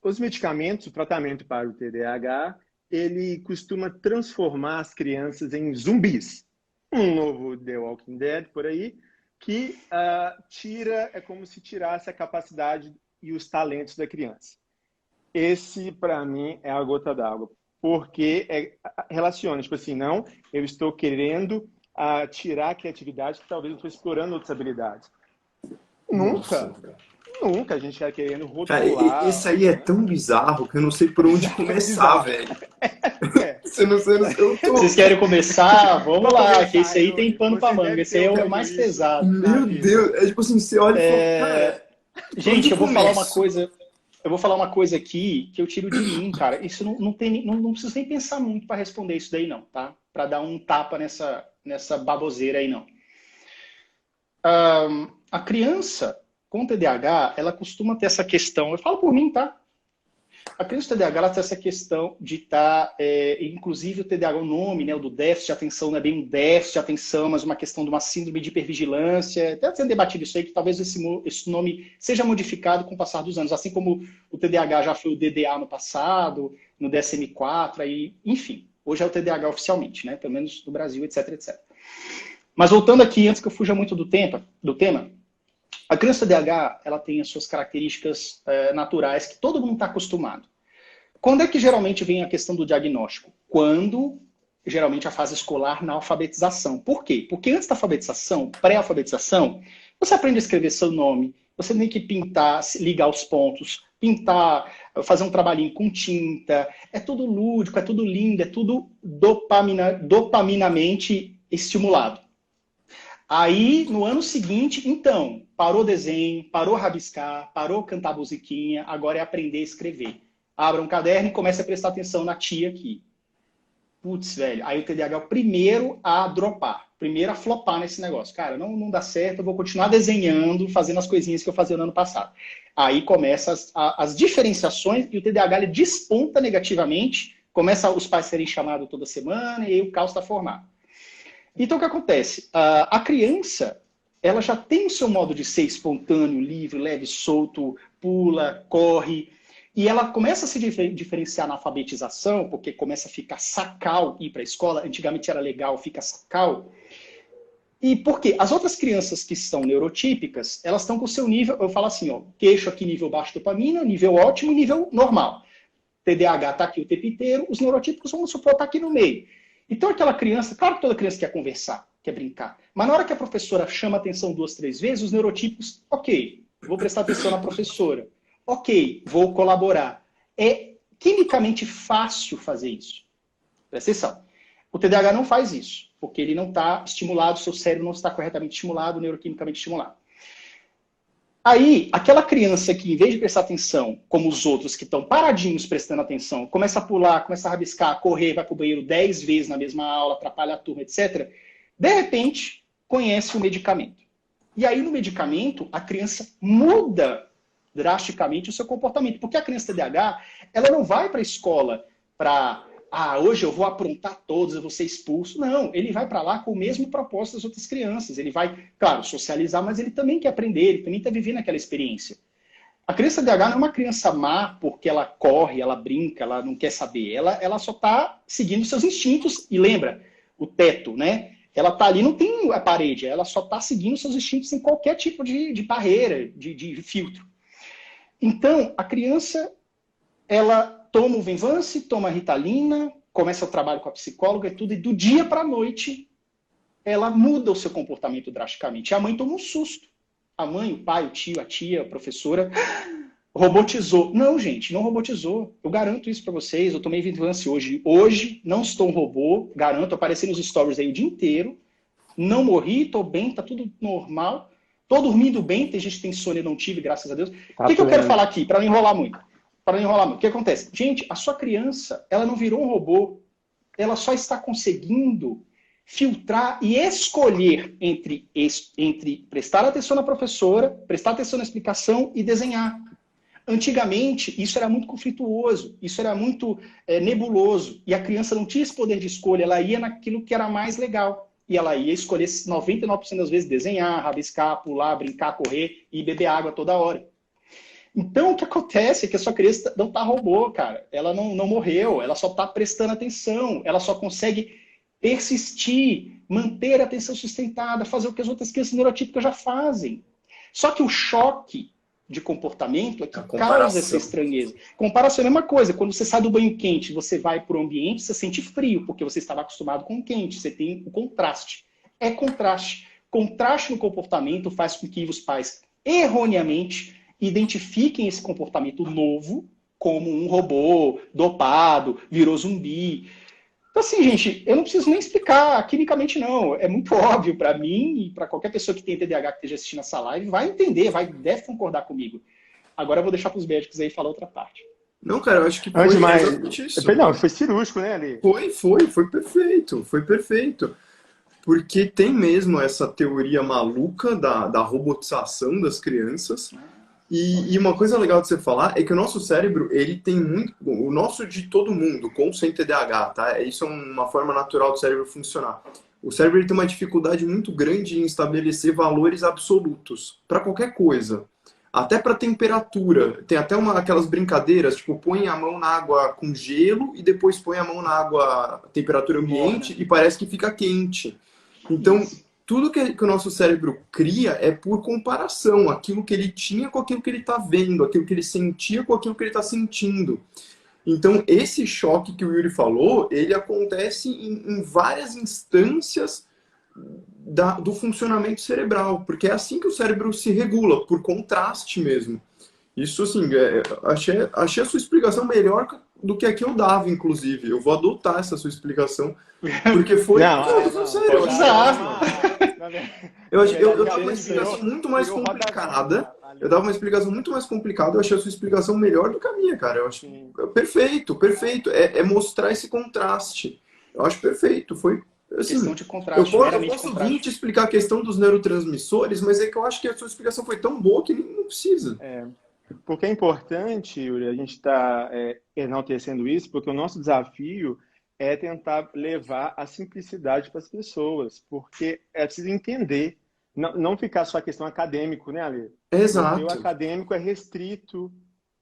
os medicamentos, o tratamento para o TDAH, ele costuma transformar as crianças em zumbis. Um novo The Walking Dead por aí, que é como se tirasse a capacidade e os talentos da criança. Esse, para mim, é a gota d'água. Porque relaciona, tipo assim, não, eu estou querendo tirar a criatividade, que talvez eu estou explorando outras habilidades. Nunca a gente está querendo rotular. Isso aí é tão bizarro que eu não sei por onde começar, velho. Vocês querem começar? Vamos lá, que esse aí tem pano pra manga. Esse aí é o mais pesado. Meu Deus, tipo assim, você olha e fala, cara, gente, eu vou falar uma coisa. eu vou falar uma coisa aqui que eu tiro de mim, cara. Isso não preciso nem pensar muito para responder isso daí, não, tá? Para dar um tapa nessa baboseira aí, não. A criança com TDAH, ela costuma ter essa questão, eu falo por mim, tá? A criança com TDAH, ela tem essa questão de estar, inclusive o TDAH, o nome, né, o do déficit de atenção, não é bem um déficit de atenção, mas uma questão de uma síndrome de hipervigilância. Até sendo debatido isso aí, que talvez esse nome seja modificado com o passar dos anos, assim como o TDAH já foi o DDA no passado, no DSM-4, aí, enfim, hoje é o TDAH oficialmente, né, pelo menos no Brasil, etc, etc. Mas voltando aqui, antes que eu fuja muito do tema, a criança TDAH, ela tem as suas características naturais que todo mundo está acostumado. Quando é que geralmente vem a questão do diagnóstico? Quando, geralmente, a fase escolar na alfabetização. Por quê? Porque antes da alfabetização, pré-alfabetização, você aprende a escrever seu nome, você tem que pintar, ligar os pontos, pintar, fazer um trabalhinho com tinta. É tudo lúdico, é tudo lindo, é tudo dopaminamente estimulado. Aí, no ano seguinte, então, parou o desenho, parou rabiscar, parou cantar musiquinha, agora é aprender a escrever. Abra um caderno e comece a prestar atenção na tia aqui. Putz, velho, aí o TDAH é o primeiro a dropar, primeiro a flopar nesse negócio. Cara, não dá certo, eu vou continuar desenhando, fazendo as coisinhas que eu fazia no ano passado. Aí começam as diferenciações e o TDAH ele desponta negativamente, começa os pais serem chamados toda semana e aí o caos está formado. Então, o que acontece? A criança, ela já tem o seu modo de ser espontâneo, livre, leve, solto, pula, corre, e ela começa a se diferenciar na alfabetização, porque começa a ficar sacal ir para a escola. Antigamente era legal, fica sacal. E por quê? As outras crianças que são neurotípicas, elas estão com o seu nível, eu falo assim, ó, queixo aqui nível baixo dopamina, nível ótimo e nível normal. TDAH está aqui o tempo inteiro, os neurotípicos, vamos supor, tá aqui no meio. Então, aquela criança, claro que toda criança quer conversar, quer brincar, mas na hora que a professora chama a atenção 2, 3 vezes, os neurotípicos, ok, vou prestar atenção na professora, ok, vou colaborar. É quimicamente fácil fazer isso. Presta atenção. O TDAH não faz isso, porque ele não está estimulado, seu cérebro não está corretamente estimulado, neuroquimicamente estimulado. Aí, aquela criança que, em vez de prestar atenção, como os outros que estão paradinhos prestando atenção, começa a pular, começa a rabiscar, correr, vai para o banheiro 10 vezes na mesma aula, atrapalha a turma, etc., de repente, conhece o medicamento. E aí, no medicamento, a criança muda drasticamente o seu comportamento. Porque a criança TDAH, ela não vai para a escola para... hoje eu vou aprontar todos, eu vou ser expulso. Não, ele vai para lá com o mesmo propósito das outras crianças. Ele vai, claro, socializar, mas ele também quer aprender, ele também está vivendo aquela experiência. A criança TDAH não é uma criança má porque ela corre, ela brinca, ela não quer saber. Ela só está seguindo seus instintos. E lembra, o teto, né? Ela está ali, não tem a parede, ela só está seguindo seus instintos sem qualquer tipo de barreira, de filtro. Então, a criança, ela toma o Venvance, toma a Ritalina, começa o trabalho com a psicóloga e tudo, e do dia para a noite, ela muda o seu comportamento drasticamente. E a mãe toma um susto. A mãe, o pai, o tio, a tia, a professora, robotizou. Não, gente, não robotizou. Eu garanto isso para vocês. Eu tomei Venvance hoje. Hoje, não estou um robô, garanto. Apareci nos stories aí o dia inteiro. Não morri, estou bem, está tudo normal. Estou dormindo bem, tem gente que tem sono e não tive, graças a Deus. O que eu quero falar aqui, para não enrolar muito? O que acontece? Gente, a sua criança, ela não virou um robô. Ela só está conseguindo filtrar e escolher entre prestar atenção na professora, prestar atenção na explicação e desenhar. Antigamente, isso era muito conflituoso, isso era muito nebuloso. E a criança não tinha esse poder de escolha, ela ia naquilo que era mais legal. E ela ia escolher 99% das vezes desenhar, rabiscar, pular, brincar, correr e beber água toda hora. Então, o que acontece é que a sua criança não está robô, cara. Ela não morreu, ela só está prestando atenção, ela só consegue persistir, manter a atenção sustentada, fazer o que as outras crianças neurotípicas já fazem. Só que o choque de comportamento é que causa essa estranheza. Comparação é a mesma coisa. Quando você sai do banho quente, você vai para o ambiente, você sente frio, porque você estava acostumado com o quente. Você tem o contraste. É contraste. Contraste no comportamento faz com que os pais, erroneamente, identifiquem esse comportamento novo como um robô dopado, virou zumbi. Então, assim, gente, eu não preciso nem explicar quimicamente, não. É muito óbvio para mim e para qualquer pessoa que tem TDAH que esteja assistindo essa live, vai entender, deve concordar comigo. Agora eu vou deixar para os médicos aí falar outra parte. Não, cara, eu acho que foi Antes de mais, exatamente isso. não, foi cirúrgico, né, Ali? Foi perfeito, foi perfeito. Porque tem mesmo essa teoria maluca da robotização das crianças. E uma coisa legal de você falar é que o nosso cérebro, ele tem muito... O nosso de todo mundo, com ou sem TDAH, tá? Isso é uma forma natural do cérebro funcionar. O cérebro ele tem uma dificuldade muito grande em estabelecer valores absolutos para qualquer coisa. Até para temperatura. Tem até aquelas brincadeiras, tipo, põe a mão na água com gelo e depois põe a mão na água temperatura ambiente e parece que fica quente. Então, tudo que o nosso cérebro cria é por comparação. Aquilo que ele tinha com aquilo que ele está vendo, aquilo que ele sentia com aquilo que ele está sentindo. Então, esse choque que o Yuri falou, ele acontece em várias instâncias do funcionamento cerebral, porque é assim que o cérebro se regula, por contraste mesmo. Isso, assim, achei a sua explicação melhor do que a que eu dava, inclusive. Eu vou adotar essa sua explicação, porque foi... Não, sério, eu dava uma explicação muito mais complicada. Eu dava uma explicação muito mais complicada, eu achei a sua explicação melhor do que a minha, cara. Eu acho perfeito, perfeito. É mostrar esse contraste. Eu acho perfeito. Foi assim, questão de contraste, eu posso vir te explicar a questão dos neurotransmissores, mas é que eu acho que a sua explicação foi tão boa que não precisa. Porque é importante, Yuri, a gente está enaltecendo isso, porque o nosso desafio é tentar levar a simplicidade para as pessoas, porque é preciso entender, não ficar só a questão acadêmico, né, Ale? Exato. Porque o acadêmico é restrito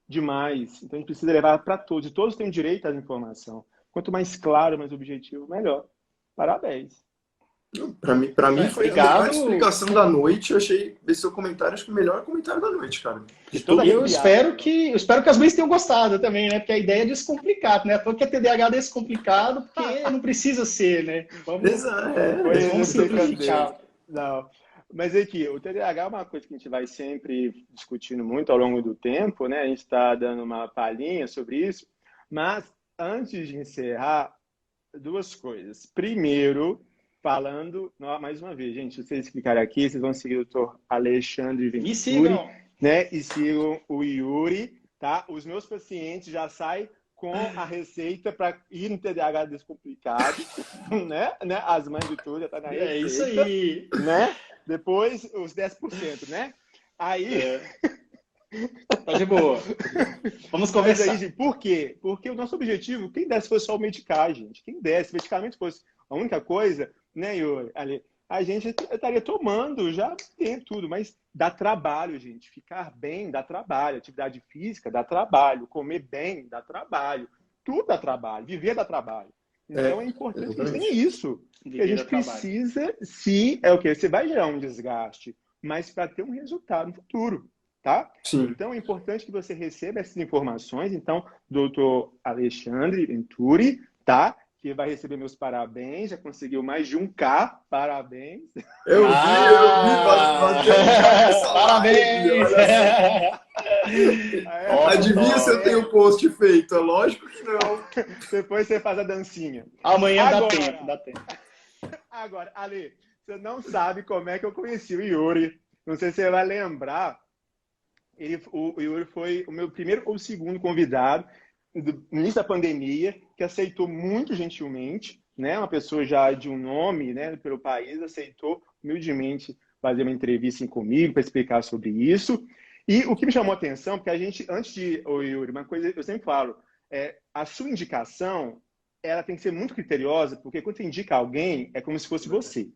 demais, então a gente precisa levar para todos, e todos têm direito à informação. Quanto mais claro, mais objetivo, melhor. Parabéns. Para mim foi a melhor explicação da noite. Eu achei esse seu comentário, acho que o melhor comentário da noite, cara. E eu espero que as mães tenham gostado também, né? Porque a ideia é descomplicar, né? Porque a TDAH é descomplicado, porque não precisa ser, né? Vamos simplificar. Não. Mas aqui, o TDAH é uma coisa que a gente vai sempre discutindo muito ao longo do tempo, né? A gente está dando uma palhinha sobre isso. Mas, antes de encerrar, duas coisas. Primeiro, falando, mais uma vez, gente, se vocês clicarem aqui, vocês vão seguir o Dr. Alexandre Venturi, né? E sigam o Yuri, tá? Os meus pacientes já saem com a receita para ir no TDAH descomplicado, né? As mães de tudo já tá na receita. É isso aí. Né? Depois, os 10%, né? Aí... Tá de boa. Vamos conversar. Aí, por quê? Porque o nosso objetivo, quem desse fosse só o medicar, gente. Quem desse, se medicamento fosse a única coisa, né, Yuri? Ali, a gente estaria tomando, já tem tudo, mas dá trabalho, gente. Ficar bem dá trabalho. Atividade física dá trabalho. Comer bem dá trabalho. Tudo dá trabalho. Viver dá trabalho. Então é importante que a gente tenha isso. Que a gente precisa, se é o quê? Você vai gerar um desgaste, mas para ter um resultado no futuro. Tá? Sim. Então, é importante que você receba essas informações. Então, doutor Alexandre Venturi, tá? Que vai receber meus parabéns. Já conseguiu mais de 1K. Parabéns. Eu vi. Parabéns! Adivinha se eu tenho post feito? É lógico que não. Depois você faz a dancinha. Amanhã dá tempo. Agora, Ale, você não sabe como é que eu conheci o Yuri. Não sei se você vai lembrar. O Yuri foi o meu primeiro ou segundo convidado no início da pandemia, que aceitou muito gentilmente, né? Uma pessoa já de um nome, né, pelo país, aceitou humildemente fazer uma entrevista comigo para explicar sobre isso. E o que me chamou a atenção, porque a gente, antes de... Yuri, uma coisa eu sempre falo, a sua indicação, ela tem que ser muito criteriosa, porque quando você indica alguém, é como se fosse você.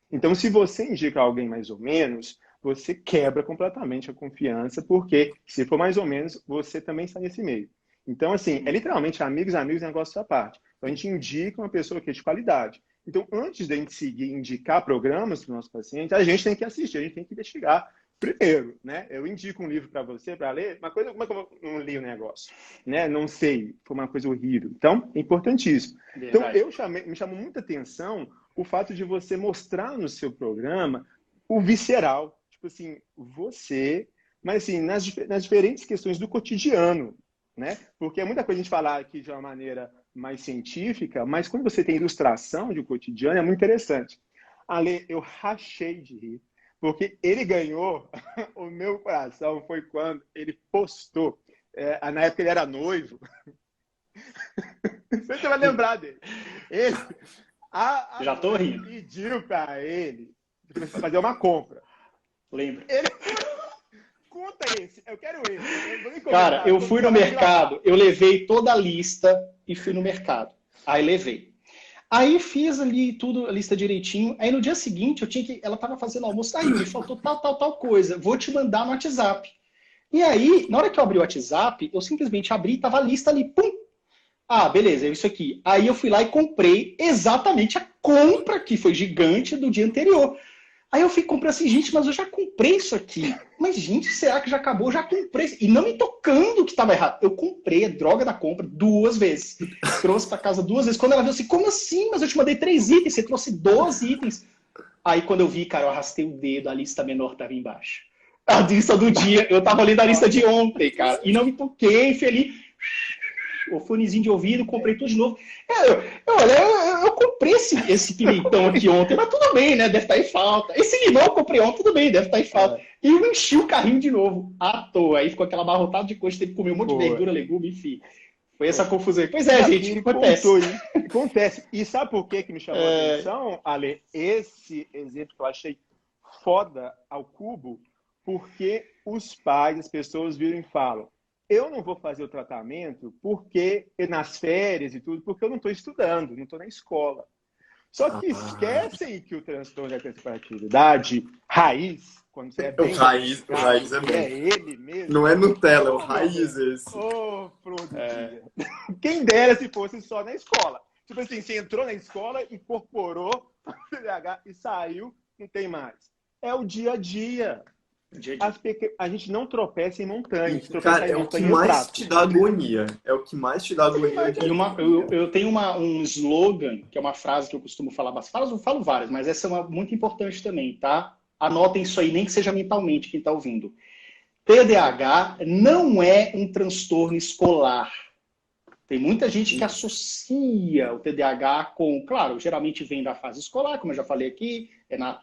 Então, se você indica alguém mais ou menos, você quebra completamente a confiança, porque se for mais ou menos, você também está nesse meio. Então, assim, é literalmente amigos, negócio à parte. Então, a gente indica uma pessoa que é de qualidade. Então, antes de a gente seguir indicar programas para os nossos pacientes, a gente tem que assistir, a gente tem que investigar primeiro, né? Eu indico um livro para você, para ler, como é que eu não li o negócio? Né? Não sei, foi uma coisa horrível. Então, é importantíssimo. Verdade. Então, me chamou muita atenção o fato de você mostrar no seu programa o visceral. Tipo assim, você... Mas, assim, nas diferentes questões do cotidiano, né? Porque é muita coisa a gente falar aqui de uma maneira mais científica, mas quando você tem ilustração de um cotidiano, é muito interessante. Ale, eu rachei de rir. Porque ele ganhou o meu coração foi quando ele postou. Na época ele era noivo. Você vai lembrar dele. Ele, Já tô rindo. Pediu para ele fazer uma compra. Lembra? Ele... Conta esse. Eu quero esse. Cara, eu fui no mercado, eu levei toda a lista e fui no mercado. Aí levei. Aí fiz ali tudo, a lista direitinho. Aí no dia seguinte, ela tava fazendo almoço. Aí me faltou tal coisa. Vou te mandar no WhatsApp. E aí, na hora que eu abri o WhatsApp, eu simplesmente abri e tava a lista ali. Pum! Ah, beleza, é isso aqui. Aí eu fui lá e comprei exatamente a compra, que foi gigante, do dia anterior. Aí eu fui comprar assim, gente, mas eu já comprei isso aqui. Mas, gente, será que já acabou? Eu já comprei. E não me tocando que estava errado. Eu comprei a droga da compra 2 vezes. Trouxe para casa 2 vezes. Quando ela viu assim, como assim? Mas eu te mandei 3 itens, você trouxe 12 itens. Aí quando eu vi, cara, eu arrastei o dedo, a lista menor estava embaixo. A lista do dia, eu tava lendo a lista de ontem, cara. E não me toquei, feliz. O fonezinho de ouvido, comprei tudo de novo. Eu comprei esse pimentão aqui ontem, mas tudo bem, né? Deve estar em falta. Esse limão eu comprei ontem, tudo bem, deve estar em falta. E eu enchi o carrinho de novo, à toa. Aí ficou aquela abarrotada de coisa, teve que comer um monte de verdura, legume, enfim. Foi essa confusão. Pois é, gente, acontece. E sabe por que me chamou a atenção, Ale? Esse exemplo que eu achei foda ao cubo, porque os pais, as pessoas viram e falam: eu não vou fazer o tratamento porque nas férias e tudo, porque eu não estou estudando, não estou na escola. Só que esquecem que o transtorno de hiperatividade raiz, quando você é bem... O raiz é bom. É ele mesmo. Não é Nutella, é o raiz esse. Quem dera se fosse só na escola. Tipo assim, você entrou na escola, incorporou o TDAH e saiu, não tem mais. É o dia a dia. A gente não tropeça em montanhas. Cara, é o que mais te dá agonia. É o que mais te dá agonia. Eu tenho um slogan, que é uma frase que eu costumo falar bastante. Eu falo várias, mas essa é muito importante também, tá? Anotem isso aí, nem que seja mentalmente quem está ouvindo. TDAH não é um transtorno escolar. Tem muita gente que associa o TDAH com, claro, geralmente vem da fase escolar, como eu já falei aqui, na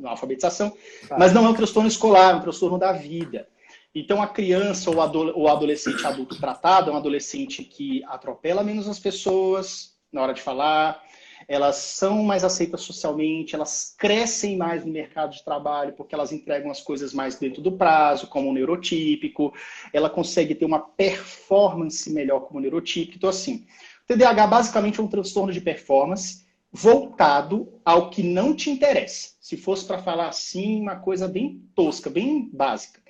alfabetização, mas não é um transtorno escolar, é um transtorno da vida. Então, a criança ou adolescente adulto tratado é um adolescente que atropela menos as pessoas na hora de falar, elas são mais aceitas socialmente, elas crescem mais no mercado de trabalho porque elas entregam as coisas mais dentro do prazo, como o neurotípico, ela consegue ter uma performance melhor como o neurotípico. Então, assim, o TDAH basicamente é um transtorno de performance voltado ao que não te interessa. Se fosse para falar assim, uma coisa bem tosca, bem básica.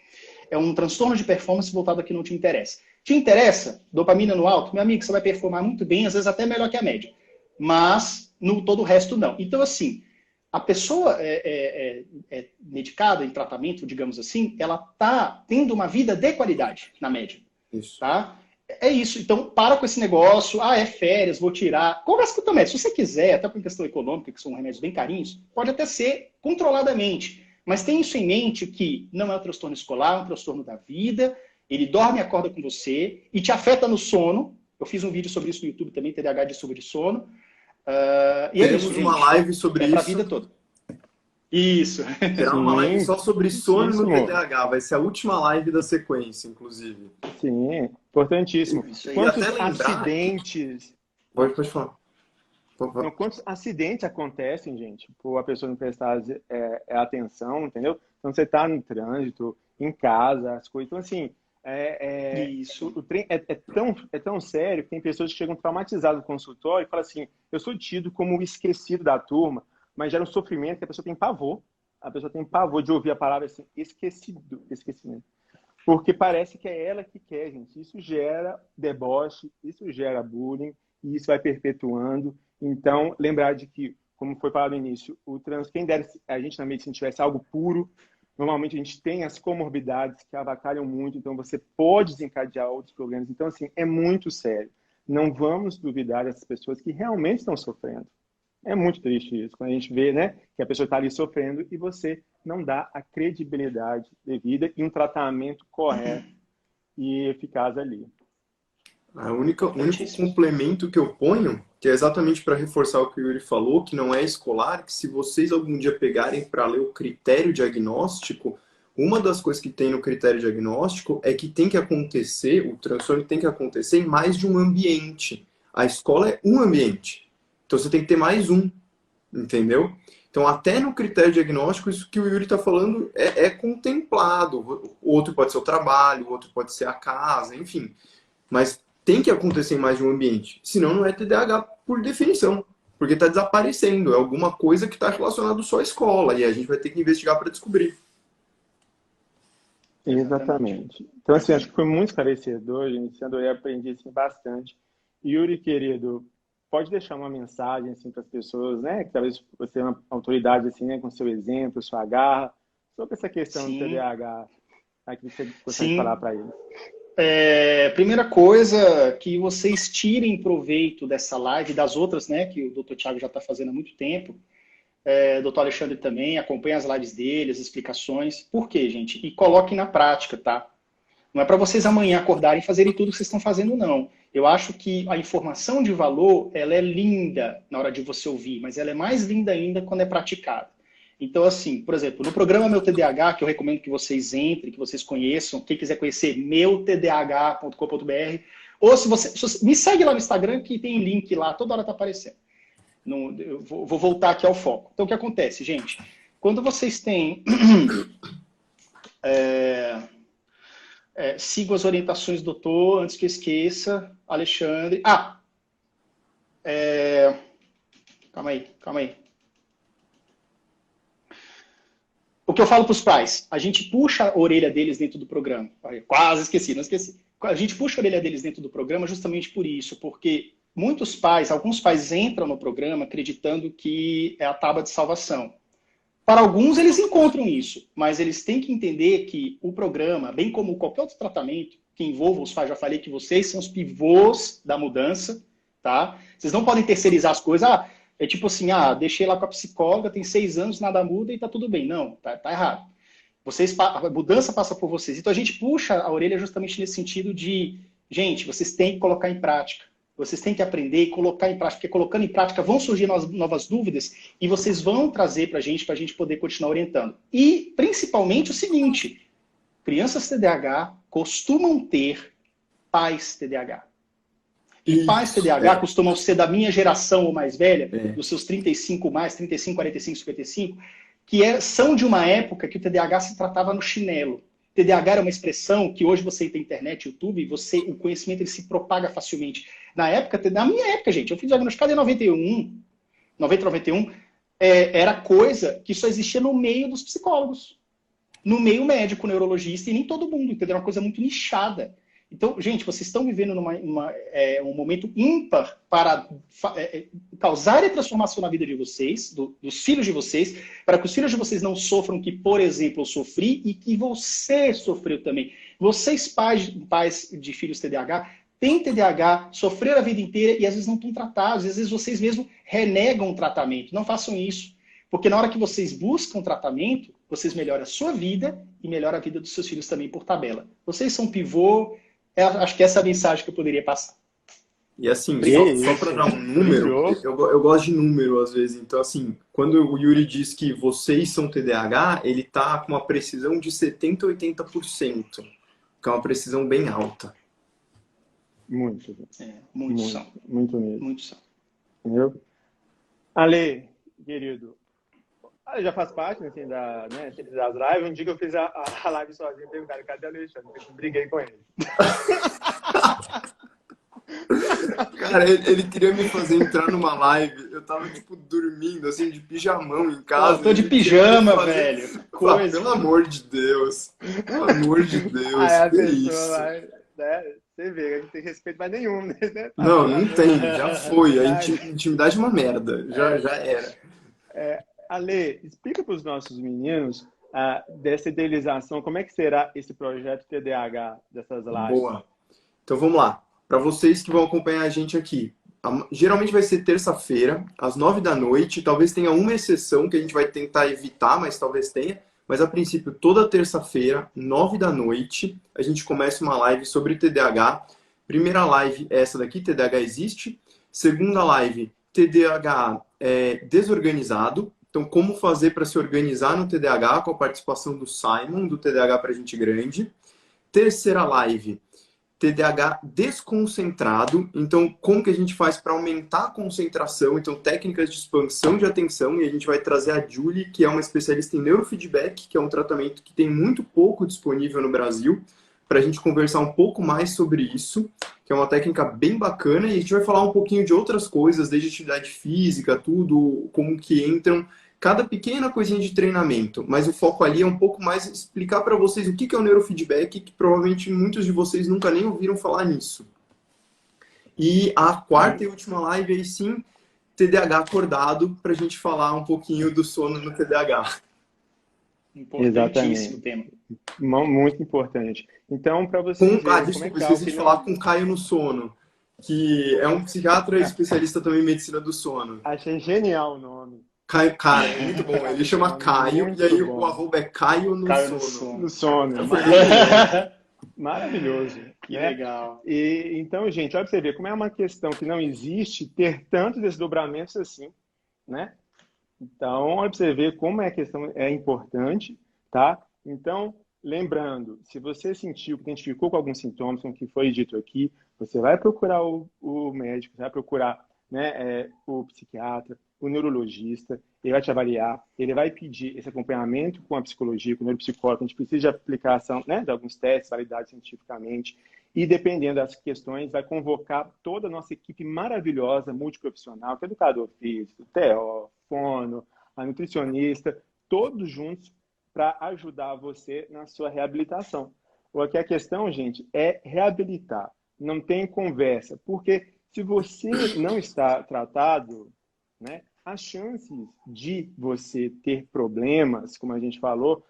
É um transtorno de performance voltado ao que não te interessa. Te interessa? Dopamina no alto? Meu amigo, você vai performar muito bem, às vezes até melhor que a média. Mas no todo o resto não. Então, assim, a pessoa medicada, em tratamento, digamos assim, ela está tendo uma vida de qualidade, na média. Isso. Tá? É isso. Então, para com esse negócio. Ah, é férias, vou tirar. Conversa com o teu médico. Se você quiser, até por questão econômica, que são remédios bem carinhos, pode até ser controladamente. Mas tenha isso em mente que não é um transtorno escolar, é um transtorno da vida. Ele dorme e acorda com você e te afeta no sono. Eu fiz um vídeo sobre isso no YouTube também, TDAH de distúrbio de sono. E teremos é isso, uma live sobre isso. Pra vida toda. Isso. Terá uma live só sobre sono no TDAH. Vai ser a última live da sequência, inclusive. Sim, importantíssimo. Quantos acidentes... Pode falar. Não, quantos acidentes acontecem, gente, por a pessoa não prestar atenção, entendeu? Então, você está no trânsito, em casa, as coisas. Então, assim, isso. O trem é tão sério que tem pessoas que chegam traumatizadas no consultório e falam assim: eu sou tido como o esquecido da turma, mas gera um sofrimento que a pessoa tem pavor. A pessoa tem pavor de ouvir a palavra assim, esquecimento. Porque parece que é ela que quer, gente. Isso gera deboche, isso gera bullying, e isso vai perpetuando. Então, lembrar de que, como foi falado no início, quem dera a gente na medicina tivesse algo puro, normalmente a gente tem as comorbidades que avacalham muito, então você pode desencadear outros problemas. Então, assim, é muito sério. Não vamos duvidar dessas pessoas que realmente estão sofrendo. É muito triste isso, quando a gente vê, né, que a pessoa está ali sofrendo e você não dá a credibilidade devida e um tratamento correto e eficaz ali. O único complemento que eu ponho que é exatamente para reforçar o que o Yuri falou, que não é escolar, que se vocês algum dia pegarem para ler o critério diagnóstico, uma das coisas que tem no critério diagnóstico é que tem que acontecer, o transtorno tem que acontecer em mais de um ambiente. A escola é um ambiente. Então você tem que ter mais um, entendeu? Então até no critério diagnóstico, isso que o Yuri está falando é contemplado. O outro pode ser o trabalho, o outro pode ser a casa, enfim. Mas tem que acontecer em mais de um ambiente. Senão não é TDAH por definição. Porque está desaparecendo. É alguma coisa que está relacionada só à escola. E a gente vai ter que investigar para descobrir. Exatamente. Então, assim, acho que foi muito esclarecedor, gente. Adorei, aprendi assim, bastante. Yuri, querido, pode deixar uma mensagem assim, para as pessoas, né? Que talvez você é uma autoridade assim, né? Com seu exemplo, sua garra, sobre essa questão do TDAH. Aqui você gostaria de falar para eles. Primeira coisa, que vocês tirem proveito dessa live, das outras, né, que o Dr. Tiago já está fazendo há muito tempo, o Dr. Alexandre também, acompanha as lives dele, as explicações. Por quê, gente? E coloquem na prática, tá? Não é para vocês amanhã acordarem e fazerem tudo que vocês estão fazendo, não. Eu acho que a informação de valor, ela é linda na hora de você ouvir, mas ela é mais linda ainda quando é praticada. Então, assim, por exemplo, no programa Meu TDAH, que eu recomendo que vocês entrem, que vocês conheçam, quem quiser conhecer, meutdh.com.br, ou se você me segue lá no Instagram, que tem link lá, toda hora tá aparecendo. Eu vou voltar aqui ao foco. Então, o que acontece, gente? Quando vocês têm... sigam as orientações do doutor, antes que eu esqueça, Alexandre. Calma aí. O que eu falo para os pais, a gente puxa a orelha deles dentro do programa. Quase esqueci, não esqueci. A gente puxa a orelha deles dentro do programa justamente por isso, porque alguns pais entram no programa acreditando que é a tábua de salvação. Para alguns, eles encontram isso, mas eles têm que entender que o programa, bem como qualquer outro tratamento que envolva os pais, já falei que vocês são os pivôs da mudança, tá? Vocês não podem terceirizar as coisas. É tipo assim, deixei lá com a psicóloga, tem 6 anos, nada muda e tá tudo bem. Não, tá errado. A mudança passa por vocês. Então a gente puxa a orelha justamente nesse sentido de, gente, vocês têm que colocar em prática. Vocês têm que aprender e colocar em prática, porque colocando em prática vão surgir novas dúvidas e vocês vão trazer para a gente poder continuar orientando. E, principalmente, o seguinte, crianças TDAH costumam ter pais TDAH. E pais TDAH costumam ser da minha geração ou mais velha, dos seus 35 mais, 35, 45, 55, que são de uma época que o TDAH se tratava no chinelo. TDAH era uma expressão que hoje você tem internet, YouTube, o conhecimento ele se propaga facilmente. Na minha época, gente, eu fui diagnosticado em 91, era coisa que só existia no meio dos psicólogos, no meio médico, neurologista, e nem todo mundo, entendeu? Era uma coisa muito nichada. Então, gente, vocês estão vivendo um momento ímpar para causar a transformação na vida de vocês, dos filhos de vocês, para que os filhos de vocês não sofram que, por exemplo, eu sofri e que você sofreu também. Vocês, pais de filhos TDAH, têm TDAH, sofreram a vida inteira e às vezes não estão tratados, às vezes vocês mesmos renegam o tratamento. Não façam isso. Porque na hora que vocês buscam tratamento, vocês melhoram a sua vida e melhoram a vida dos seus filhos também por tabela. Vocês são pivô. Acho que essa é a mensagem que eu poderia passar. E assim, só para dar um número, eu gosto de número às vezes. Então, assim, quando o Yuri diz que vocês são TDAH, ele tá com uma precisão de 70% a 80%, que é uma precisão bem alta. Muito. Muito são. Muito mesmo. Muito são. Entendeu? Ale, querido, já faz parte assim, das lives. Um dia que eu fiz a live sozinho, perguntaram, cadê o Alexandre? Eu briguei com ele. Cara, ele queria me fazer entrar numa live. Eu tava, tipo, dormindo, assim, de pijamão em casa. Eu tô de pijama, velho. Coisa. Pelo amor de Deus. Pelo amor de Deus. Que isso? Né? Você vê, a gente tem respeito mais nenhum, né? Não tem. Já foi. A intimidade é uma merda. Já era. Ale, explica para os nossos meninos dessa idealização, como é que será esse projeto TDAH dessas lives? Boa. Então vamos lá. Para vocês que vão acompanhar a gente aqui, geralmente vai ser terça-feira, às 9 da noite. Talvez tenha uma exceção que a gente vai tentar evitar, mas talvez tenha. Mas a princípio, toda terça-feira, 9 da noite, a gente começa uma live sobre TDAH. Primeira live é essa daqui, TDAH Existe. Segunda live, TDAH desorganizado. Então, como fazer para se organizar no TDAH, com a participação do Simon, do TDAH para gente grande. Terceira live, TDAH desconcentrado. Então, como que a gente faz para aumentar a concentração? Então, técnicas de expansão de atenção. E a gente vai trazer a Julie, que é uma especialista em neurofeedback, que é um tratamento que tem muito pouco disponível no Brasil, para a gente conversar um pouco mais sobre isso, que é uma técnica bem bacana. E a gente vai falar um pouquinho de outras coisas, desde atividade física, tudo, como que entram cada pequena coisinha de treinamento, mas o foco ali é um pouco mais explicar para vocês o que é o neurofeedback, que provavelmente muitos de vocês nunca nem ouviram falar nisso. E a quarta e última live aí sim, TDAH acordado, para a gente falar um pouquinho do sono no TDAH. Importantíssimo tema. Muito importante. Então, para vocês verem desculpa, esqueci de falar com o Caio no sono, que é um psiquiatra e especialista também em medicina do sono. Achei genial o nome. Caio, cara, é muito bom. Ele chama Caio muito e aí bom. o arroba é Caio no Caio sono. No sono. Maravilhoso. Que né? legal. E, então, gente, olha para você ver como é uma questão que não existe ter tantos desdobramentos assim, né? Então, olha para você ver como é a questão é importante, tá? Então, lembrando, se você sentiu, identificou com alguns sintomas, com o que foi dito aqui, você vai procurar o médico, vai procurar, né, o psiquiatra, o neurologista, ele vai te avaliar, ele vai pedir esse acompanhamento com a psicologia, com o neuropsicólogo, a gente precisa de aplicação, né, de alguns testes validados cientificamente, e dependendo das questões, vai convocar toda a nossa equipe maravilhosa, multiprofissional, que é educador físico, TO, fono, a nutricionista, todos juntos para ajudar você na sua reabilitação. Porque a questão, gente, é reabilitar. Não tem conversa. Porque se você não está tratado, né, as chances de você ter problemas, como a gente falou,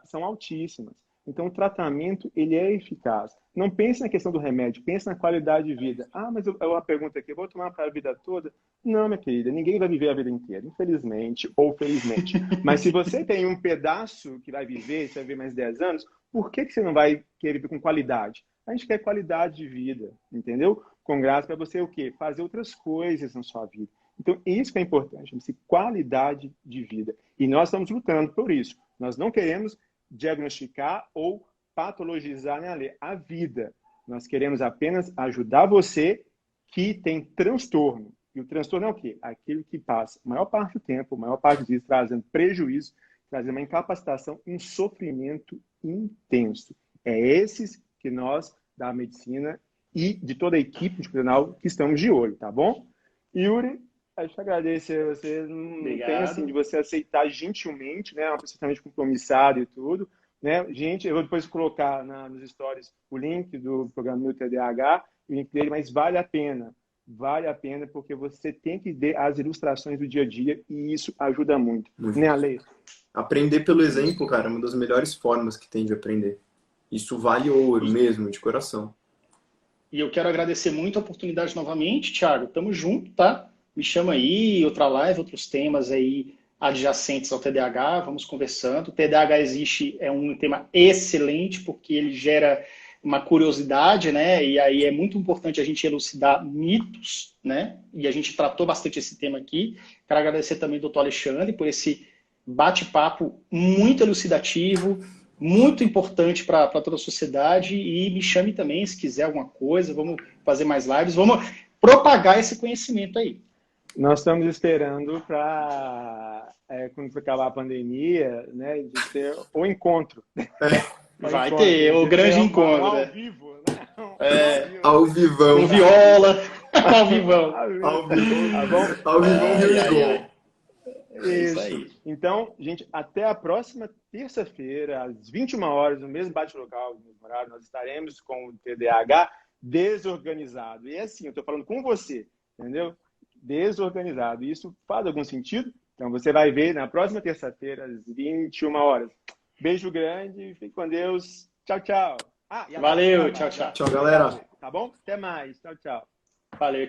são altíssimas. Então, o tratamento, ele é eficaz. Não pense na questão do remédio, pense na qualidade de vida. Ah, mas a pergunta aqui, eu vou tomar para a vida toda? Não, minha querida, ninguém vai viver a vida inteira, infelizmente ou felizmente. Mas se você tem um pedaço que vai viver, você vai viver mais 10 anos, por que você não vai querer viver com qualidade? A gente quer qualidade de vida, entendeu? Com graça para você o quê? Fazer outras coisas na sua vida. Então, isso que é importante, qualidade de vida. E nós estamos lutando por isso. Nós não queremos diagnosticar ou patologizar a vida. Nós queremos apenas ajudar você que tem transtorno. E o transtorno é o quê? Aquilo que passa a maior parte do tempo, a maior parte do dia, trazendo prejuízo, trazendo uma incapacitação, um sofrimento intenso. É esses que nós, da medicina e de toda a equipe institucional, que estamos de olho, tá bom? Yuri, a gente agradece a você, não tem assim, de você aceitar gentilmente, né, uma pessoa totalmente compromissada e tudo, né? Gente, eu vou depois colocar nos stories o link do programa Meu TDAH, o link dele, mas vale a pena porque você tem que ver as ilustrações do dia a dia e isso ajuda muito. Né, Ale? Aprender pelo exemplo, cara, é uma das melhores formas que tem de aprender. Isso vale ouro mesmo, de coração. E eu quero agradecer muito a oportunidade novamente, Thiago. Tamo junto, tá? Me chama aí, outra live, outros temas aí adjacentes ao TDAH, vamos conversando. O TDAH existe, é um tema excelente, porque ele gera uma curiosidade, né? E aí é muito importante a gente elucidar mitos, né? E a gente tratou bastante esse tema aqui. Quero agradecer também ao Dr. Alexandre por esse bate-papo muito elucidativo, muito importante para toda a sociedade. E me chame também se quiser alguma coisa, vamos fazer mais lives, vamos propagar esse conhecimento aí. Nós estamos esperando para, quando acabar a pandemia, né, de ter o encontro. Vai ter o grande encontro. Ao né? vivo, né? Ao vivão. Com viola. Ao vivão. Ao vivão. Tá bom? Ao vivão, Rio Ligou. Isso aí. Então, gente, até a próxima terça-feira, às 21 horas, no mesmo bate-local, no mesmo horário, nós estaremos com o TDAH desorganizado. E é assim, eu estou falando com você, entendeu? Desorganizado. Isso faz algum sentido? Então, você vai ver na próxima terça-feira, às 21 horas. Beijo grande, fique com Deus. Tchau, tchau. Valeu, tchau, tchau. Tchau, galera. Tá bom? Até mais. Tchau, tchau. Valeu, tchau.